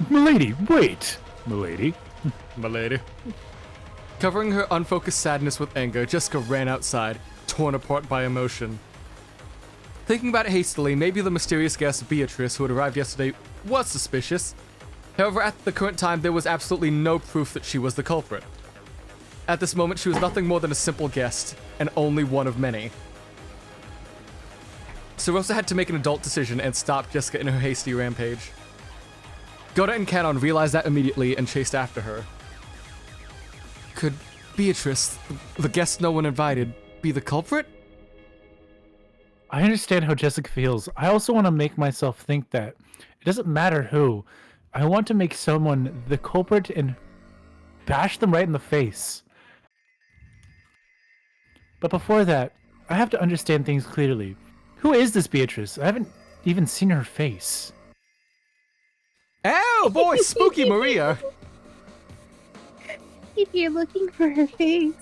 Milady, wait. Milady. Milady. Covering her unfocused sadness with anger, Jessica ran outside, torn apart by emotion. Thinking about it hastily, maybe the mysterious guest Beatrice, who had arrived yesterday, was suspicious. However, at the current time, there was absolutely no proof that she was the culprit. At this moment, she was nothing more than a simple guest, and only one of many. So Rosa had to make an adult decision and stop Jessica in her hasty rampage. Goda and Canon realized that immediately and chased after her. Could Beatrice, the guest no one invited, be the culprit? I understand how Jessica feels. I also want to make myself think that it doesn't matter who. I want to make someone the culprit and bash them right in the face. But before that, I have to understand things clearly. Who is this Beatrice? I haven't even seen her face. Oh boy, spooky Maria! If you're looking for her face,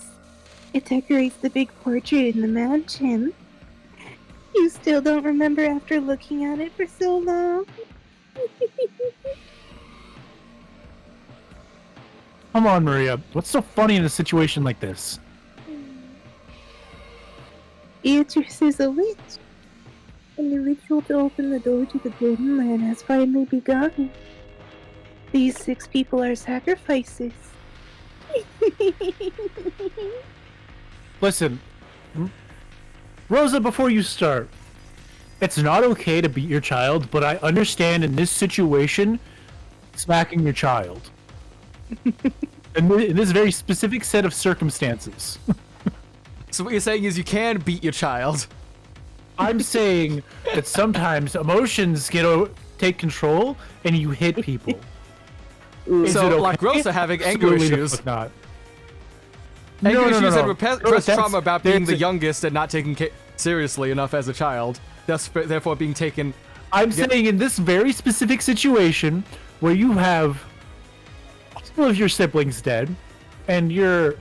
it decorates the big portrait in the mansion. You still don't remember after looking at it for so long? Come on, Maria. What's so funny in a situation like this? Beatrice is a witch, and the ritual to open the door to the Golden Land has finally begun. These 6 people are sacrifices. Listen, Rosa, before you start, it's not okay to beat your child, but I understand in this situation, smacking your child. in this very specific set of circumstances. So what you're saying is you can beat your child? I'm saying that sometimes emotions take control and you hit people. So, like Rosa having anger issues. Not. Anger issues and repressed trauma about being the youngest and not taken seriously enough as a child. Therefore being taken... I'm saying in this very specific situation where you have all of your siblings dead and you're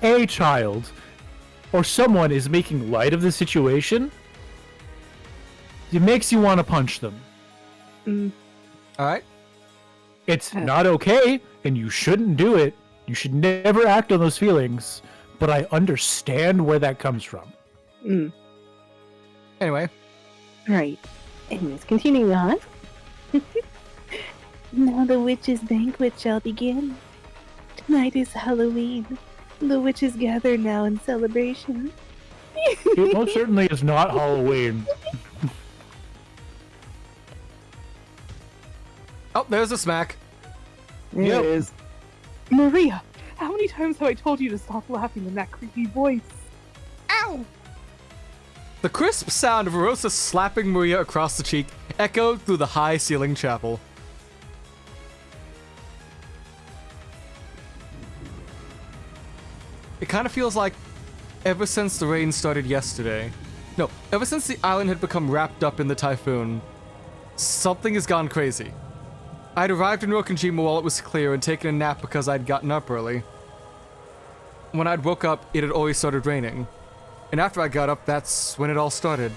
a child or someone is making light of the situation, it makes you want to punch them. Alright. It's not okay, and you shouldn't do it. You should never act on those feelings, but I understand where that comes from. Anyway. Right. Anyways, continuing on. Now the witches' banquet shall begin. Tonight is Halloween. The witches gather now in celebration. It most certainly is not Halloween. Oh, there's a smack. There it is. Maria, how many times have I told you to stop laughing in that creepy voice? Ow! The crisp sound of Rosa slapping Maria across the cheek echoed through the high-ceilinged chapel. It kind of feels like ever since the rain started yesterday, no, ever since the island had become wrapped up in the typhoon, something has gone crazy. I'd arrived in Rokkenjima while it was clear and taken a nap because I'd gotten up early. When I'd woke up, it had already started raining. And after I got up, that's when it all started.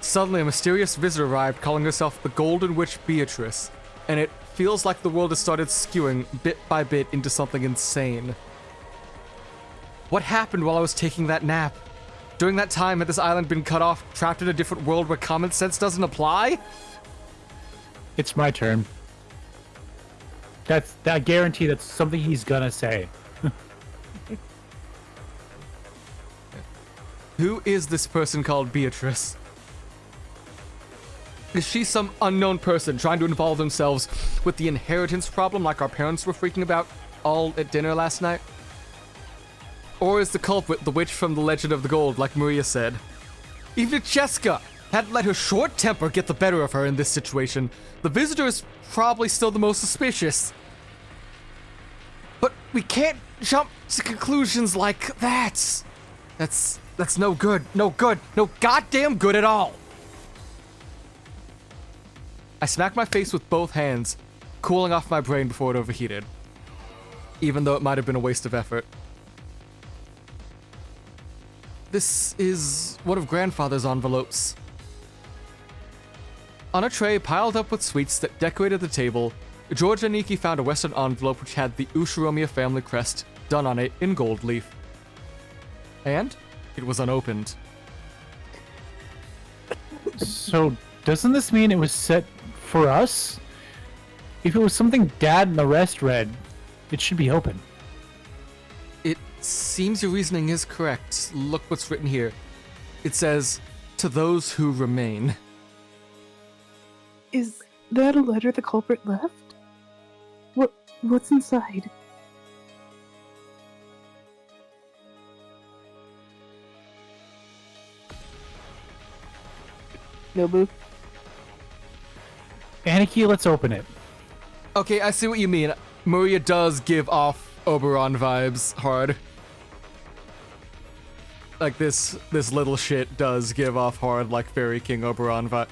Suddenly, a mysterious visitor arrived calling herself the Golden Witch Beatrice, and it feels like the world has started skewing bit by bit into something insane. What happened while I was taking that nap? During that time, had this island been cut off, trapped in a different world where common sense doesn't apply? It's my turn. I guarantee that's something he's gonna say. Who is this person called Beatrice? Is she some unknown person trying to involve themselves with the inheritance problem like our parents were freaking about all at dinner last night? Or is the culprit the witch from the Legend of the Gold, like Maria said? Even if Cheska hadn't let her short temper get the better of her in this situation, the visitor is probably still the most suspicious. But we can't jump to conclusions like that. That's no good. No good. No goddamn good at all. I smacked my face with both hands, cooling off my brain before it overheated. Even though it might have been a waste of effort. This is one of Grandfather's envelopes. On a tray piled up with sweets that decorated the table, George and Nikki found a Western envelope which had the Ushiromiya family crest done on it in gold leaf. And it was unopened. So, doesn't this mean it was set for us? If it was something Dad and the rest read, it should be open. It seems your reasoning is correct. Look what's written here. It says, "To those who remain." Is that a letter the culprit left? What's inside? Nobu. Aniki, let's open it. Okay, I see what you mean. Maria does give off Oberon vibes hard. Like this little shit does give off hard like Fairy King Oberon vibe.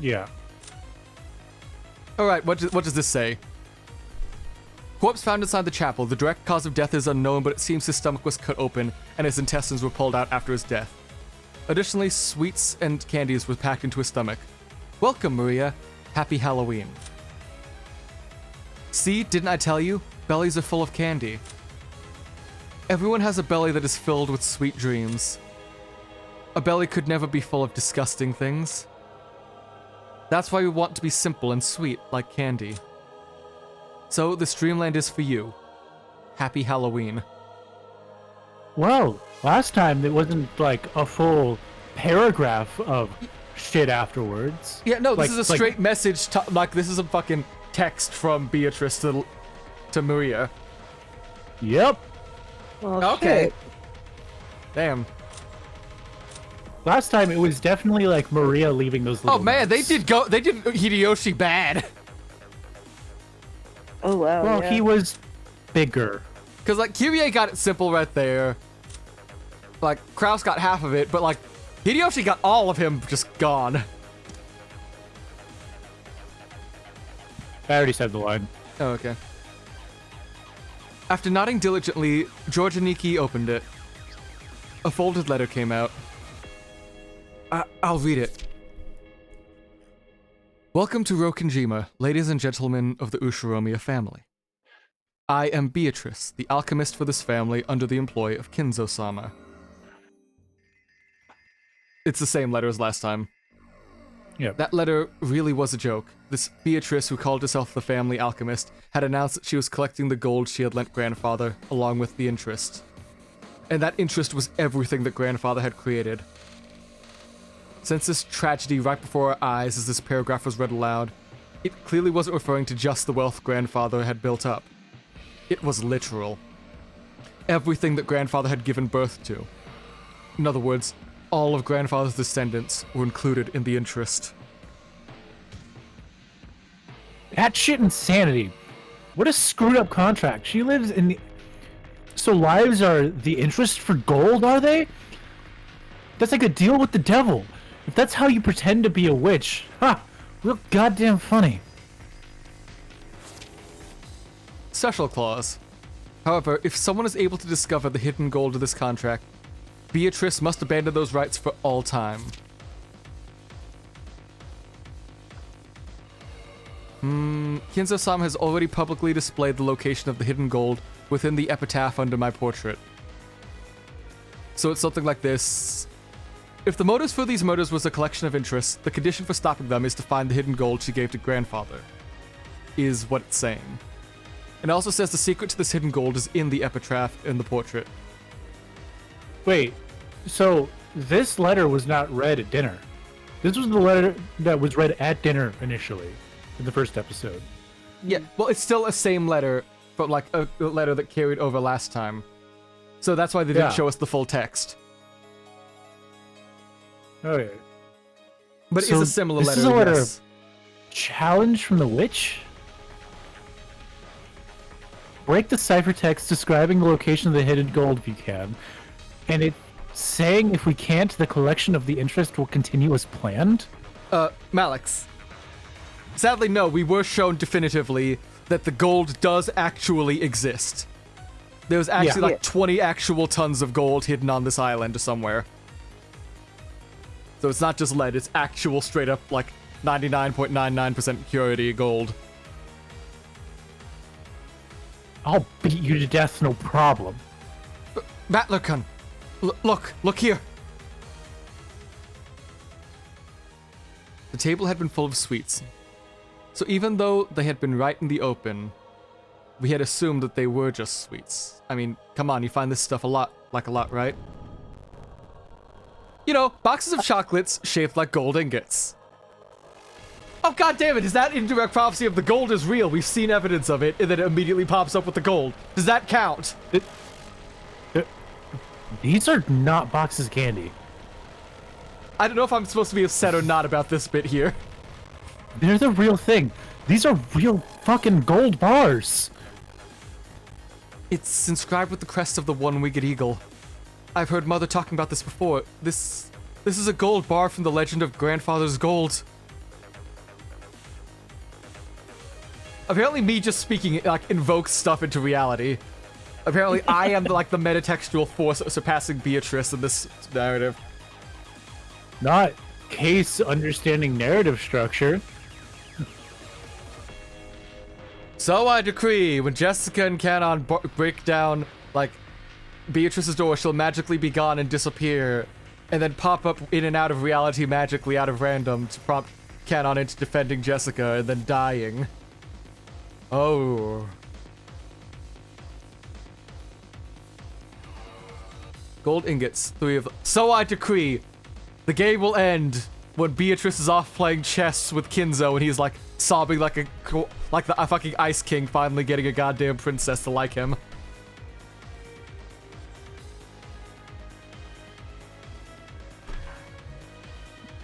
Yeah. Alright, what does this say? Corpse found inside the chapel. The direct cause of death is unknown, but it seems his stomach was cut open and his intestines were pulled out after his death. Additionally, sweets and candies were packed into his stomach. Welcome, Maria. Happy Halloween. See, didn't I tell you? Bellies are full of candy. Everyone has a belly that is filled with sweet dreams. A belly could never be full of disgusting things. That's why we want to be simple and sweet, like candy. So, this dreamland is for you. Happy Halloween. Well, last time it wasn't like a full paragraph of shit afterwards. Yeah, no, this Like- is a straight message. Like, this is a fucking text from Beatrice to Maria. Yep. Okay. Damn. Last time it was definitely like Maria leaving those little Oh man, notes. they did Hideyoshi bad. Oh wow. Well, yeah. he was bigger. Cause like Kyrie got it simple right there. Like Kraus got half of it, but like Hideyoshi got all of him just gone. I already said the line. Oh, okay. After nodding diligently, George and Nikki opened it. A folded letter came out. I'll read it. Welcome to Rokkenjima, ladies and gentlemen of the Ushiromiya family. I am Beatrice, the alchemist for this family under the employ of Kinzo-sama. It's the same letter as last time. Yeah. That letter really was a joke. This Beatrice, who called herself the family alchemist, had announced that she was collecting the gold she had lent Grandfather, along with the interest. And that interest was everything that Grandfather had created. Since this tragedy right before our eyes as this paragraph was read aloud, it clearly wasn't referring to just the wealth Grandfather had built up. It was literal. Everything that Grandfather had given birth to. In other words, all of grandfather's descendants were included in the interest. That shit insanity. What a screwed up contract. She lives in the... So lives are the interest for gold, are they? That's like a deal with the devil. If that's how you pretend to be a witch, real goddamn funny. Special clause. However, if someone is able to discover the hidden gold of this contract, Beatrice must abandon those rights for all time. Kinzo-sama has already publicly displayed the location of the hidden gold within the epitaph under my portrait. So it's something like this. If the motives for these murders was a collection of interests, the condition for stopping them is to find the hidden gold she gave to grandfather. Is what it's saying. It also says the secret to this hidden gold is in the epitaph in the portrait. Wait, so this letter was not read at dinner. This was the letter that was read at dinner initially, in the first episode. Yeah, well, it's still a same letter, but like a letter that carried over last time. So that's why they didn't show us the full text. Okay. But it is a similar letter. This is a letter yes. of challenge from the witch? Break the ciphertext describing the location of the hidden gold if you can. And it's saying if we can't, the collection of the interest will continue as planned? Malix. Sadly, no, we were shown definitively that the gold does actually exist. There's actually like 20 actual tons of gold hidden on this island somewhere. So it's not just lead, it's actual straight up like 99.99% purity gold. I'll beat you to death, no problem. Battlerkun, look here. The table had been full of sweets. So even though they had been right in the open, we had assumed that they were just sweets. I mean, come on, you find this stuff a lot, right? You know, boxes of chocolates shaped like gold ingots. Oh, god damn it, is that indirect prophecy of the gold is real? We've seen evidence of it, and then it immediately pops up with the gold. Does that count? These are not boxes of candy. I don't know if I'm supposed to be upset or not about this bit here. They're the real thing. These are real fucking gold bars. It's inscribed with the crest of the one-winged eagle. I've heard Mother talking about this before. This is a gold bar from the legend of Grandfather's Gold. Apparently me just speaking, like, invokes stuff into reality. Apparently I am, like, the metatextual force surpassing Beatrice in this narrative. Not case understanding narrative structure. So I decree, when Jessica and Canon break down, like, Beatrice's door, she'll magically be gone and disappear, and then pop up in and out of reality magically out of random to prompt Canon into defending Jessica and then dying. Oh. Gold ingots, 3 of them. So I decree, the game will end when Beatrice is off playing chess with Kinzo and he's like sobbing like a fucking Ice King finally getting a goddamn princess to like him.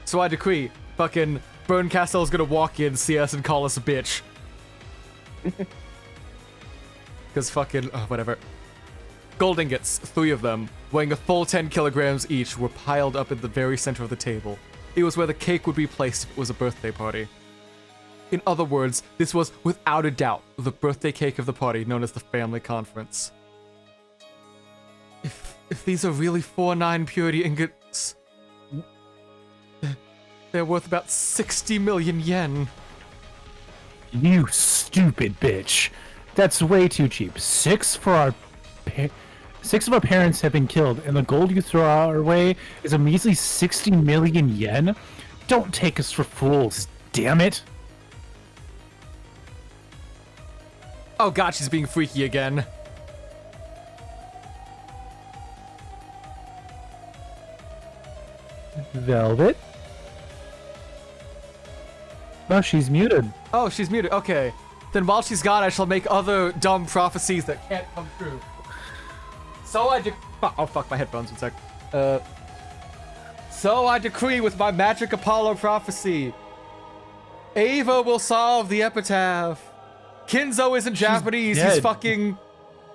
So I decree, fucking Burn Castle's gonna walk in, see us, and call us a bitch. Because fucking, whatever. Gold ingots, 3 of them, weighing a full 10 kilograms each, were piled up in the very center of the table. It was where the cake would be placed if it was a birthday party. In other words, this was, without a doubt, the birthday cake of the party known as the family conference. If these are really 4-9 purity ingots, they're worth about 60 million yen. You stupid bitch. That's way too cheap. 6 of our parents have been killed, and the gold you throw our way is a measly 60 million yen? Don't take us for fools, damn it. Oh god, she's being freaky again. Velvet? Oh, she's muted. Oh, she's muted. Okay. Then while she's gone, I shall make other dumb prophecies that can't come true. So I do. Oh, fuck, my headphones. One sec. So I decree with my magic Apollo prophecy, Ava will solve the epitaph. Kinzo isn't Japanese, he's fucking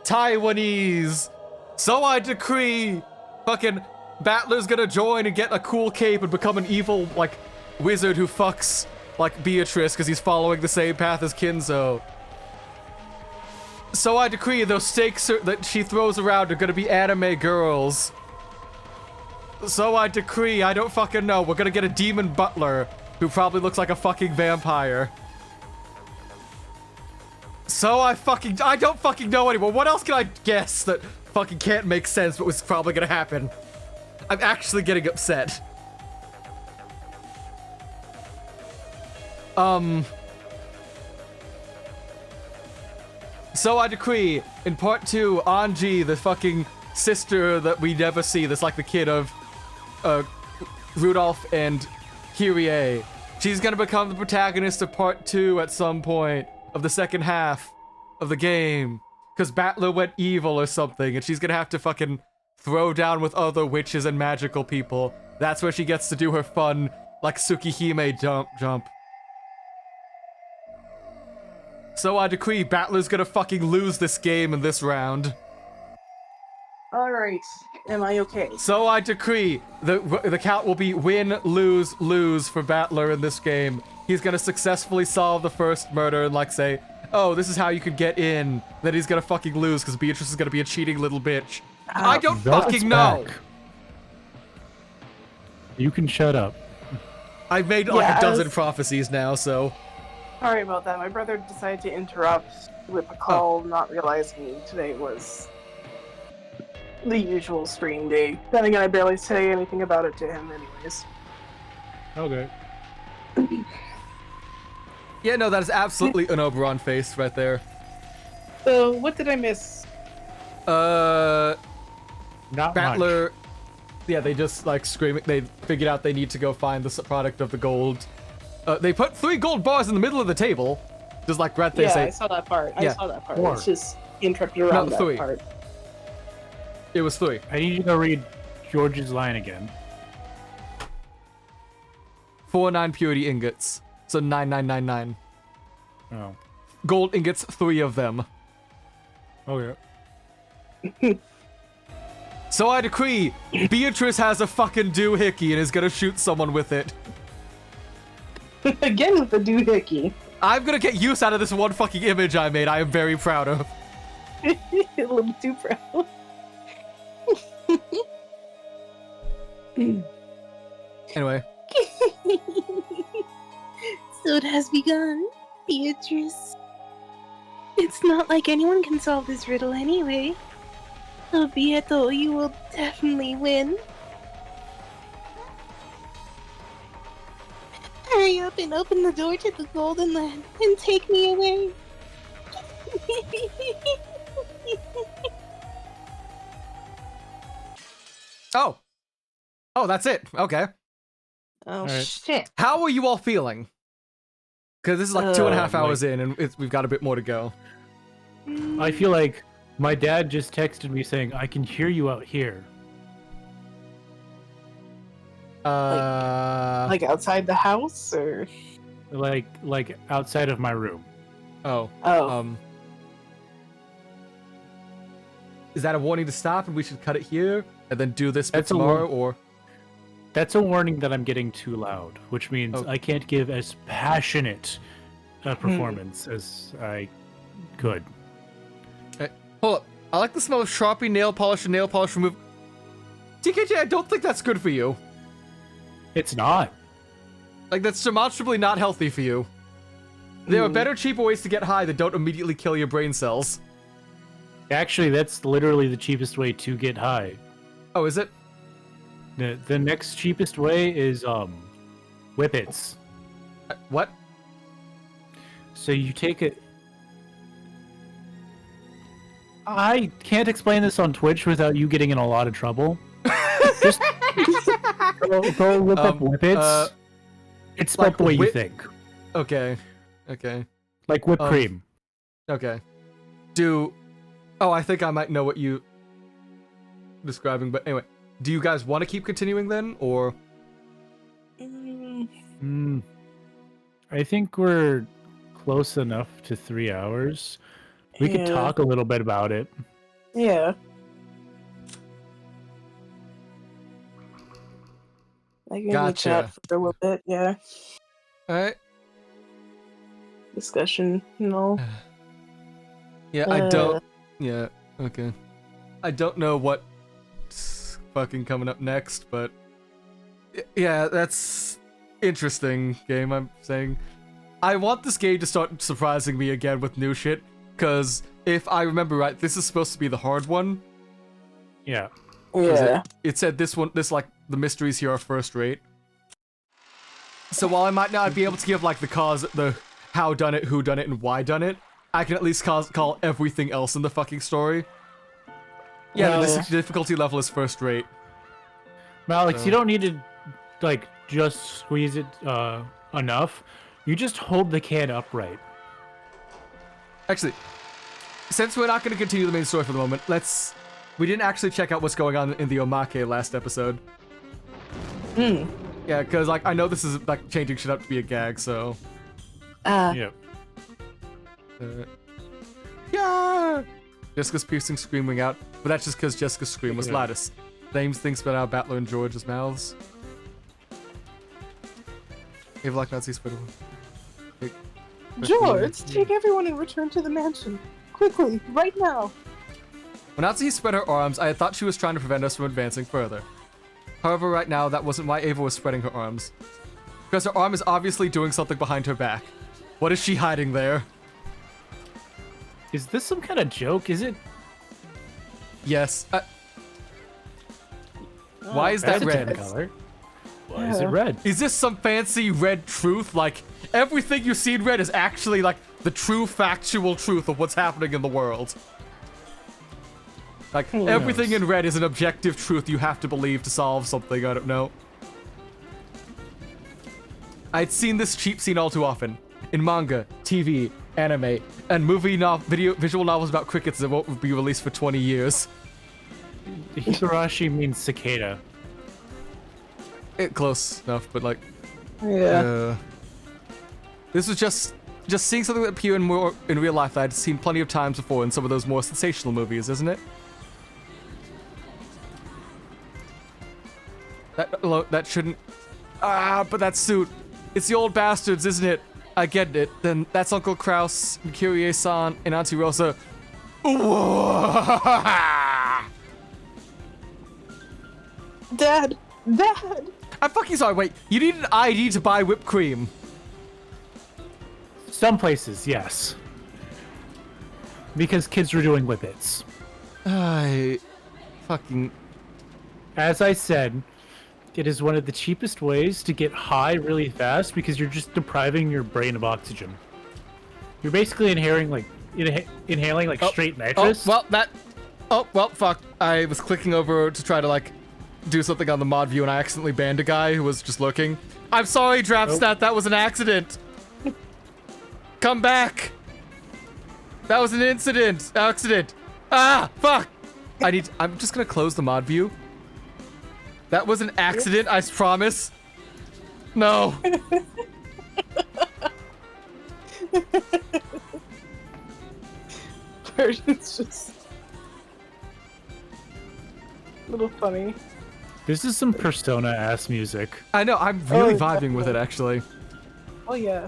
Taiwanese. So I decree, fucking Battler's gonna join and get a cool cape and become an evil, like, wizard who fucks, like, Beatrice because he's following the same path as Kinzo. So I decree those stakes that she throws around are gonna be anime girls. So I decree, I don't fucking know, we're gonna get a demon butler who probably looks like a fucking vampire. So I don't fucking know anymore. What else can I guess that fucking can't make sense but was probably gonna happen? I'm actually getting upset. So I decree, in part 2, Anji, the fucking sister that we never see, that's like the kid of Rudolph and Kyrie, she's gonna become the protagonist of part 2 at some point of the second half of the game. Because Battler went evil or something, and she's gonna have to fucking throw down with other witches and magical people. That's where she gets to do her fun, like, Tsukihime jump. So I decree Battler's gonna fucking lose this game in this round. Alright, am I okay? So I decree the count will be win, lose, lose for Battler in this game. He's gonna successfully solve the first murder and, like, say, oh, this is how you could get in. Then he's gonna fucking lose because Beatrice is gonna be a cheating little bitch. I don't fucking know. You can shut up. I've made like a dozen prophecies now, so. Sorry about that. My brother decided to interrupt with a call, not realizing today was the usual stream day. Then again, I barely say anything about it to him anyways. Okay. Yeah, no, that is absolutely an Oberon face right there. So, what did I miss? Not Battler. much. Yeah, they just like screaming. They figured out they need to go find the product of the gold. They put 3 gold bars in the middle of the table, just like right there. Yeah, say, I saw that part. Yeah. I saw that part. 4. It's just interrupted around that 3. part. It was 3. I need you to read George's line again. 4 9 purity ingots, so 9999. Oh. Gold ingots, 3 of them. Okay. So I decree, Beatrice has a fucking doohickey and is gonna shoot someone with it. Again with the doohickey. I'm gonna get use out of this one fucking image I made. I am very proud of. A little too proud. Anyway. So it has begun, Beatrice. It's not like anyone can solve this riddle anyway. So Beato, you will definitely win. Hurry up and open the door to the Golden Land and take me away. Oh, that's it. Okay. Oh, Alright. shit. How are you all feeling? Because this is like 2.5 hours in, and we've got a bit more to go. I feel like my dad just texted me saying, I can hear you out here. Like outside the house, or? Like outside of my room. Oh. Oh. Is that a warning to stop and we should cut it here and then do this bit That's a tomorrow, or? That's a warning that I'm getting too loud, which means Okay. I can't give as passionate a performance as I could. Hold up. I like the smell of Sharpie nail polish and nail polish remover. TKJ, I don't think that's good for you. It's not. Like, that's demonstrably not healthy for you. There are better, cheaper ways to get high that don't immediately kill your brain cells. Actually, that's literally the cheapest way to get high. Oh, is it? The next cheapest way is whippets. What? So you take it. I can't explain this on Twitch without you getting in a lot of trouble. Just go look up whippets. It's spelled like the way you whip- think. Okay. Okay. Like whipped cream. Okay. Oh, I think I might know what you describing, but anyway. Do you guys want to keep continuing then, or? I think we're close enough to 3 hours. We could talk a little bit about it. Yeah. I can chat for a little bit, yeah. Alright. Discussion, Yeah, I don't... Yeah, okay. I don't know what's fucking coming up next, but... Yeah, that's... interesting game, I'm saying. I want this game to start surprising me again with new shit, because if I remember right, this is supposed to be the hard one. Yeah. Yeah. It said the mysteries here are first rate. So while I might not be able to give, like, the how done it, who done it, and why done it, I can at least call everything else in the fucking story. Yeah, the difficulty level is first rate. Alex, you don't need to, like, just squeeze it enough. You just hold the can upright. Actually, since we're not going to continue the main story for the moment, we didn't actually check out what's going on in the Omake last episode. Yeah, because, like, I know this is, like, changing shit up to be a gag, so... Yep. Yeah! Jessica's piercing scream ring out, but that's just because Jessica's scream was loudest. Names things spit out Battler and George's mouths. If like Nazi spittle. George, take everyone and return to the mansion. Quickly, right now. When Nazi spread her arms, I had thought she was trying to prevent us from advancing further. However, right now, that wasn't why Ava was spreading her arms. Because her arm is obviously doing something behind her back. What is she hiding there? Is this some kind of joke? Is it? Yes. Why is that red? Color. Why is it red? Is this some fancy red truth? Like, everything you see in red is actually, like, the true factual truth of what's happening in the world. Like, everything in red is an objective truth you have to believe to solve something, I don't know. I'd seen this cheap scene all too often. In manga, TV, anime, and visual novels about crickets that won't be released for 20 years. Higurashi means cicada. Close enough, but like... Yeah. This was just seeing something that appear in real life that I'd seen plenty of times before in some of those more sensational movies, isn't it? That shouldn't... but that suit. It's the old bastards, isn't it? I get it. Then that's Uncle Kraus, and Kyrie-san, and Auntie Rosa. Dad! I'm fucking sorry, wait. You need an ID to buy whipped cream. Some places, yes. Because kids were doing whippets. Fucking... As I said, it is one of the cheapest ways to get high really fast because you're just depriving your brain of oxygen. You're basically inhaling like straight nitrous. Oh, well, fuck. I was clicking over to try to, like, do something on the mod view and I accidentally banned a guy who was just looking. I'm sorry, Drapstat, that was an accident. Come back. That was an accident. Ah, fuck. I'm just gonna close the mod view. That was an accident, I promise. No. It's just a little funny. This is some Persona-ass music. I know, I'm really vibing with it, actually. Oh, yeah.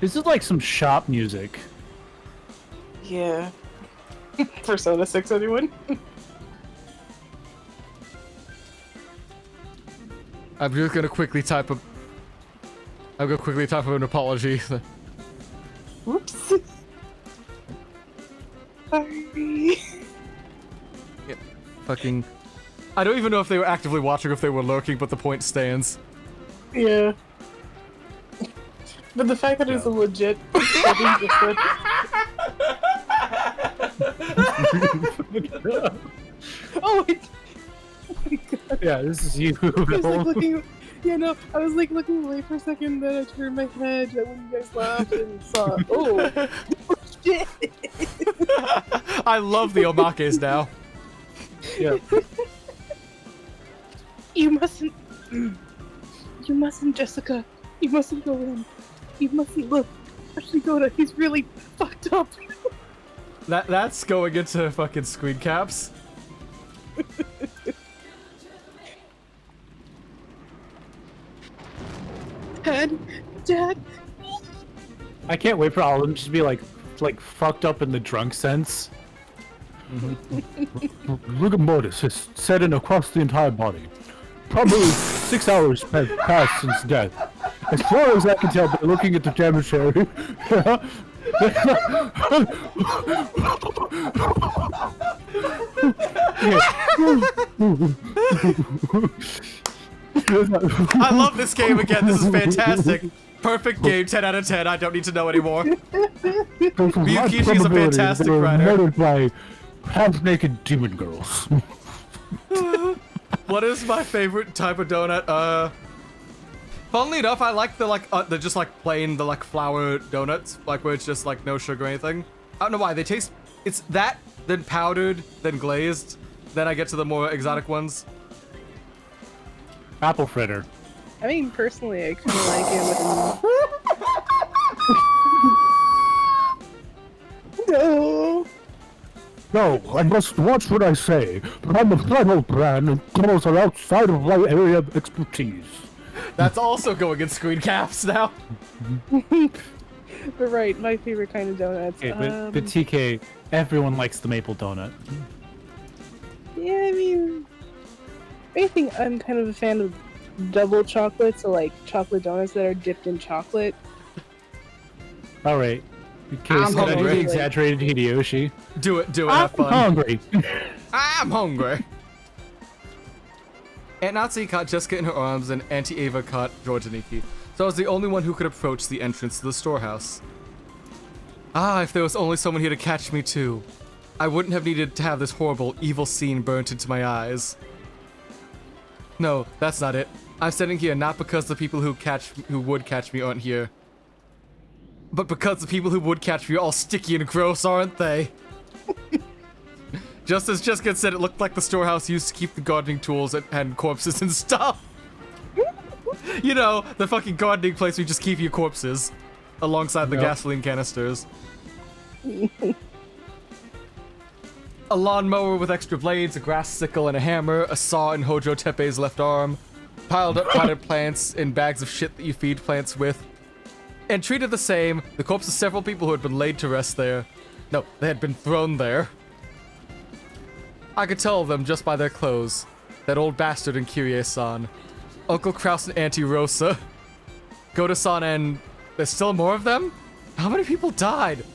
This is like some shop music. Yeah. Persona 6, anyone? I'm just gonna quickly type an apology. Whoops. Sorry. Yeah, fucking... I don't even know if they were actively watching or if they were lurking, but the point stands. Yeah. But the fact that it's a legit... Oh my god. Yeah, this is you. I was like looking, I was like looking away for a second, then I turned my head when you guys laughed and saw. Oh shit! I love the omakes now. Yeah. You mustn't. You mustn't, Jessica. You mustn't go in. You mustn't look. Actually, Goda, he's really fucked up. That's going into fucking screen caps. Dad. I can't wait for all of them to be like fucked up in the drunk sense. Rigor mortis is set in across the entire body. Probably 6 hours have passed since death. As far as I can tell by looking at the damage area. I love this game again. This is fantastic. Perfect game, 10 out of 10. I don't need to know anymore. Miyukichi is a fantastic writer. Murdered by half-naked demon girls. What is my favorite type of donut? Funnily enough, I like the just like plain flour donuts, like where it's just like no sugar or anything. I don't know why they taste. It's that, then powdered, then glazed. Then I get to the more exotic ones. Apple fritter. I mean, personally, I kind of like it with. No. No, I must watch what I say, but I'm a final brand and girls are outside of my area of expertise. That's also going in screen caps now. But right, my favorite kind of donuts. Okay, but TK, everyone likes the maple donut. Yeah, I mean, I think I'm kind of a fan of double chocolate, so like chocolate donuts that are dipped in chocolate. Alright. Okay, I'm so hungry. Exaggerated Hideyoshi. Do it, have fun. I'm hungry. I'm hungry. Aunt Nazi caught Jessica in her arms and Auntie Ava caught George and Nikki, so I was the only one who could approach the entrance to the storehouse. Ah, if there was only someone here to catch me too. I wouldn't have needed to have this horrible, evil scene burnt into my eyes. No, that's not it. I'm sitting here not because the people who would catch me aren't here, but because the people who would catch me are all sticky and gross, aren't they? Just as Jessica said, it looked like the storehouse used to keep the gardening tools and corpses and stuff. You know, the fucking gardening place where you just keep your corpses alongside the gasoline canisters. A lawnmower with extra blades, a grass sickle and a hammer, a saw in Hojo Tepe's left arm, piled up potted plants in bags of shit that you feed plants with, and treated the same, the corpse of several people who had been laid to rest there. No, they had been thrown there. I could tell them just by their clothes. That old bastard and Kyrie-san. Uncle Kraus and Auntie Rosa. Goda-san and... There's still more of them? How many people died?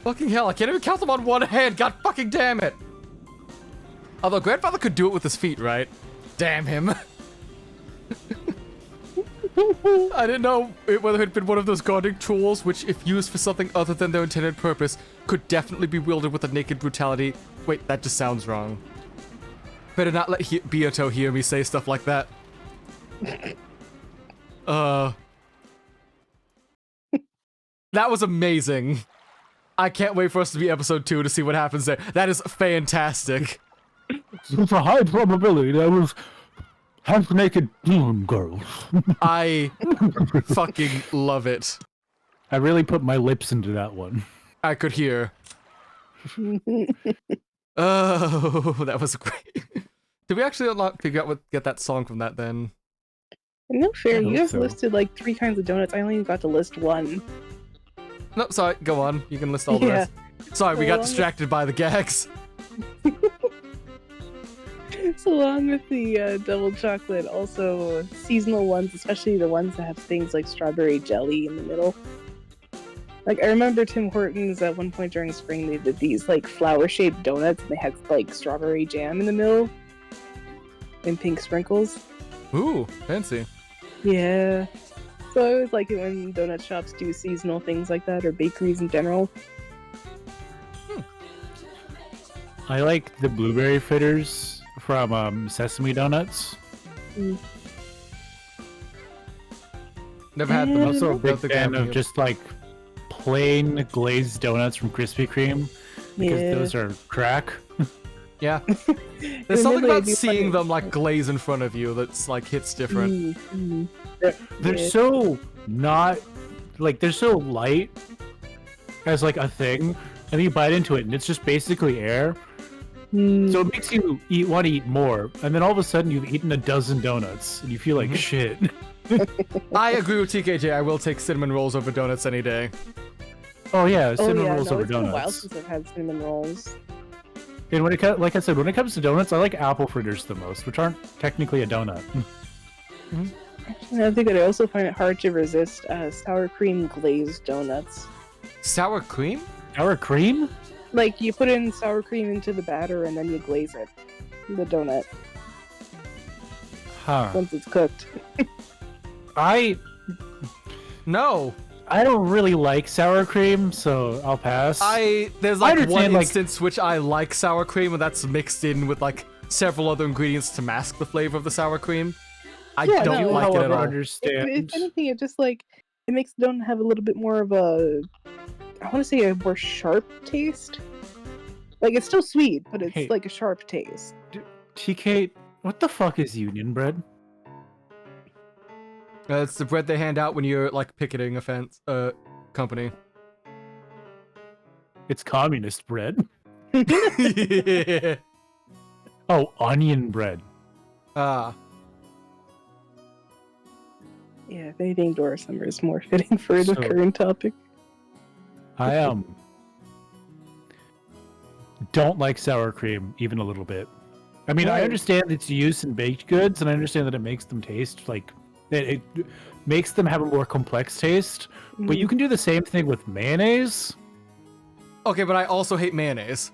Fucking hell, I can't even count them on one hand, god fucking damn it! Although Grandfather could do it with his feet, right? Damn him. I didn't know whether it had been one of those gardening tools, which, if used for something other than their intended purpose, could definitely be wielded with a naked brutality. Wait, that just sounds wrong. Better not let Bioto hear me say stuff like that. That was amazing. I can't wait for us to be episode 2 to see what happens there. That is fantastic. There's a high probability there was half-naked demon girls. I fucking love it. I really put my lips into that one. I could hear. Oh, that was great. Did we actually get that song from that then? No fair, you guys so. listed like 3 kinds of donuts. I only got to list 1. No, sorry, go on. You can list all the rest. Sorry, we got distracted by the gags. So along with the double chocolate, also seasonal ones, especially the ones that have things like strawberry jelly in the middle. Like, I remember Tim Hortons at one point during spring, they did these like flower-shaped donuts, and they had like strawberry jam in the middle and pink sprinkles. Ooh, fancy. Yeah. So I always like it when donut shops do seasonal things like that, or bakeries in general. I like the blueberry fritters from Sesame Donuts. Never had them. I'm also a Don't big think I fan have of any. just like plain glazed donuts from Krispy Kreme because Yeah. those are crack. Yeah. There's something about seeing them like glaze in front of you that's like hits different. They're so not like they're so light as like a thing, and then you bite into it and it's just basically air. So it makes you want to eat more, and then all of a sudden you've eaten a dozen donuts and you feel like shit. I agree with TKJ. I will take cinnamon rolls over donuts any day. Oh yeah, cinnamon rolls over it's been a while donuts. since I've had cinnamon rolls. And like I said, when it comes to donuts, I like apple fritters the most, which aren't technically a donut. I think I also find it hard to resist sour cream glazed donuts. Sour cream? Sour cream? Like, you put in sour cream into the batter and then you glaze it. The donut. Huh. Once it's cooked. No. I don't really like sour cream, so I'll pass. There's like one instance which I like sour cream, and that's mixed in with like several other ingredients to mask the flavor of the sour cream. I don't like it at all. Understand. If anything, it just like it makes the donut have a little bit more of a, I want to say, a more sharp taste. Like, it's still sweet, but it's like a sharp taste. TK, what the fuck is union bread? It's the bread they hand out when you're like picketing a company. It's communist bread. Yeah. Oh, onion bread. Ah. Yeah, if anything, Dora Summer is more fitting for the current topic. I don't like sour cream even a little bit. I mean, I understand its use in baked goods, and I understand that it makes them taste like it makes them have a more complex taste. But you can do the same thing with mayonnaise. Okay, but I also hate mayonnaise.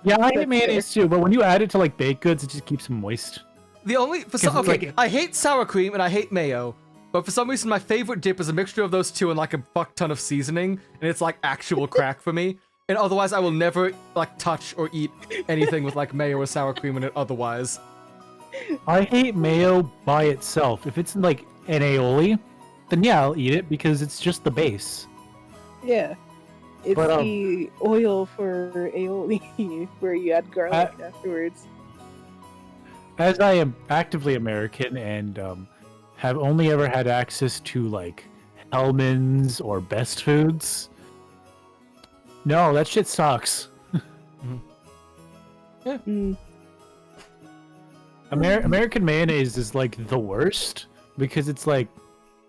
Yeah, I hate mayonnaise too. But when you add it to like baked goods, it just keeps them moist. I hate sour cream and I hate mayo, but for some reason my favorite dip is a mixture of those two and like a fuck ton of seasoning, and it's like actual crack for me. And otherwise I will never like touch or eat anything with like mayo or sour cream in it otherwise. I hate mayo by itself. If it's like an aioli, then yeah, I'll eat it because it's just the base. Yeah. It's the oil for aioli where you add garlic afterwards. As I am actively American and have only ever had access to like Hellmann's or Best Foods, no, that shit sucks. Yeah. American mayonnaise is like the worst because it's like,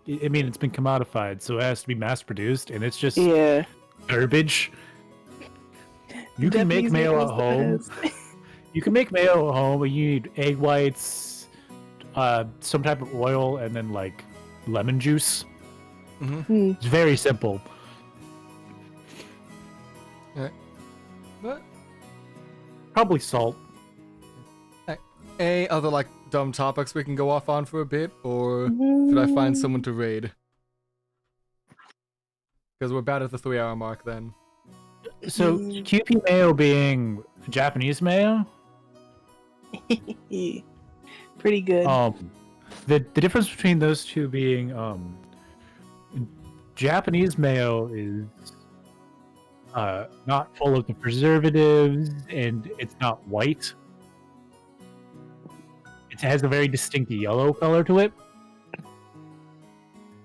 I mean, it's been commodified, so it has to be mass produced, and it's just garbage. You can make mayo at home. You can make mayo at home, but you need egg whites, some type of oil, and then like lemon juice. It's very simple. But probably salt. Any other like dumb topics we can go off on for a bit, or should I find someone to raid? Because we're about at the 3-hour mark then. So QP mayo being Japanese mayo? Pretty good. The difference between those two being Japanese mayo is not full of the preservatives, and it's not white. It has a very distinct yellow color to it.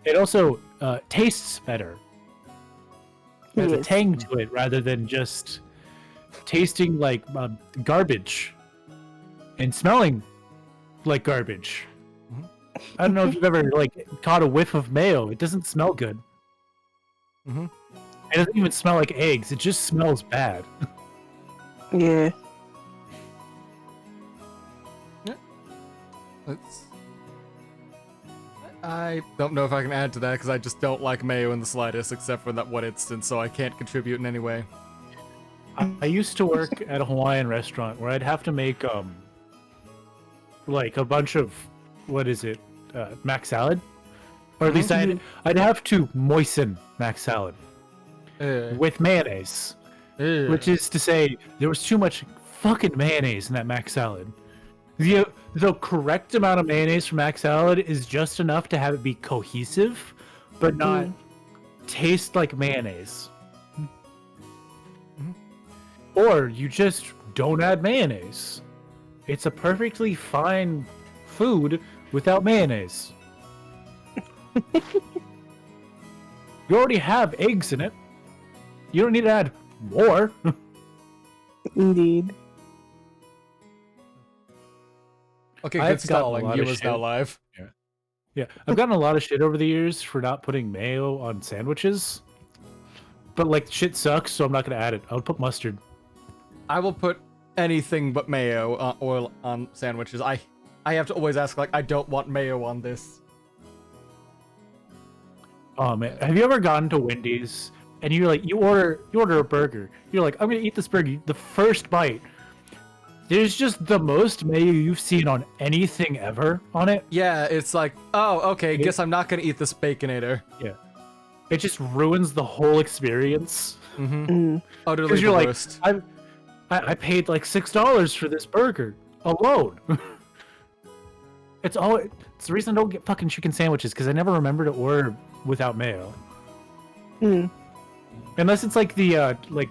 It also tastes better. It has a tang to it rather than just tasting like garbage and smelling like garbage. I don't know if you've ever like caught a whiff of mayo. It doesn't smell good. It doesn't even smell like eggs. It just smells bad. Yeah. I don't know if I can add to that because I just don't like mayo in the slightest, except for that one instance, so I can't contribute in any way. I used to work at a Hawaiian restaurant where I'd have to make like a bunch of mac salad, or at least I'd have to moisten mac salad with mayonnaise, which is to say there was too much fucking mayonnaise in that mac salad. The correct amount of mayonnaise for mac salad is just enough to have it be cohesive, but not taste like mayonnaise. Or you just don't add mayonnaise. It's a perfectly fine food without mayonnaise. You already have eggs in it. You don't need to add more. Indeed. Okay, I've good gotten a stalling. lot of Viewers shit. now live. Yeah, I've gotten a lot of shit over the years for not putting mayo on sandwiches. But like shit sucks, so I'm not gonna add it. I would put mustard. I will put anything but mayo oil on sandwiches. I have to always ask, like, I don't want mayo on this. Oh man, have you ever gone to Wendy's and you order a burger? You're like, I'm gonna eat this burger. The first bite, there's just the most mayo you've seen on anything ever on it. Yeah, it's like, oh, okay, guess I'm not gonna eat this Baconator. Yeah, it just ruins the whole experience. Mm-hmm. Utterly Because you're the like, worst. I paid like $6 for this burger alone. It's the reason I don't get fucking chicken sandwiches, because I never remember to order without mayo. Unless it's like the like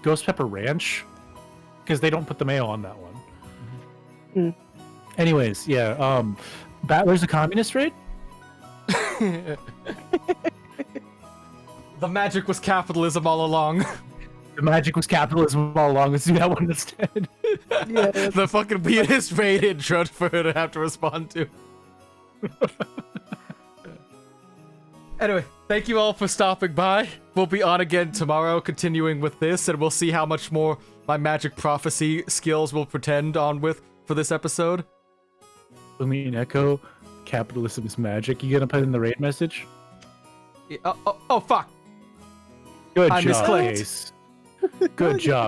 ghost pepper ranch, because they don't put the mayo on that one. Anyways, yeah. Battler's a communist raid? The magic was capitalism all along. The magic was capitalism all along. Let's do that one instead. Yeah. The fucking weirdest raid intro for her to have to respond to. Anyway, thank you all for stopping by. We'll be on again tomorrow, continuing with this, and we'll see how much more my magic prophecy skills will pretend on with for this episode. Umineko, capitalism is magic. You gonna put in the raid message? Yeah, oh, fuck. Good I job, misclicked. Ace. Good job.